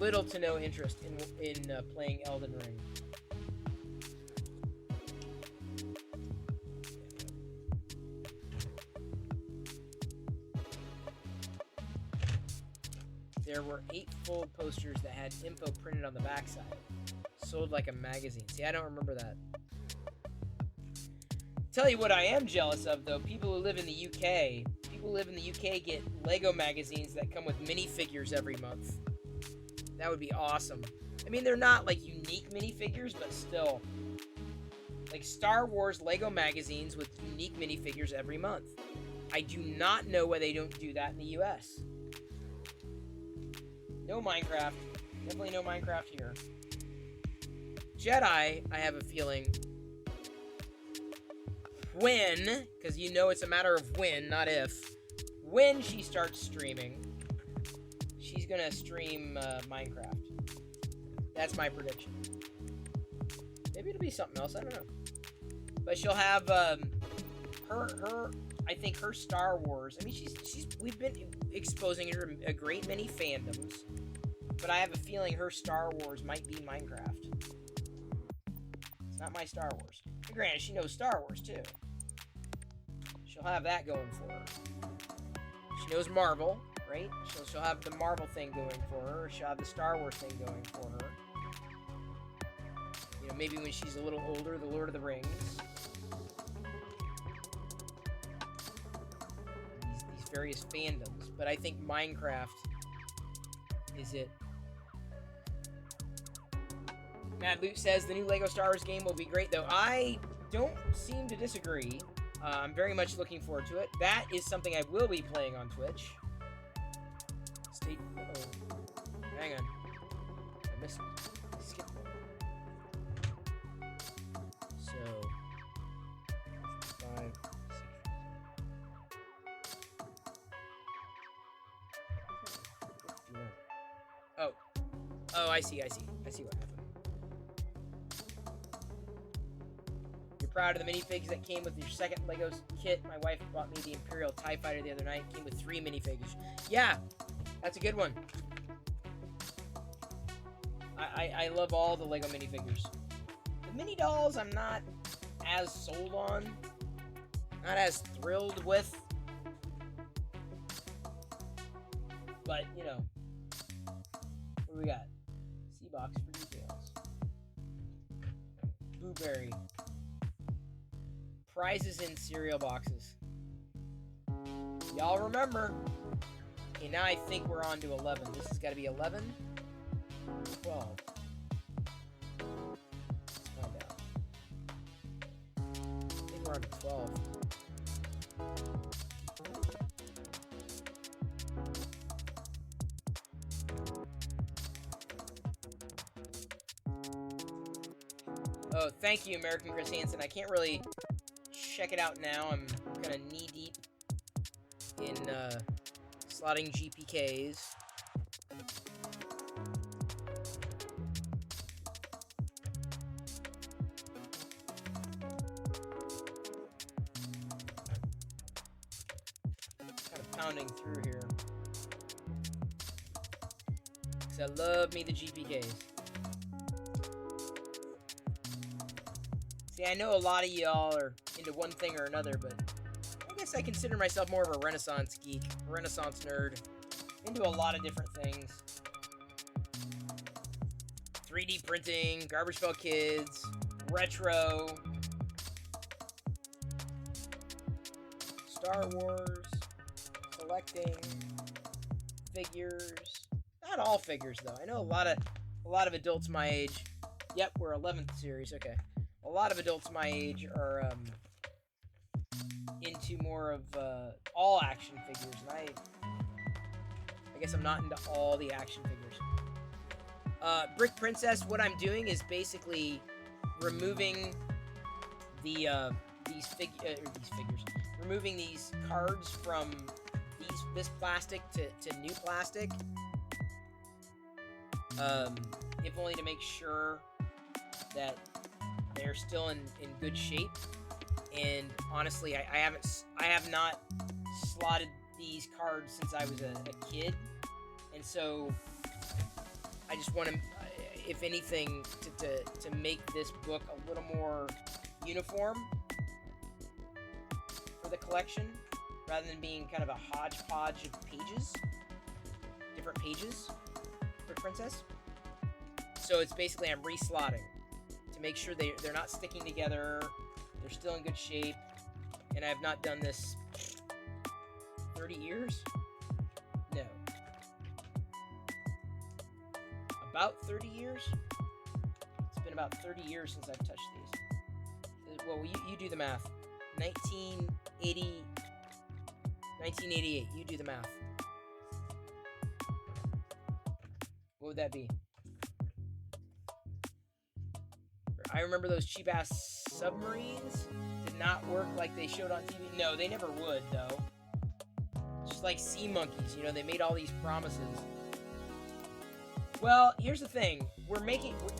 little to no interest in playing Elden Ring. There were 8 full posters that had info printed on the backside. Sold like a magazine. See, I don't remember that. Tell you what I am jealous of, though. People who live in the UK. People who live in the UK get Lego magazines that come with minifigures every month. That would be awesome. I mean, they're not, like, unique minifigures, but still. Like, Star Wars Lego magazines with unique minifigures every month. I do not know why they don't do that in the US. No Minecraft. Definitely no Minecraft here. Jedi, I have a feeling... when, because you know it's a matter of when, not if, when she starts streaming, she's going to stream Minecraft. That's my prediction. Maybe it'll be something else, I don't know. But she'll have I think her Star Wars, I mean, we've been exposing her to a great many fandoms, but I have a feeling her Star Wars might be Minecraft. It's not my Star Wars. And granted, she knows Star Wars, too. She'll have that going for her. She knows Marvel, right? She'll have the Marvel thing going for her. She'll have the Star Wars thing going for her. You know, maybe when she's a little older, the Lord of the Rings. These various fandoms. But I think Minecraft is it. Mad Loot says the new Lego Star Wars game will be great, though. I don't seem to disagree. I'm very much looking forward to it. That is something I will be playing on Twitch. Hang on. I missed it. I skipped one. So, 5, 6. Oh, I see what happened. Proud of the minifigs that came with your second Legos kit. My wife bought me the Imperial TIE Fighter the other night. Came with 3 minifigs. Yeah, that's a good one. I love all the Lego minifigures. The mini dolls I'm not as sold on. Not as thrilled with. But, you know. What do we got? C-Box for details. Blueberry. Prizes in cereal boxes. Y'all remember. Okay, now I think we're on to 11. This has got to be 11. 12. Let's find out. I think we're on to 12. Oh, thank you, American Chris Hansen. I can't really check it out now. I'm kind of knee-deep in slotting GPKs. Kind of pounding through here. Because I love me the GPKs. See, I know a lot of y'all are into one thing or another, but I guess I consider myself more of a Renaissance geek, a Renaissance nerd, into a lot of different things. 3D printing, Garbage Pail Kids, retro, Star Wars, collecting, figures. Not all figures, though. I know a lot of adults my age. Yep, we're 11th series. Okay. A lot of adults my age are into more of all action figures, and I guess I'm not into all the action figures. Brick Princess, what I'm doing is basically removing the these figures, removing these cards from this plastic to new plastic. If only to make sure that they're still in good shape. And honestly, I have not slotted these cards since I was a kid, and so I just want to, if anything, to make this book a little more uniform for the collection, rather than being kind of a hodgepodge of pages, different pages for Princess. So it's basically I'm reslotting to make sure they're not sticking together, they're still in good shape, and I have not done this 30 years? No. About 30 years? It's been about 30 years since I've touched these. Well, you do the math. 1988, you do the math. What would that be? I remember those cheap-ass submarines did not work like they showed on TV. No, they never would, though. Just like Sea Monkeys, you know, they made all these promises. Well, here's the thing.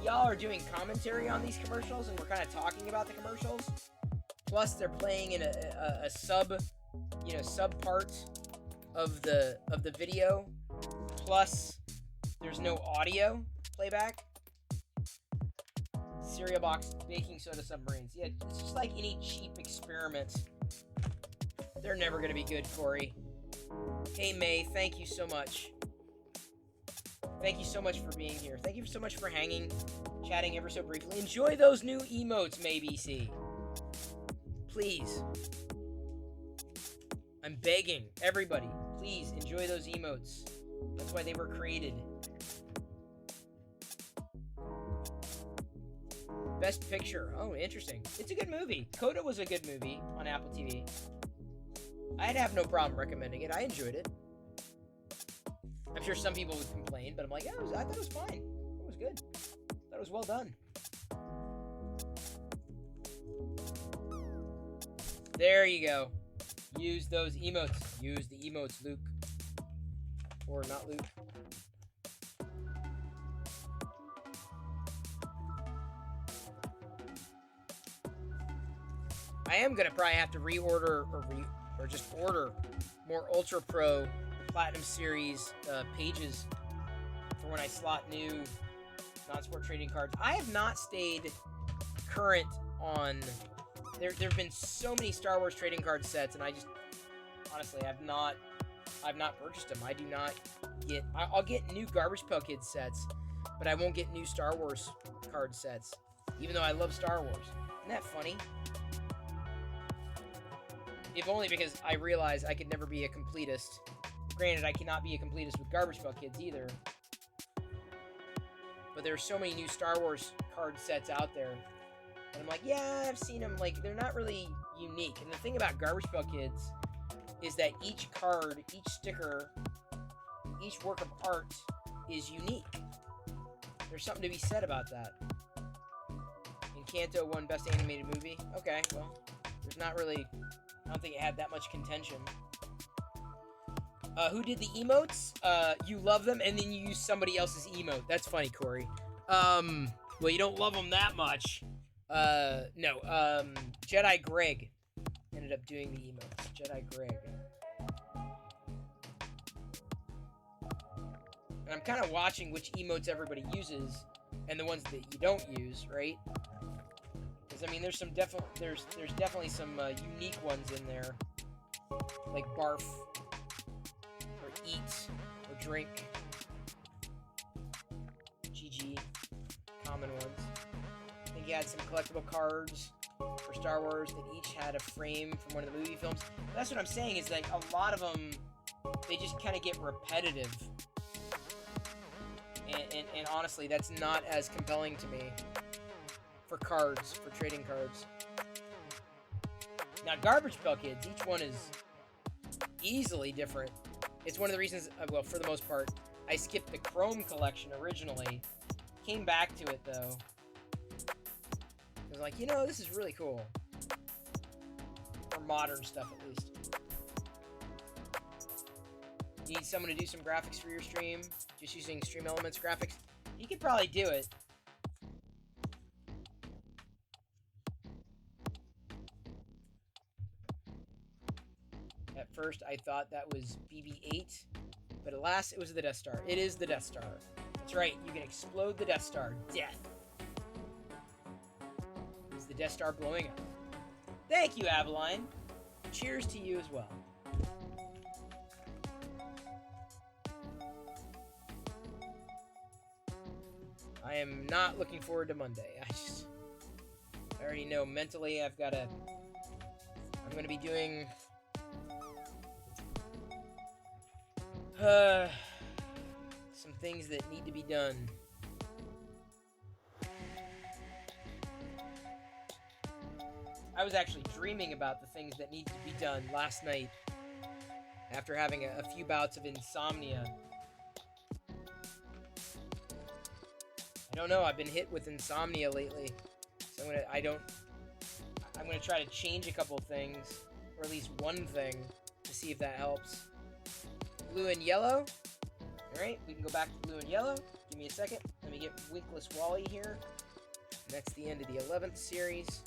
Y'all are doing commentary on these commercials, and we're kind of talking about the commercials. Plus, they're playing in a sub part of the video. Plus, there's no audio playback. Cereal box, baking soda submarines. Yeah, it's just like any cheap experiment. They're never gonna be good, Corey. Hey, May, thank you so much. Thank you so much for being here. Thank you so much for hanging, chatting ever so briefly. Enjoy those new emotes, May BC. Please. I'm begging everybody, please enjoy those emotes. That's why they were created. Best Picture. Oh, interesting. It's a good movie. Coda was a good movie on Apple TV. I'd have no problem recommending it. I enjoyed it. I'm sure some people would complain, but I'm like, yeah, I thought it was fine. It was good. I thought it was well done. There you go. Use those emotes. Use the emotes, Luke. Or not Luke. I am gonna probably have to reorder or just order more Ultra Pro Platinum Series pages for when I slot new War trading cards. I have not stayed current on... There have been so many Star Wars trading card sets, and I just... Honestly, I've not purchased them. I do not get... I'll get new Garbage Pail Kids sets, but I won't get new Star Wars card sets, even though I love Star Wars. Isn't that funny? If only because I realize I could never be a completist. Granted, I cannot be a completist with Garbage Pail Kids either. But there are so many new Star Wars card sets out there. And I'm like, yeah, I've seen them. Like, they're not really unique. And the thing about Garbage Pail Kids is that each card, each sticker, each work of art is unique. There's something to be said about that. Encanto won Best Animated Movie. Okay, well, there's not really... I don't think it had that much contention. Who did the emotes? You love them, and then you use somebody else's emote. That's funny, Corey. Well, you don't love them that much. No. Jedi Greg ended up doing the emotes. Jedi Greg. And I'm kind of watching which emotes everybody uses, and the ones that you don't use, right? I mean, there's definitely some unique ones in there, like barf, or eat, or drink, GG, common ones. I think he had some collectible cards for Star Wars that each had a frame from one of the movie films. That's what I'm saying, is like a lot of them, they just kind of get repetitive, and honestly, that's not as compelling to me. For cards, for trading cards. Now, Garbage Pail Kids, each one is easily different. It's one of the reasons, well, for the most part, I skipped the Chrome collection originally. Came back to it, though. I was like, you know, this is really cool. For modern stuff, at least. You need someone to do some graphics for your stream? Just using Stream Elements graphics? You could probably do it. At first, I thought that was BB-8, but alas, it was the Death Star. It is the Death Star. That's right, you can explode the Death Star. Death. Is the Death Star blowing up? Thank you, Aveline. Cheers to you as well. I am not looking forward to Monday. I already know mentally I'm going to be doing... some things that need to be done. I was actually dreaming about the things that need to be done last night after having a few bouts of insomnia. I don't know, I've been hit with insomnia lately. So I'm gonna try to change a couple things, or at least one thing, to see if that helps. Blue and yellow. Alright, we can go back to blue and yellow. Give me a second. Let me get Winkless Wally here. And that's the end of the 11th series.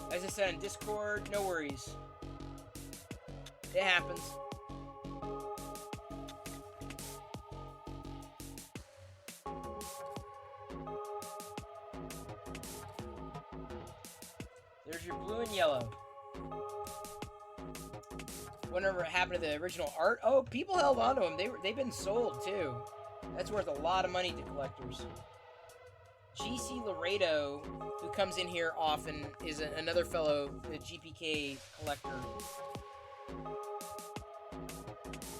As I said on Discord, no worries. It happens. There's your blue and yellow. Whatever happened to the original art? Oh, people held on to them. They've been sold too. That's worth a lot of money to collectors. GC Laredo, who comes in here often, is another fellow, a GPK collector.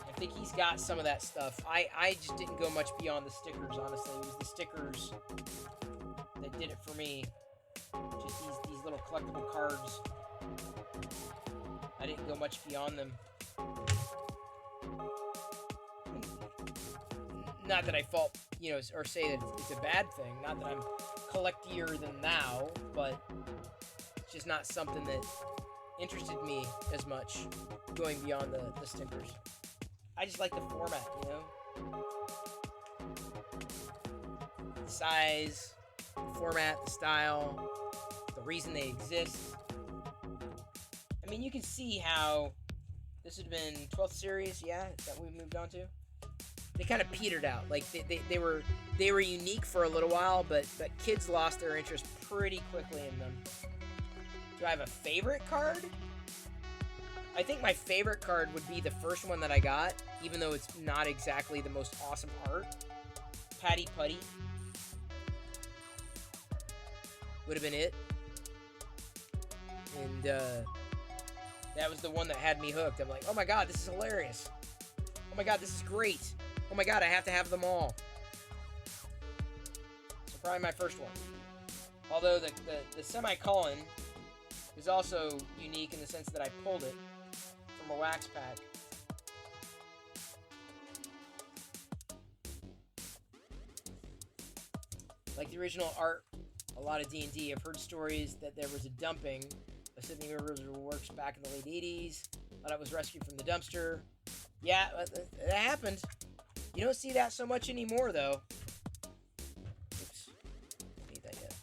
I think he's got some of that stuff. I just didn't go much beyond the stickers, honestly. It was the stickers that did it for me. Just these little collectible cards. I didn't go much beyond them. Not that I fault, you know, or say that it's a bad thing. Not that I'm collectier than thou, but it's just not something that interested me as much, going beyond the stickers. I just like the format, you know? The size, the format, the style, the reason they exist. I mean, you can see how this would have been 12th series, yeah, that we moved on to. They kind of petered out. Like they were unique for a little while, but kids lost their interest pretty quickly in them. Do I have a favorite card? I think my favorite card would be the first one that I got, even though it's not exactly the most awesome art. Patty Putty would have been it. And that was the one that had me hooked. I'm like, oh my god, this is hilarious. Oh my god, this is great. Oh my god, I have to have them all. So probably my first one. Although the semicolon is also unique in the sense that I pulled it from a wax pack. Like the original art, a lot of D&D. I've heard stories that there was a dumping of Sydney Rivers works back in the late 80s. Thought it was rescued from the dumpster. Yeah, that happened. You don't see that so much anymore, though. Oops. Don't need that yet.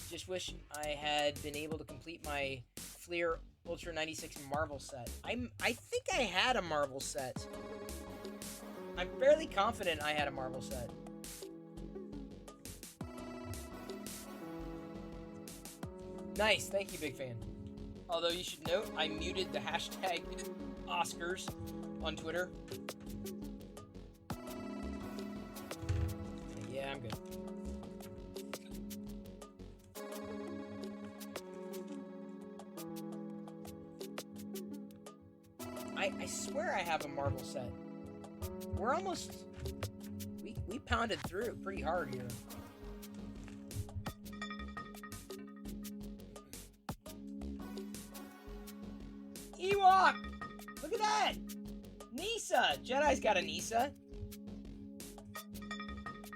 Just wish I had been able to complete my Fleer Ultra 96 Marvel set. I think I had a Marvel set. I'm fairly confident I had a Marvel set. Nice, thank you, big fan. Although you should note, I muted the hashtag Oscars on Twitter. Yeah, I'm good. I swear I have a Marvel set. We're almost... We pounded through pretty hard here. Ewok! Look at that! Nisa! Jedi's got a Nisa.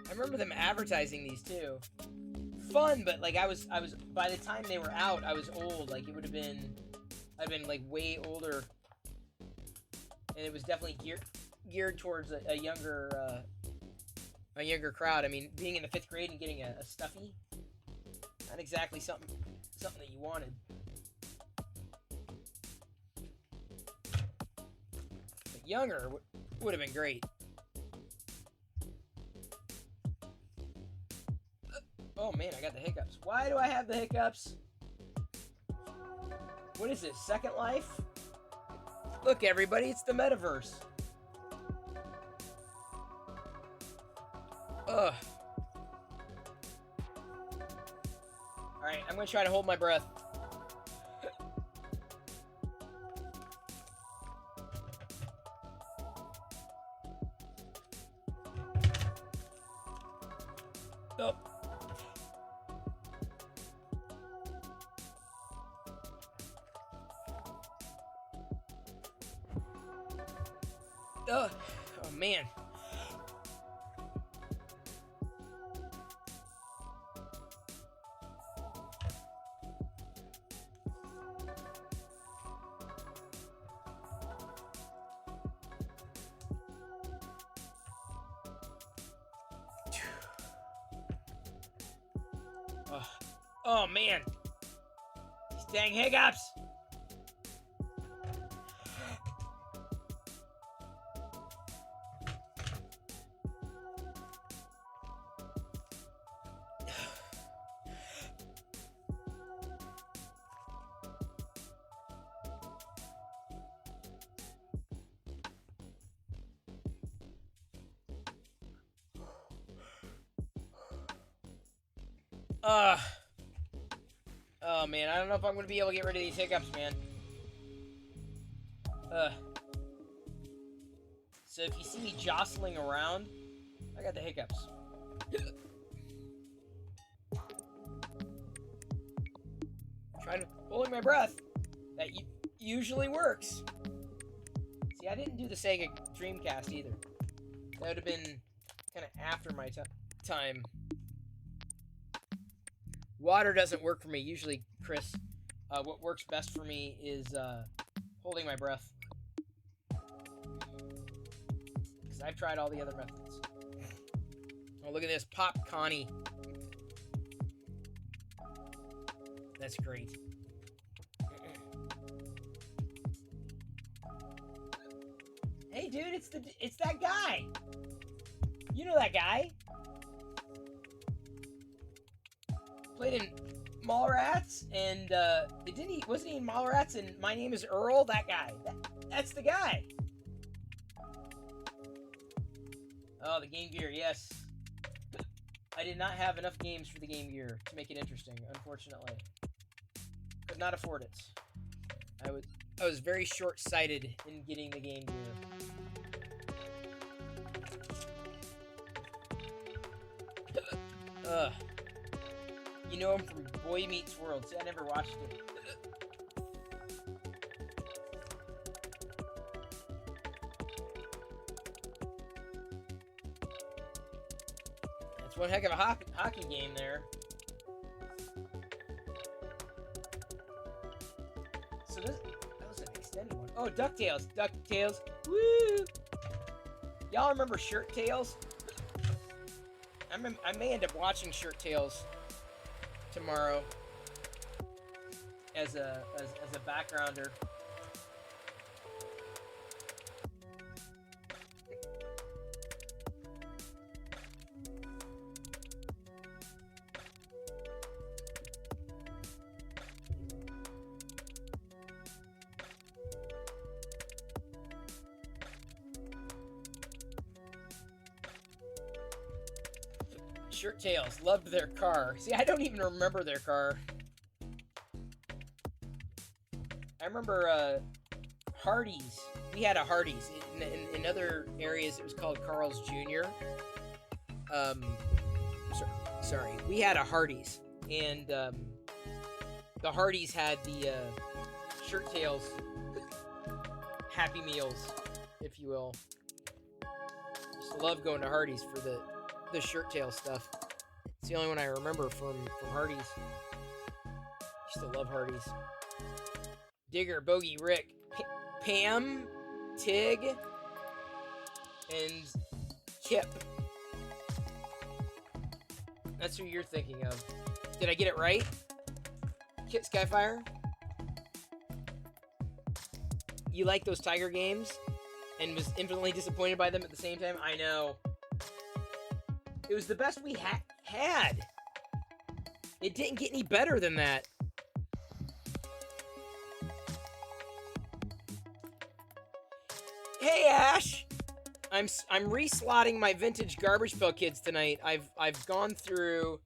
I remember them advertising these too. Fun, but like I was by the time they were out, I was old. Like it would have been, I'd been like way older, and it was definitely geared towards a younger crowd. I mean, being in the 5th grade and getting a stuffy, not exactly something that you wanted. But younger would have been great. Oh man, I got the hiccups. Why do I have the hiccups? What is this, Second Life? Look everybody, it's the metaverse. Ugh. Alright, I'm gonna try to hold my breath. Oh. Oh man. Oh man. These dang hiccups. Oh man, I don't know if I'm gonna be able to get rid of these hiccups, man. So if you see me jostling around, I got the hiccups. Trying to holding my breath. That usually works. See, I didn't do the Sega Dreamcast either. That would have been kind of after my time. Water doesn't work for me. Usually, Chris, what works best for me is holding my breath. Because I've tried all the other methods. Oh, look at this. Pop Connie. That's great. Hey, dude, it's that guy. You know that guy. Played in Mallrats, and wasn't he in Mallrats and My Name is Earl? That guy. That's the guy. Oh, the Game Gear, yes. I did not have enough games for the Game Gear to make it interesting, unfortunately. Could not afford it. I was very short-sighted in getting the Game Gear. Ugh. You know him from Boy Meets World. See, I never watched it. That's one heck of a hockey game there. So that was an extended one. Oh, DuckTales. DuckTales. Woo! Y'all remember Shirt Tales? I may end up watching Shirt Tales tomorrow as a backgrounder. Shirt Tales, loved their car. See, I don't even remember their car. I remember Hardee's. We had a Hardee's. In other areas, it was called Carl's Jr. Sorry. We had a Hardee's. And the Hardee's had the Shirt Tales Happy Meals, if you will. Just love going to Hardee's for the Shirt Tail stuff. It's the only one I remember from Hardee's. Used to love Hardee's. Digger, Bogey, Rick, Pam, Tig, and Kip. That's who you're thinking of. Did I get it right? Kit Skyfire? You like those Tiger games? And was infinitely disappointed by them at the same time? I know. It was the best we had. It didn't get any better than that. Hey Ash, I'm reslotting my vintage Garbage Pail Kids tonight. I've gone through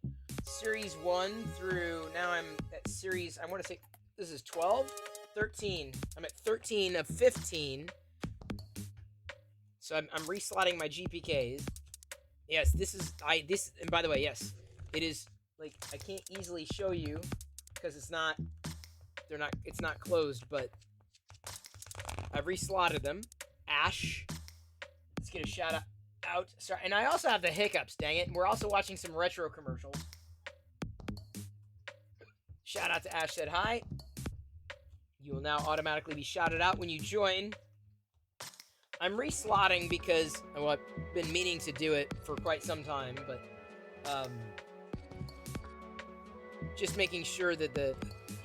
series 1 through now I'm at series, I want to say this is 12, 13. I'm at 13 of 15. So I'm reslotting my GPKs. Yes, and by the way, yes, it is, like, I can't easily show you because it's not closed, but I've reslotted them. Ash, let's get a shout out. Sorry, and I also have the hiccups, dang it. And we're also watching some retro commercials. Shout out to Ash said hi. You will now automatically be shouted out when you join. I'm reslotting because, well, I've been meaning to do it for quite some time, but just making sure that the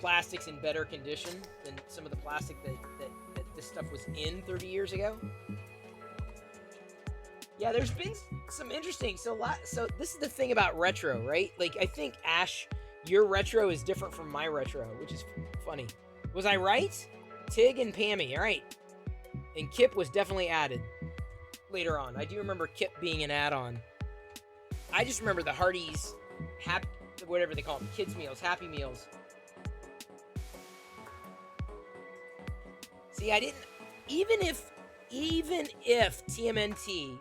plastic's in better condition than some of the plastic that this stuff was in 30 years ago. Yeah, there's been some interesting, so this is the thing about retro, right? Like, I think, Ash, your retro is different from my retro, which is funny. Was I right? Tig and Pammy, all right. And Kip was definitely added later on. I do remember Kip being an add-on. I just remember the Hardee's, whatever they call them, kids meals, Happy Meals. See, I didn't, even if TMNT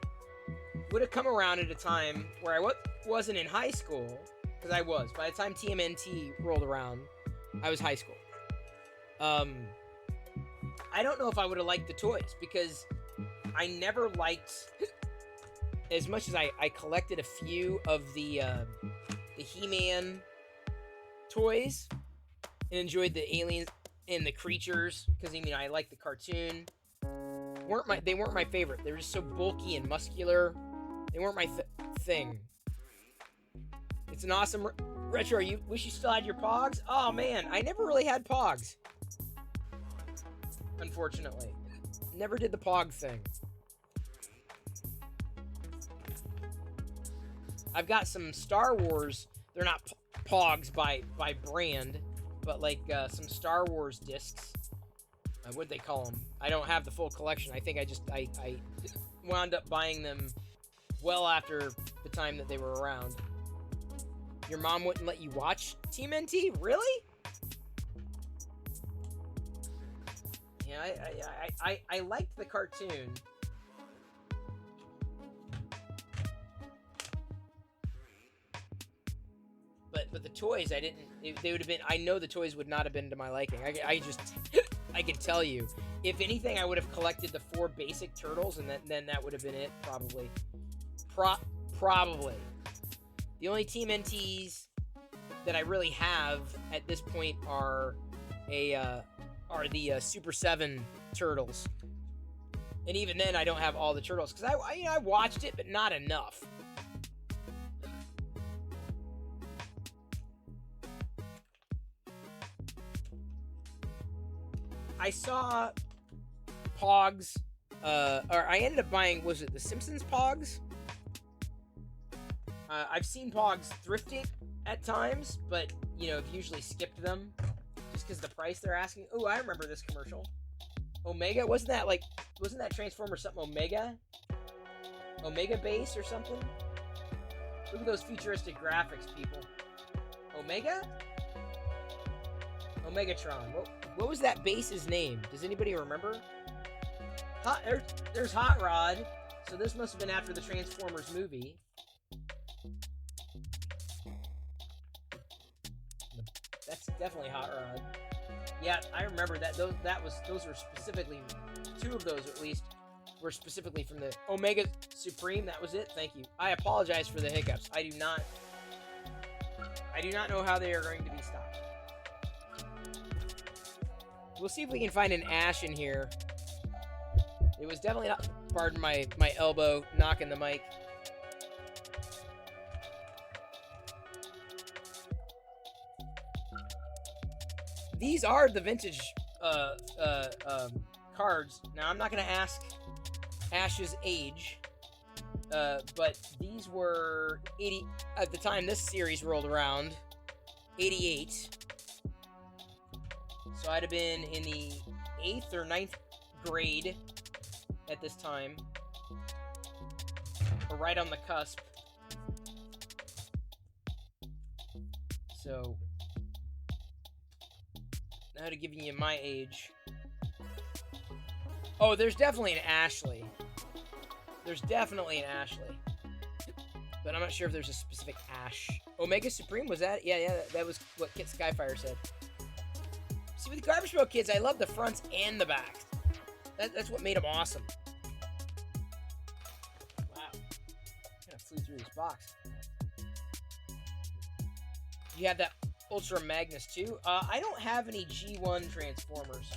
would have come around at a time where I wasn't in high school, because I was. By the time TMNT rolled around, I was high school. I don't know if I would have liked the toys, because I never liked, as much as I collected a few of the He-Man toys and enjoyed the aliens and the creatures, because I mean I like the cartoon. They weren't my favorite. They were just so bulky and muscular. They weren't my thing. It's an awesome retro. You wish you still had your Pogs? Oh man, I never really had Pogs. Unfortunately, never did the Pog thing. I've got some Star Wars. They're not Pogs by brand, but like some Star Wars discs. What'd they call them? I don't have the full collection. I think I wound up buying them well after the time that they were around. Your mom wouldn't let you watch Team NT? Really? Yeah, I liked the cartoon. But the toys, I didn't. They would have been. I know the toys would not have been to my liking. I just. I can tell you, if anything, I would have collected the 4 basic turtles, and then that would have been it, probably. Probably. The only Team NTs that I really have at this point are the Super 7 turtles, and even then, I don't have all the turtles because I watched it, but not enough. I saw Pogs, or I ended up buying, was it the Simpsons Pogs? I've seen Pogs thrifting at times, but, you know, I've usually skipped them just because the price they're asking. Oh, I remember this commercial. Omega? Wasn't that Transformer something Omega? Omega base or something? Look at those futuristic graphics, people. Omega? Omegatron. What was that base's name? Does anybody remember? There's Hot Rod. So this must have been after the Transformers movie. That's definitely Hot Rod. Yeah, I remember that. Those were specifically, 2 of those at least were specifically from the Omega Supreme. That was it. Thank you. I apologize for the hiccups. I do not know how they are going to be stopped. We'll see if we can find an Ash in here. It was definitely not, pardon my elbow knocking the mic. These are the vintage cards. Now, I'm not going to ask Ash's age, but these were 80 at the time this series rolled around. 88. So I'd have been in the 8th or 9th grade at this time. Or right on the cusp. So, now to giving you my age. Oh, there's definitely an Ashley. There's definitely an Ashley. But I'm not sure if there's a specific Ash. Omega Supreme, was that? Yeah, that was what Kit Skyfire said. See, with the Garbage Pail Kids, I love the fronts and the backs. That's what made them awesome. Wow. Kind of flew through this box. You have that Ultra Magnus, too? I don't have any G1 Transformers.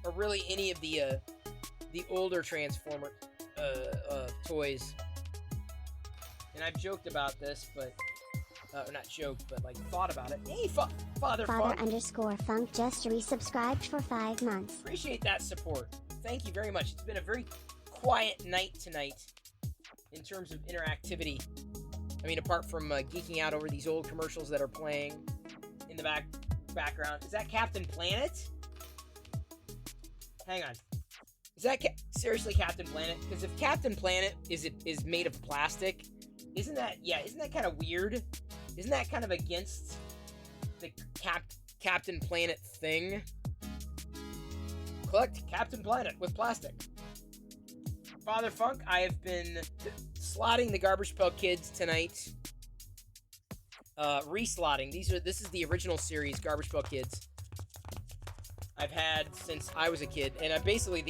Or really any of the older Transformer toys. And I've joked about this, but... or not joked, but like thought about it. Hey, Father Funk. _Funk just resubscribed for 5 months. Appreciate that support. Thank you very much. It's been a very quiet night tonight in terms of interactivity. I mean, apart from geeking out over these old commercials that are playing in the background. Is that Captain Planet? Hang on. Is that seriously Captain Planet? Because if Captain Planet is made of plastic, isn't that kind of weird? Isn't that kind of against the Captain Planet thing? Collect Captain Planet with plastic. Father Funk, I have been slotting the Garbage Pail Kids tonight. Reslotting. This is the original series, Garbage Pail Kids. I've had since I was a kid, and I basically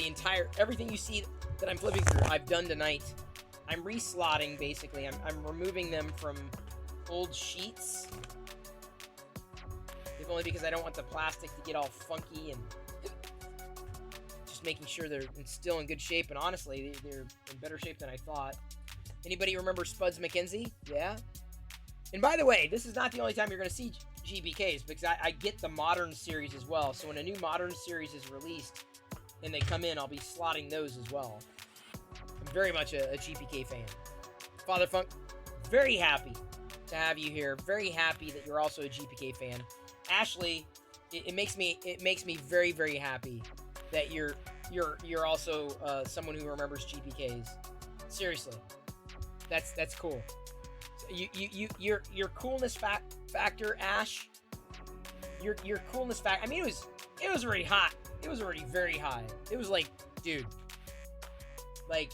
everything you see that I'm flipping through, I've done tonight. I'm reslotting, basically. I'm removing them from old sheets. If only because I don't want the plastic to get all funky, and just making sure they're still in good shape, and honestly, they're in better shape than I thought. Anybody remember Spuds McKenzie? Yeah? And by the way, this is not the only time you're going to see GBKs, because I get the Modern series as well. So when a new Modern series is released and they come in, I'll be slotting those as well. I'm very much a GPK fan. Father Funk, very happy to have you here. Very happy that you're also a GPK fan. Ashley, it makes me very, very happy that you're also someone who remembers GPKs. Seriously, that's cool. Your coolness factor, Ash. Your coolness factor. I mean, it was already hot. It was already very high. It was like, dude, like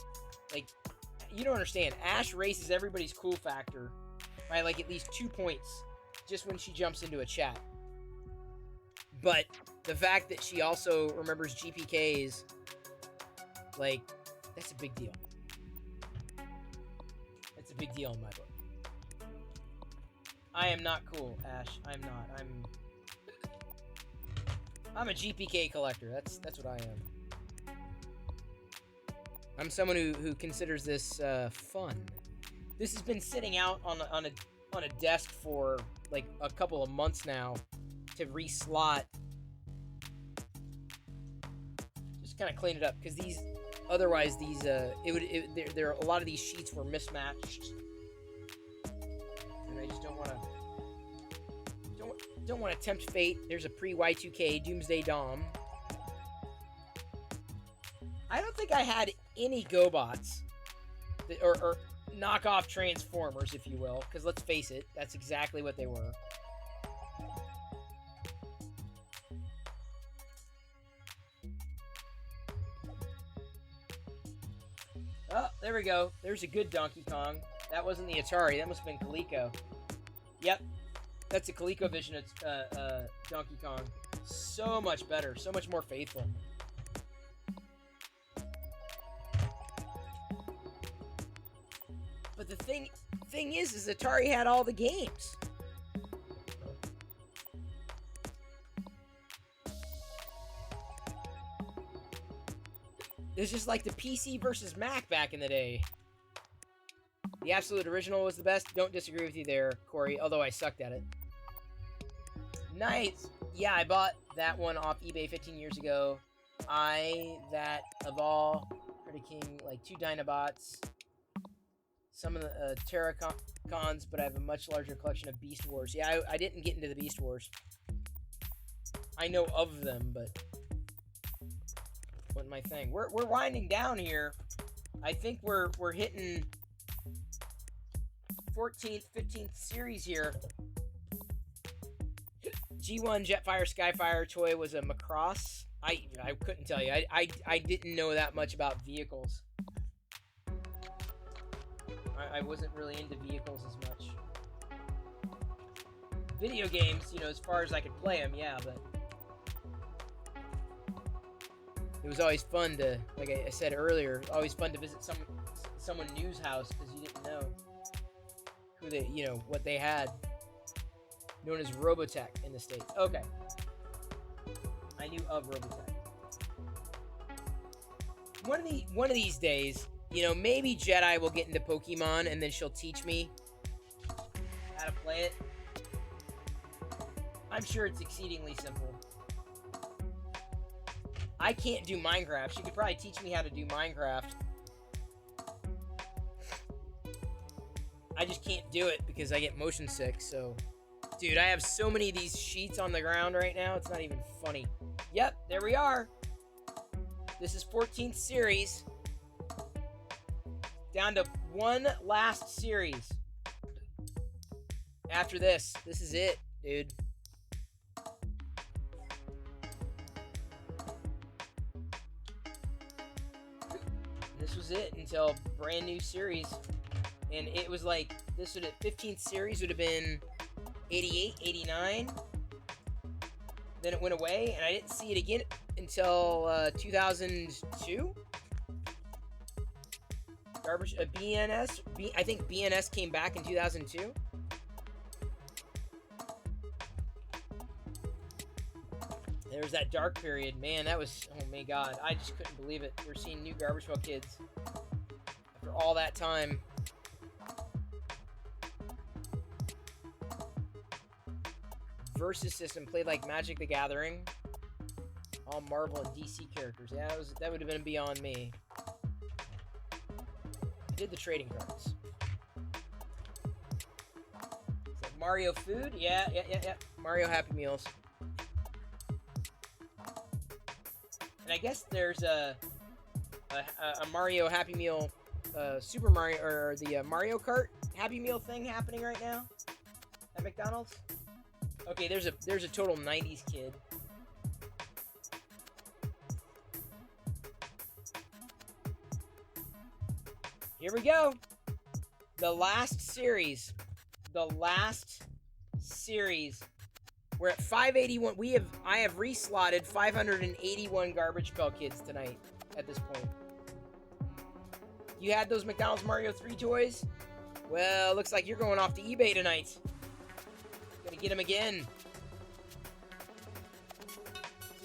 you don't understand. Ash raises everybody's cool factor by like at least 2 points just when she jumps into a chat. But the fact that she also remembers GPKs, like, that's a big deal. That's a big deal in my book. I am not cool, Ash. I'm not. I'm a GPK collector. That's what I am. I'm someone who considers this fun. This has been sitting out on a desk for like a couple of months now to reslot. Just kind of clean it up, because otherwise these a lot of these sheets were mismatched, and I just don't want to tempt fate. There's a pre-Y2K Doomsday Dom. I don't think I had any GoBots or knockoff Transformers, if you will, because let's face it, that's exactly what they were. Oh, there we go. There's a good Donkey Kong. That wasn't the Atari. That must have been Coleco. Yep. That's a ColecoVision Donkey Kong. So much better. So much more faithful. But the thing is Atari had all the games. It was just like the PC versus Mac back in the day. The absolute original was the best. Don't disagree with you there, Corey, although I sucked at it. Nice. Yeah, I bought that one off eBay 15 years ago. That of all, Critter King, like 2 Dinobots, some of the Terracons, but I have a much larger collection of Beast Wars. Yeah, I didn't get into the Beast Wars. I know of them, but wasn't my thing. We're winding down here. I think we're hitting 14th, 15th series here. G1 Jetfire Skyfire toy was a Macross. I couldn't tell you. I didn't know that much about vehicles. I wasn't really into vehicles as much. Video games, as far as I could play them, yeah, but it was always fun to, like I said earlier, always fun to visit someone new's house, because you didn't know who they, what they had. Known as Robotech in the States. Okay. I knew of Robotech. One of these days, maybe Jedi will get into Pokemon and then she'll teach me how to play it. I'm sure it's exceedingly simple. I can't do Minecraft. She could probably teach me how to do Minecraft. I just can't do it because I get motion sick, so... Dude, I have so many of these sheets on the ground right now, it's not even funny. Yep, there we are. This is 14th series. Down to one last series. After this is it, dude. This was it until brand new series. And it was like, 15th series would have been 88, 89. Then it went away, and I didn't see it again until 2002. Garbage BNS. I think BNS came back in 2002. There was that dark period. Man, that was, oh my god. I just couldn't believe it. We're seeing new Garbage Pail Kids after all that time. Versus system played like Magic the Gathering. All Marvel and DC characters. Yeah, that would have been beyond me. I did the trading cards. Is that Mario Food? Yeah. Mario Happy Meals. And I guess there's a Mario Happy Meal, Super Mario, or the Mario Kart Happy Meal thing happening right now at McDonald's. Okay, there's a total 90s kid. Here we go. The last series. We're at 581. I have reslotted 581 Garbage Pail Kids tonight at this point. You had those McDonald's Mario 3 toys? Well, looks like you're going off to eBay tonight. Gonna get them again.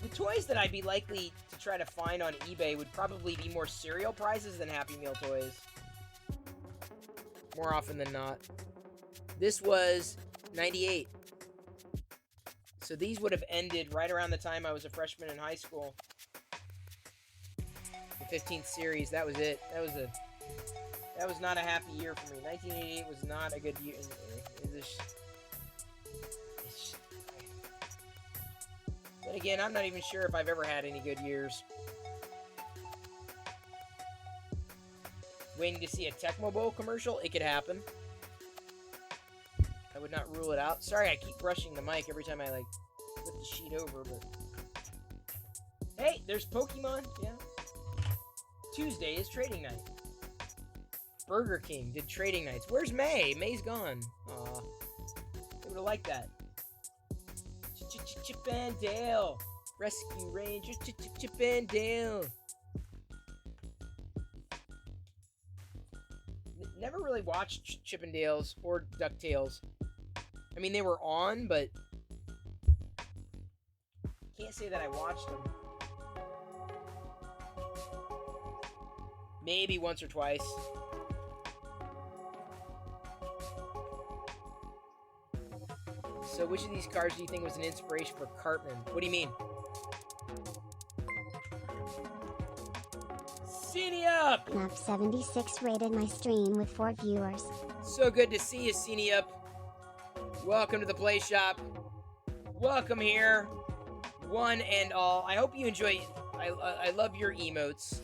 The toys that I'd be likely to try to find on eBay would probably be more cereal prizes than Happy Meal toys. More often than not. This was 98. So these would have ended right around the time I was a freshman in high school. The 15th series, that was it. That was not a happy year for me. 1988 was not a good year. But again, I'm not even sure if I've ever had any good years. Waiting to see a Tecmo Bowl commercial? It could happen. I would not rule it out. Sorry, I keep brushing the mic every time I, like, flip the sheet over, but... Hey, there's Pokemon, yeah. Tuesday is trading night. Burger King did trading nights. Where's May? May's gone. Aw. I would have liked that. Chip and Dale. Rescue Rangers. Chip and Dale. Never really watched Chip and Dale's or DuckTales. I mean, they were on, but can't say that I watched them. Maybe once or twice. So which of these cards do you think was an inspiration for Cartman? What do you mean? Cine Up! Map 76 rated my stream with 4 viewers. So good to see you, Cine Up. Welcome to the Play Shop. Welcome here, one and all. I hope you enjoy. I love your emotes,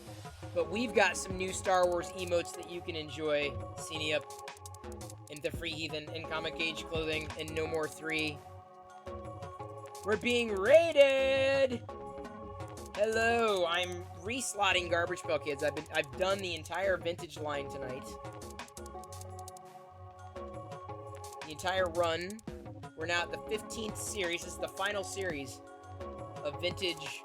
but we've got some new Star Wars emotes that you can enjoy. Cine Up, and the Free Heathen, and Comic Cage Clothing, and No More 3. We're being raided. Hello, I'm reslotting Garbage Pail Kids. I've done the entire vintage line tonight. The entire run. We're now at the 15th series. This is the final series of vintage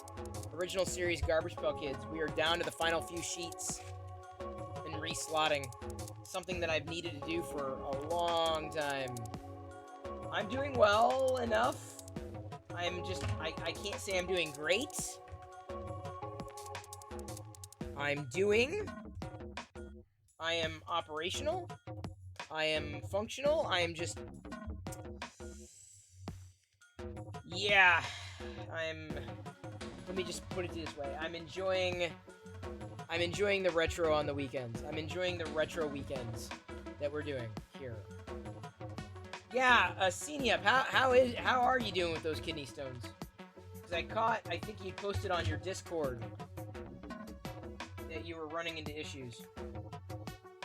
original series Garbage Pail Kids. We are down to the final few sheets and reslotting. Something that I've needed to do for a long time. I'm doing well enough. I can't say I'm doing great. I am operational. I am functional. I am just... Yeah. Let me just put it this way. I'm enjoying the retro on the weekends. I'm enjoying the retro weekends that we're doing here. Yeah, Cine Up, how are you doing with those kidney stones? Because I think you posted on your Discord that you were running into issues.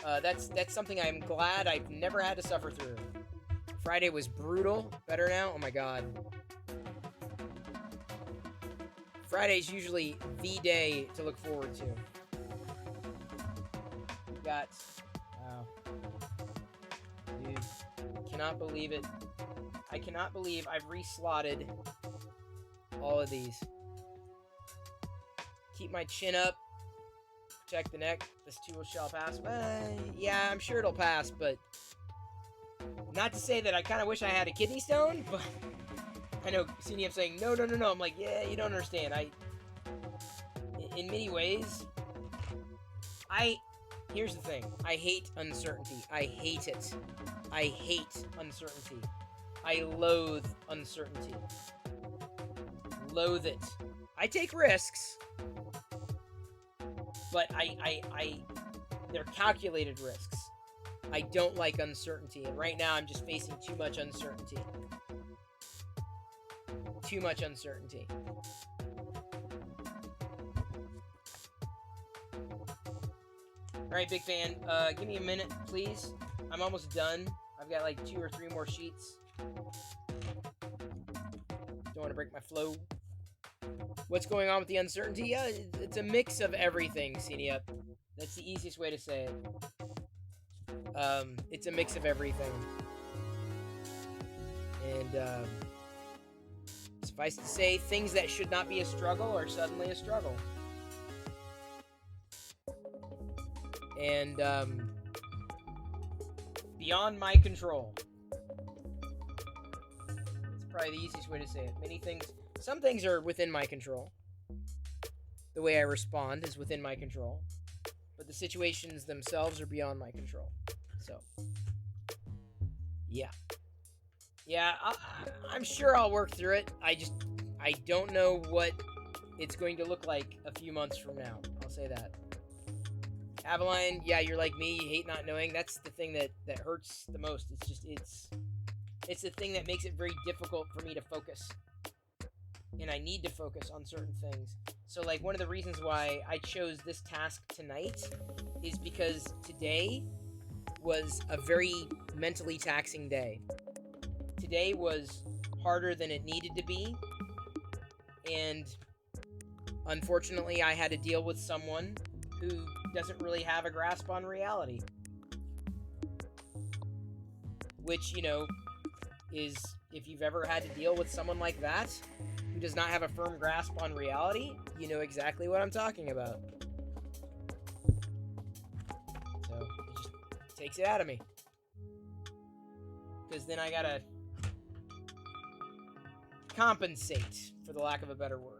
That's something I'm glad I've never had to suffer through. Friday was brutal. Better now? Oh my god. Friday's usually the day to look forward to. Got... Wow. Dude. Cannot believe it. I cannot believe I've reslotted All of these. Keep my chin up. Protect the neck. This too shall pass. Yeah, I'm sure it'll pass, but... Not to say that I kind of wish I had a kidney stone, but... I know, CDM saying, no. I'm like, yeah, you don't understand. In many ways... Here's the thing. I hate uncertainty. I hate it. I hate uncertainty. I loathe uncertainty. Loathe it. I take risks, but they're calculated risks. I don't like uncertainty, and right now I'm just facing too much uncertainty. Too much uncertainty. Alright, big fan, give me a minute, please. I'm almost done. I've got like 2 or 3 more sheets. Don't want to break my flow. What's going on with the uncertainty? Yeah, it's a mix of everything, CDM. That's the easiest way to say it. It's a mix of everything. And, suffice to say, things that should not be a struggle are suddenly a struggle. And, beyond my control. That's probably the easiest way to say it. Some things are within my control. The way I respond is within my control. But the situations themselves are beyond my control. So, yeah. Yeah, I'm sure I'll work through it. I don't know what it's going to look like a few months from now. I'll say that. Avaline, yeah, you're like me. You hate not knowing. That's the thing that hurts the most. It's the thing that makes it very difficult for me to focus. And I need to focus on certain things. So, like, one of the reasons why I chose this task tonight is because today was a very mentally taxing day. Today was harder than it needed to be. And unfortunately, I had to deal with someone who doesn't really have a grasp on reality. Which, is, if you've ever had to deal with someone like that, who does not have a firm grasp on reality, you know exactly what I'm talking about. So, it just takes it out of me. Because then I gotta compensate, for the lack of a better word.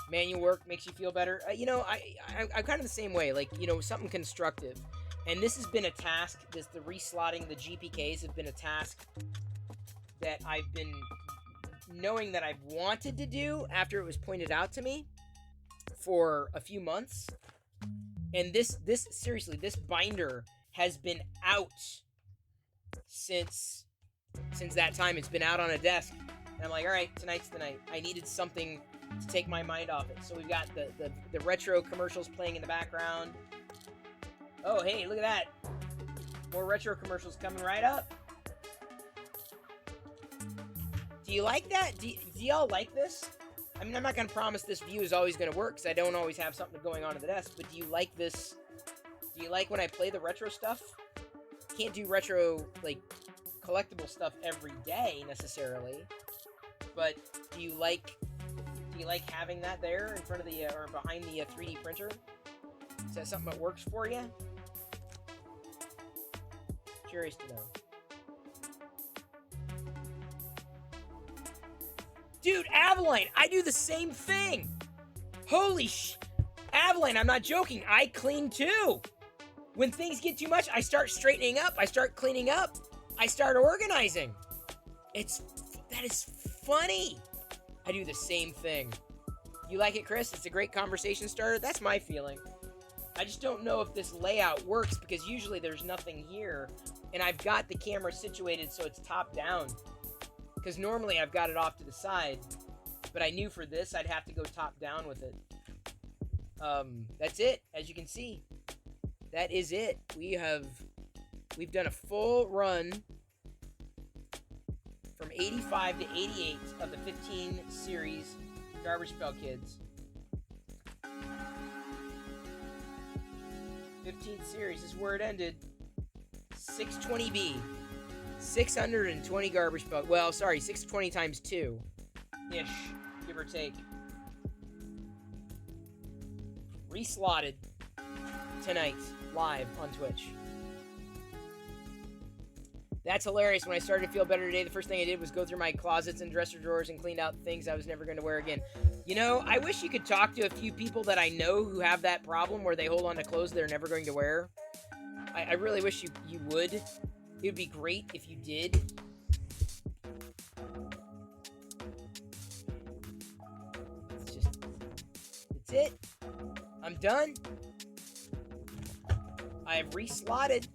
Manual work makes you feel better. I'm kind of the same way. Like, something constructive. And this has been a task. The reslotting the GPKs have been a task that I've been knowing that I've wanted to do after it was pointed out to me for a few months. And this seriously, this binder has been out since that time. It's been out on a desk. And I'm like, all right, tonight's the night. I needed something to take my mind off it. So we've got the retro commercials playing in the background. Oh, hey, look at that. More retro commercials coming right up. Do you like that? Do y'all like this? I mean, I'm not going to promise this view is always going to work, because I don't always have something going on at the desk, but do you like this? Do you like when I play the retro stuff? Can't do retro, like, collectible stuff every day, necessarily. But do you like having that there in front of the, or behind the 3D printer? Is that something that works for you? Curious to know. Dude, Avaline, I do the same thing! Holy Avaline, I'm not joking, I clean too! When things get too much, I start straightening up, I start cleaning up, I start organizing. That is funny! I do the same thing. You like it, Chris? It's a great conversation starter? That's my feeling. I just don't know if this layout works, because usually there's nothing here, and I've got the camera situated so it's top down. Because normally I've got it off to the side, but I knew for this I'd have to go top down with it. That's it, as you can see. That is it. We've done a full run from 85 to 88 of the 15 series Garbage Pail Kids. 15th series. This is where it ended. 620B. 620 garbage pail. Well, sorry, 620 times 2. Ish, give or take. Reslotted tonight, live on Twitch. That's hilarious. When I started to feel better today, the first thing I did was go through my closets and dresser drawers and cleaned out things I was never going to wear again. You know, I wish you could talk to a few people that I know who have that problem where they hold on to clothes they're never going to wear. I really wish you would. It would be great if you did. That's it. I'm done. I have reslotted.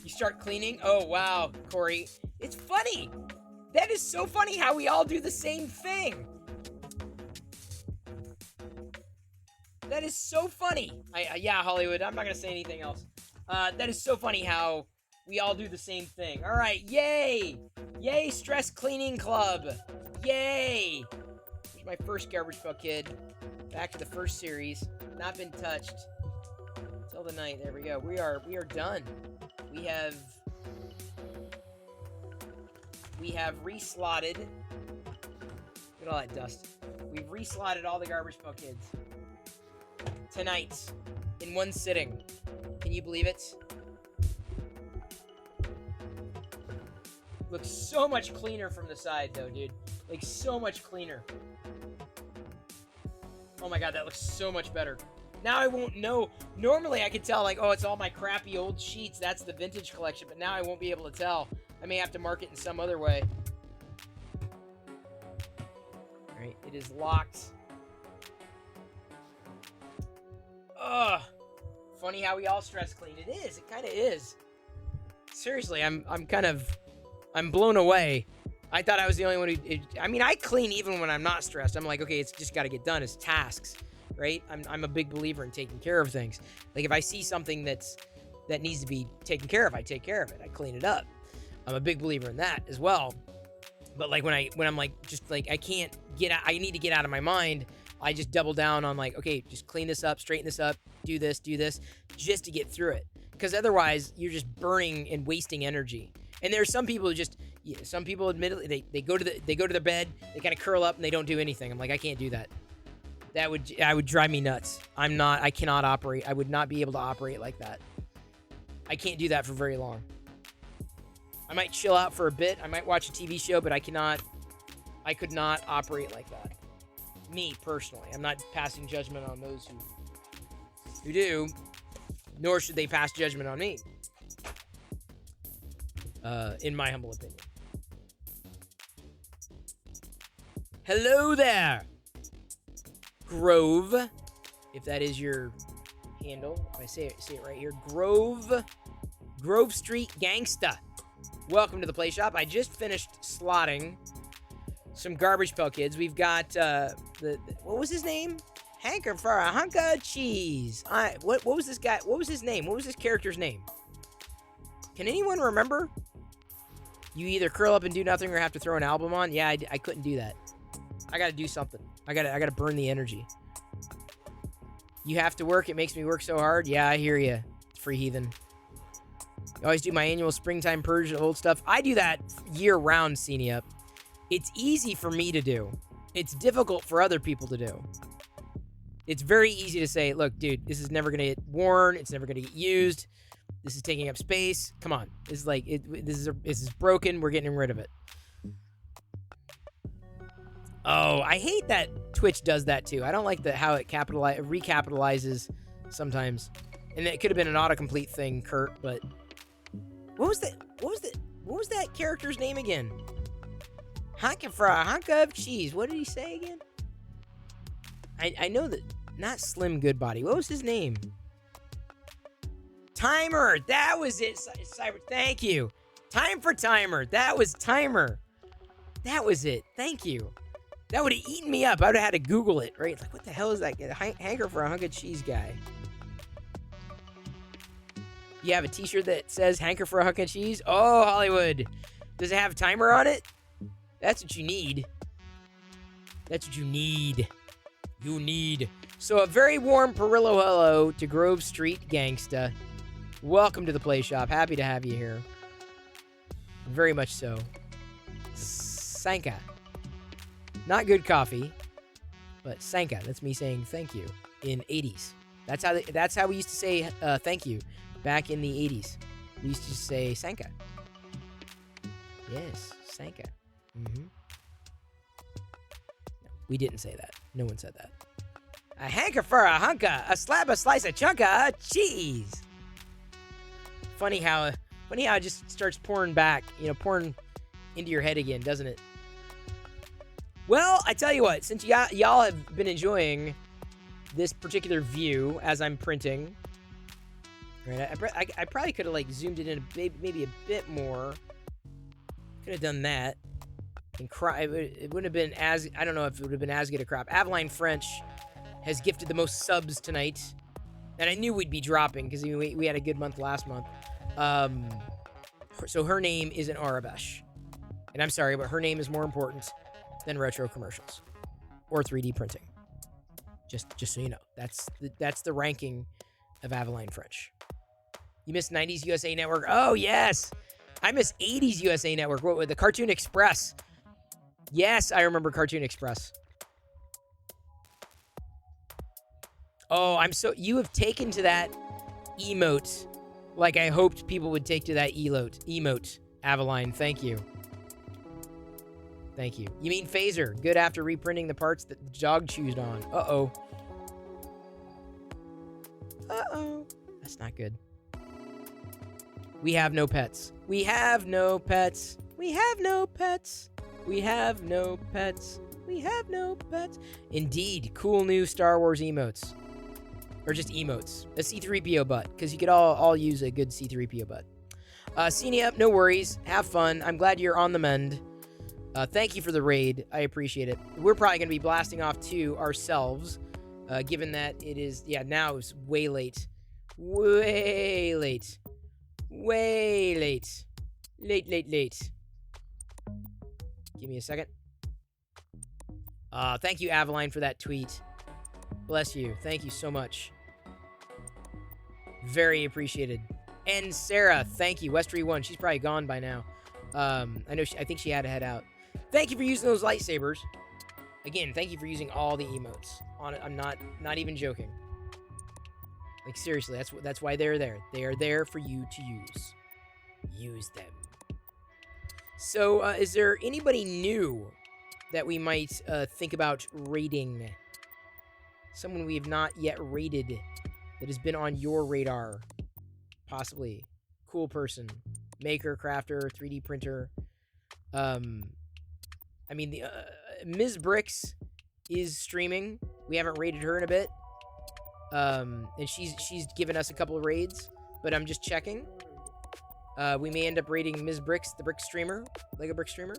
Start cleaning. Oh, wow, Corey. It's funny. That is so funny how we all do the same thing. That is so funny. Yeah, Hollywood, I'm not going to say anything else. That is so funny how we all do the same thing. All right, yay. Yay, Stress Cleaning Club. Yay. Here's my first Garbage Pail Kid. Back to the first series. Not been touched. Till the night. There we go. We are done. We have reslotted. Look at all that dust. We've reslotted all the Garbage Pail Kids tonight in one sitting. Can you believe it? Looks so much cleaner from the side, though, dude. Like, so much cleaner. Oh my god, that looks so much better. Now I won't know. Normally I could tell, like, oh, it's all my crappy old sheets. That's the vintage collection. But now I won't be able to tell. I may have to mark it in some other way. All right, it is locked. Ugh. Funny how we all stress clean. It is. It kind of is. Seriously, I'm blown away. I thought I was the only one who... I mean, I clean even when I'm not stressed. I'm like, okay, it's just got to get done. It's tasks. Right? I'm a big believer in taking care of things. Like, if I see something that needs to be taken care of, I take care of it. I clean it up. I'm a big believer in that as well. But like when I'm like, just like, I can't get out, I need to get out of my mind, I just double down on like, okay, just clean this up, straighten this up, do this, just to get through it. Because otherwise you're just burning and wasting energy. And there's some people who just, some people admittedly, they go to their bed, they kind of curl up and they don't do anything. I'm like, I can't do that. That would drive me nuts. I cannot operate. I would not be able to operate like that. I can't do that for very long. I might chill out for a bit. I might watch a TV show, but I could not operate like that. Me, personally. I'm not passing judgment on those who do, nor should they pass judgment on me. In my humble opinion. Hello there! Grove, if that is your handle, if I say it right here, Grove Street Gangsta. Welcome to the Play Shop. I just finished slotting some Garbage Pail Kids. We've got what was his name? Hanker for a hunk of cheese. What was this guy? What was his name? What was this character's name? Can anyone remember? You either curl up and do nothing or have to throw an album on. Yeah, I couldn't do that. I got to do something. I gotta burn the energy. You have to work. It makes me work so hard. Yeah, I hear you. Free heathen. I always do my annual springtime purge of old stuff. I do that year-round, Senior. It's easy for me to do. It's difficult for other people to do. It's very easy to say, look, dude, this is never going to get worn. It's never going to get used. This is taking up space. Come on. This is broken. We're getting rid of it. Oh, I hate that Twitch does that too. I don't like how it recapitalizes sometimes. And it could have been an autocomplete thing, Kurt, but what was that character's name again? Honking for a hunk of cheese. What did he say again? I know that, not Slim Goodbody. What was his name? Timer. That was it. Cyber. Thank you. Time for Timer. That was Timer. That was it. Thank you. That would have eaten me up. I would have had to Google it, right? Like, what the hell is that? Hanker for a hunk of cheese guy. You have a t-shirt that says hanker for a hunk of cheese? Oh, Hollywood. Does it have Timer on it? That's what you need. That's what you need. You need So a very warm Perillo hello to Grove Street Gangsta. Welcome to the Play Shop. Happy to have you here. Very much so. Sanka. Not good coffee, but Sanka. That's me saying thank you in 80s. That's how we used to say thank you back in the 80s. We used to say Sanka. Yes, Sanka. Mm-hmm. No, we didn't say that. No one said that. A hanker for a hunka, a slab, a slice, a chunka, a cheese. Funny how it just starts pouring back, pouring into your head again, doesn't it? Well, I tell you what, since y'all have been enjoying this particular view as I'm printing, right? I probably could have zoomed it in maybe a bit more. Could have done that. And it wouldn't have been as, I don't know if it would have been as good a crop. Aveline French has gifted the most subs tonight, and I knew we'd be dropping because we had a good month last month. So her name isn't Arabesh, and I'm sorry, but her name is more important than retro commercials or 3D printing. Just so you know, that's the ranking of Aveline French. You miss 90s USA Network? Oh yes, I miss 80s USA Network. What with the Cartoon Express? Yes, I remember Cartoon Express. Oh, you have taken to that emote like I hoped people would take to that emote, Aveline. Thank you. Thank you. You mean phaser. Good after reprinting the parts that the dog chewed on. Uh-oh. Uh-oh. That's not good. We have no pets. We have no pets. We have no pets. We have no pets. We have no pets. Indeed. Cool new Star Wars emotes. Or just emotes. A C-3PO butt. Because you could all use a good C-3PO butt. Senia, no worries. Have fun. I'm glad you're on the mend. Thank you for the raid. I appreciate it. We're probably going to be blasting off too ourselves. Given that it is... Yeah, now it's way late. Way late. Way late. Late. Give me a second. Thank you, Aveline, for that tweet. Bless you. Thank you so much. Very appreciated. And Sarah, thank you. Westery 1. She's probably gone by now. I think she had to head out. Thank you for using those lightsabers. Again, thank you for using all the emotes. I'm not even joking. Like seriously, that's why they're there. They are there for you to use. Use them. So, is there anybody new that we might think about raiding? Someone we have not yet raided that has been on your radar. Possibly. Cool person. Maker, crafter, 3D printer. I mean, the Ms. Bricks is streaming. We haven't raided her in a bit. And she's given us a couple of raids, but I'm just checking. We may end up raiding Ms. Bricks, the Brick streamer, Lego Brick streamer.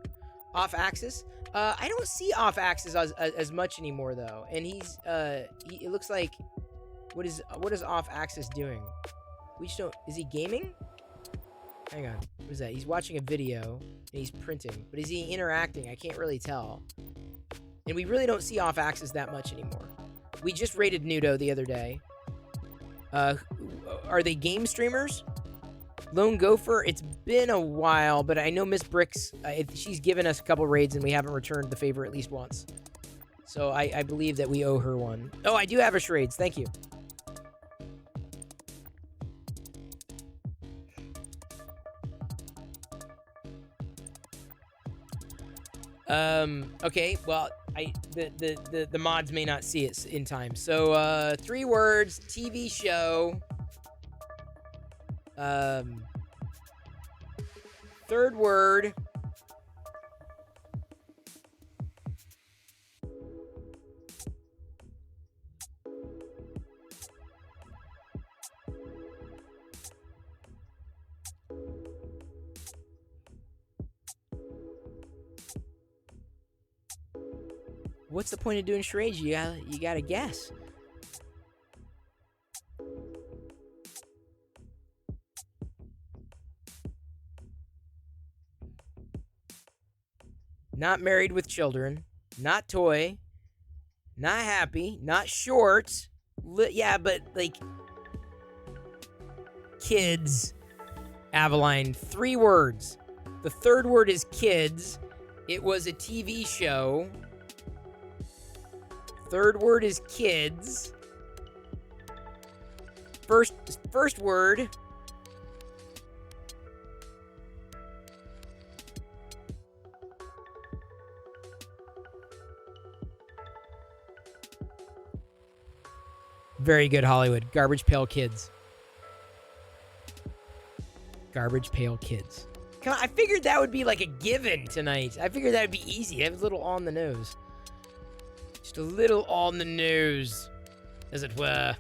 Off Axis. I don't see Off Axis as much anymore though, and it looks like what is Off Axis doing? We just don't. Is he gaming? Hang on. What is that? He's watching a video and he's printing, but is he interacting? I can't really tell. And we really don't see Off Axis that much anymore. We just raided Nudo the other day. Are they game streamers? Lone Gopher, it's been a while, but I know Miss Bricks, she's given us a couple raids and we haven't returned the favor at least once. So I believe that we owe her one. Oh, I do have her charades. Thank you. Okay, well, the mods may not see it in time. So, 3 words, TV show. Third word. What's the point of doing charades? You gotta guess. Not married with children. Not toy. Not happy. Not short. Yeah, but like kids. Aveline, 3 words. The third word is kids. It was a TV show. Third word is kids. First word. Very good, Hollywood. Garbage Pail Kids. Garbage Pail Kids. Come on, I figured that would be like a given tonight. I figured that would be easy. It was a little on the nose. Just a little on the nose, as it were.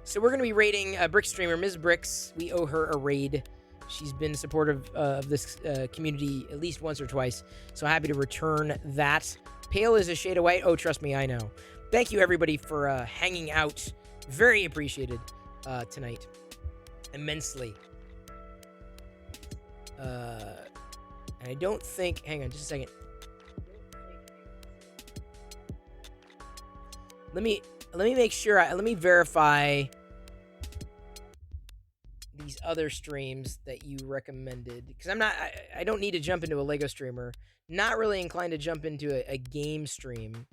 So we're going to be rating Brick Streamer, Ms. Bricks. We owe her a raid. She's been supportive of this community at least once or twice. So happy to return that. Pail is a shade of white. Oh, trust me, I know. Thank you, everybody, for hanging out. Very appreciated tonight. Immensely. And I don't think... Hang on just a second. Let me make sure... let me verify these other streams that you recommended. Because I don't need to jump into a Lego streamer. Not really inclined to jump into a game stream.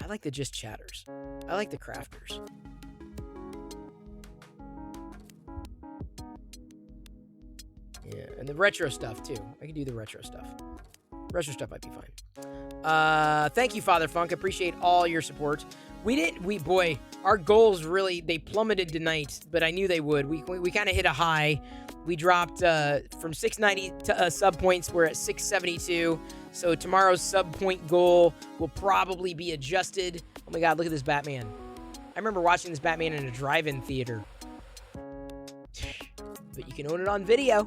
I like the Just Chatters. I like the Crafters. Yeah, and the retro stuff, too. I can do the retro stuff. Retro stuff might be fine. Thank you, Father Funk. Appreciate all your support. Boy, our goals really, they plummeted tonight, but I knew they would. We kind of hit a high. We dropped from 690 to sub points. We're at 672. So tomorrow's sub point goal will probably be adjusted. Oh my God, look at this Batman. I remember watching this Batman in a drive-in theater. But you can own it on video.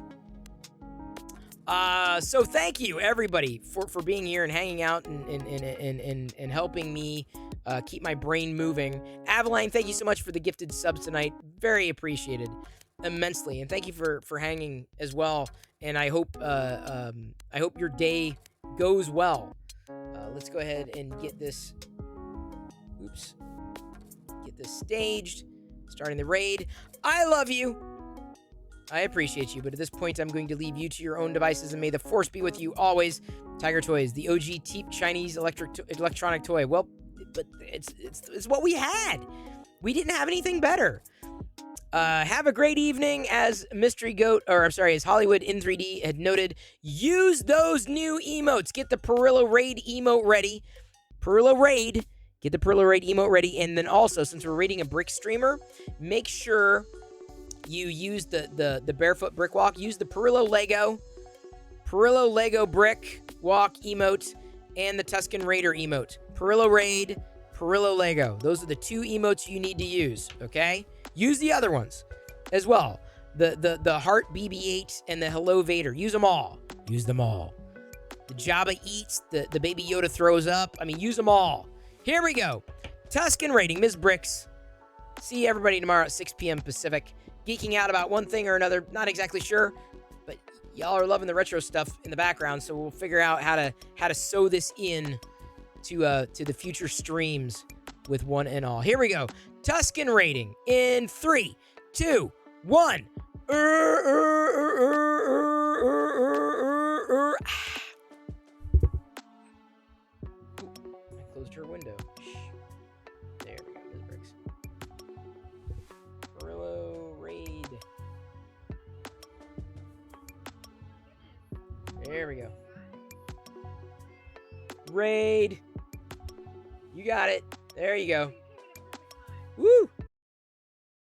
So thank you, everybody, for being here and hanging out and helping me keep my brain moving. Aveline, thank you so much for the gifted subs tonight. Very appreciated immensely. And thank you for hanging as well. And I hope your day goes well. Let's go ahead and get this... Oops. Get this staged. Starting the raid. I love you. I appreciate you, but at this point, I'm going to leave you to your own devices, and may the force be with you always. Tiger Toys, the OG cheap Chinese electronic toy. Well, but it's what we had. We didn't have anything better. Have a great evening. As as Hollywood in 3D had noted, use those new emotes. Get the Perillo Raid emote ready. Get the Perillo Raid emote ready, and then also, since we're raiding a brick streamer, make sure you use the barefoot brick walk. Use the Perillo Lego brick walk emote and the Tuscan Raider emote. Perillo Raid, Perillo Lego. Those are the 2 emotes you need to use, okay? Use the other ones as well. The Heart BB-8 and the Hello Vader. Use them all. Use them all. The Jabba eats, the Baby Yoda throws up. I mean, use them all. Here we go. Tuscan Raiding, Ms. Bricks. See everybody tomorrow at 6 p.m. Pacific. Geeking out about one thing or another, not exactly sure, but y'all are loving the retro stuff in the background, so we'll figure out how to sew this in to the future streams with one and all. Here we go. Tuscan Raiding in 3, 2, 1. I closed her window. There we go, Ms. Bricks. Perillo Raid. There we go. Raid. You got it. There you go. Woo!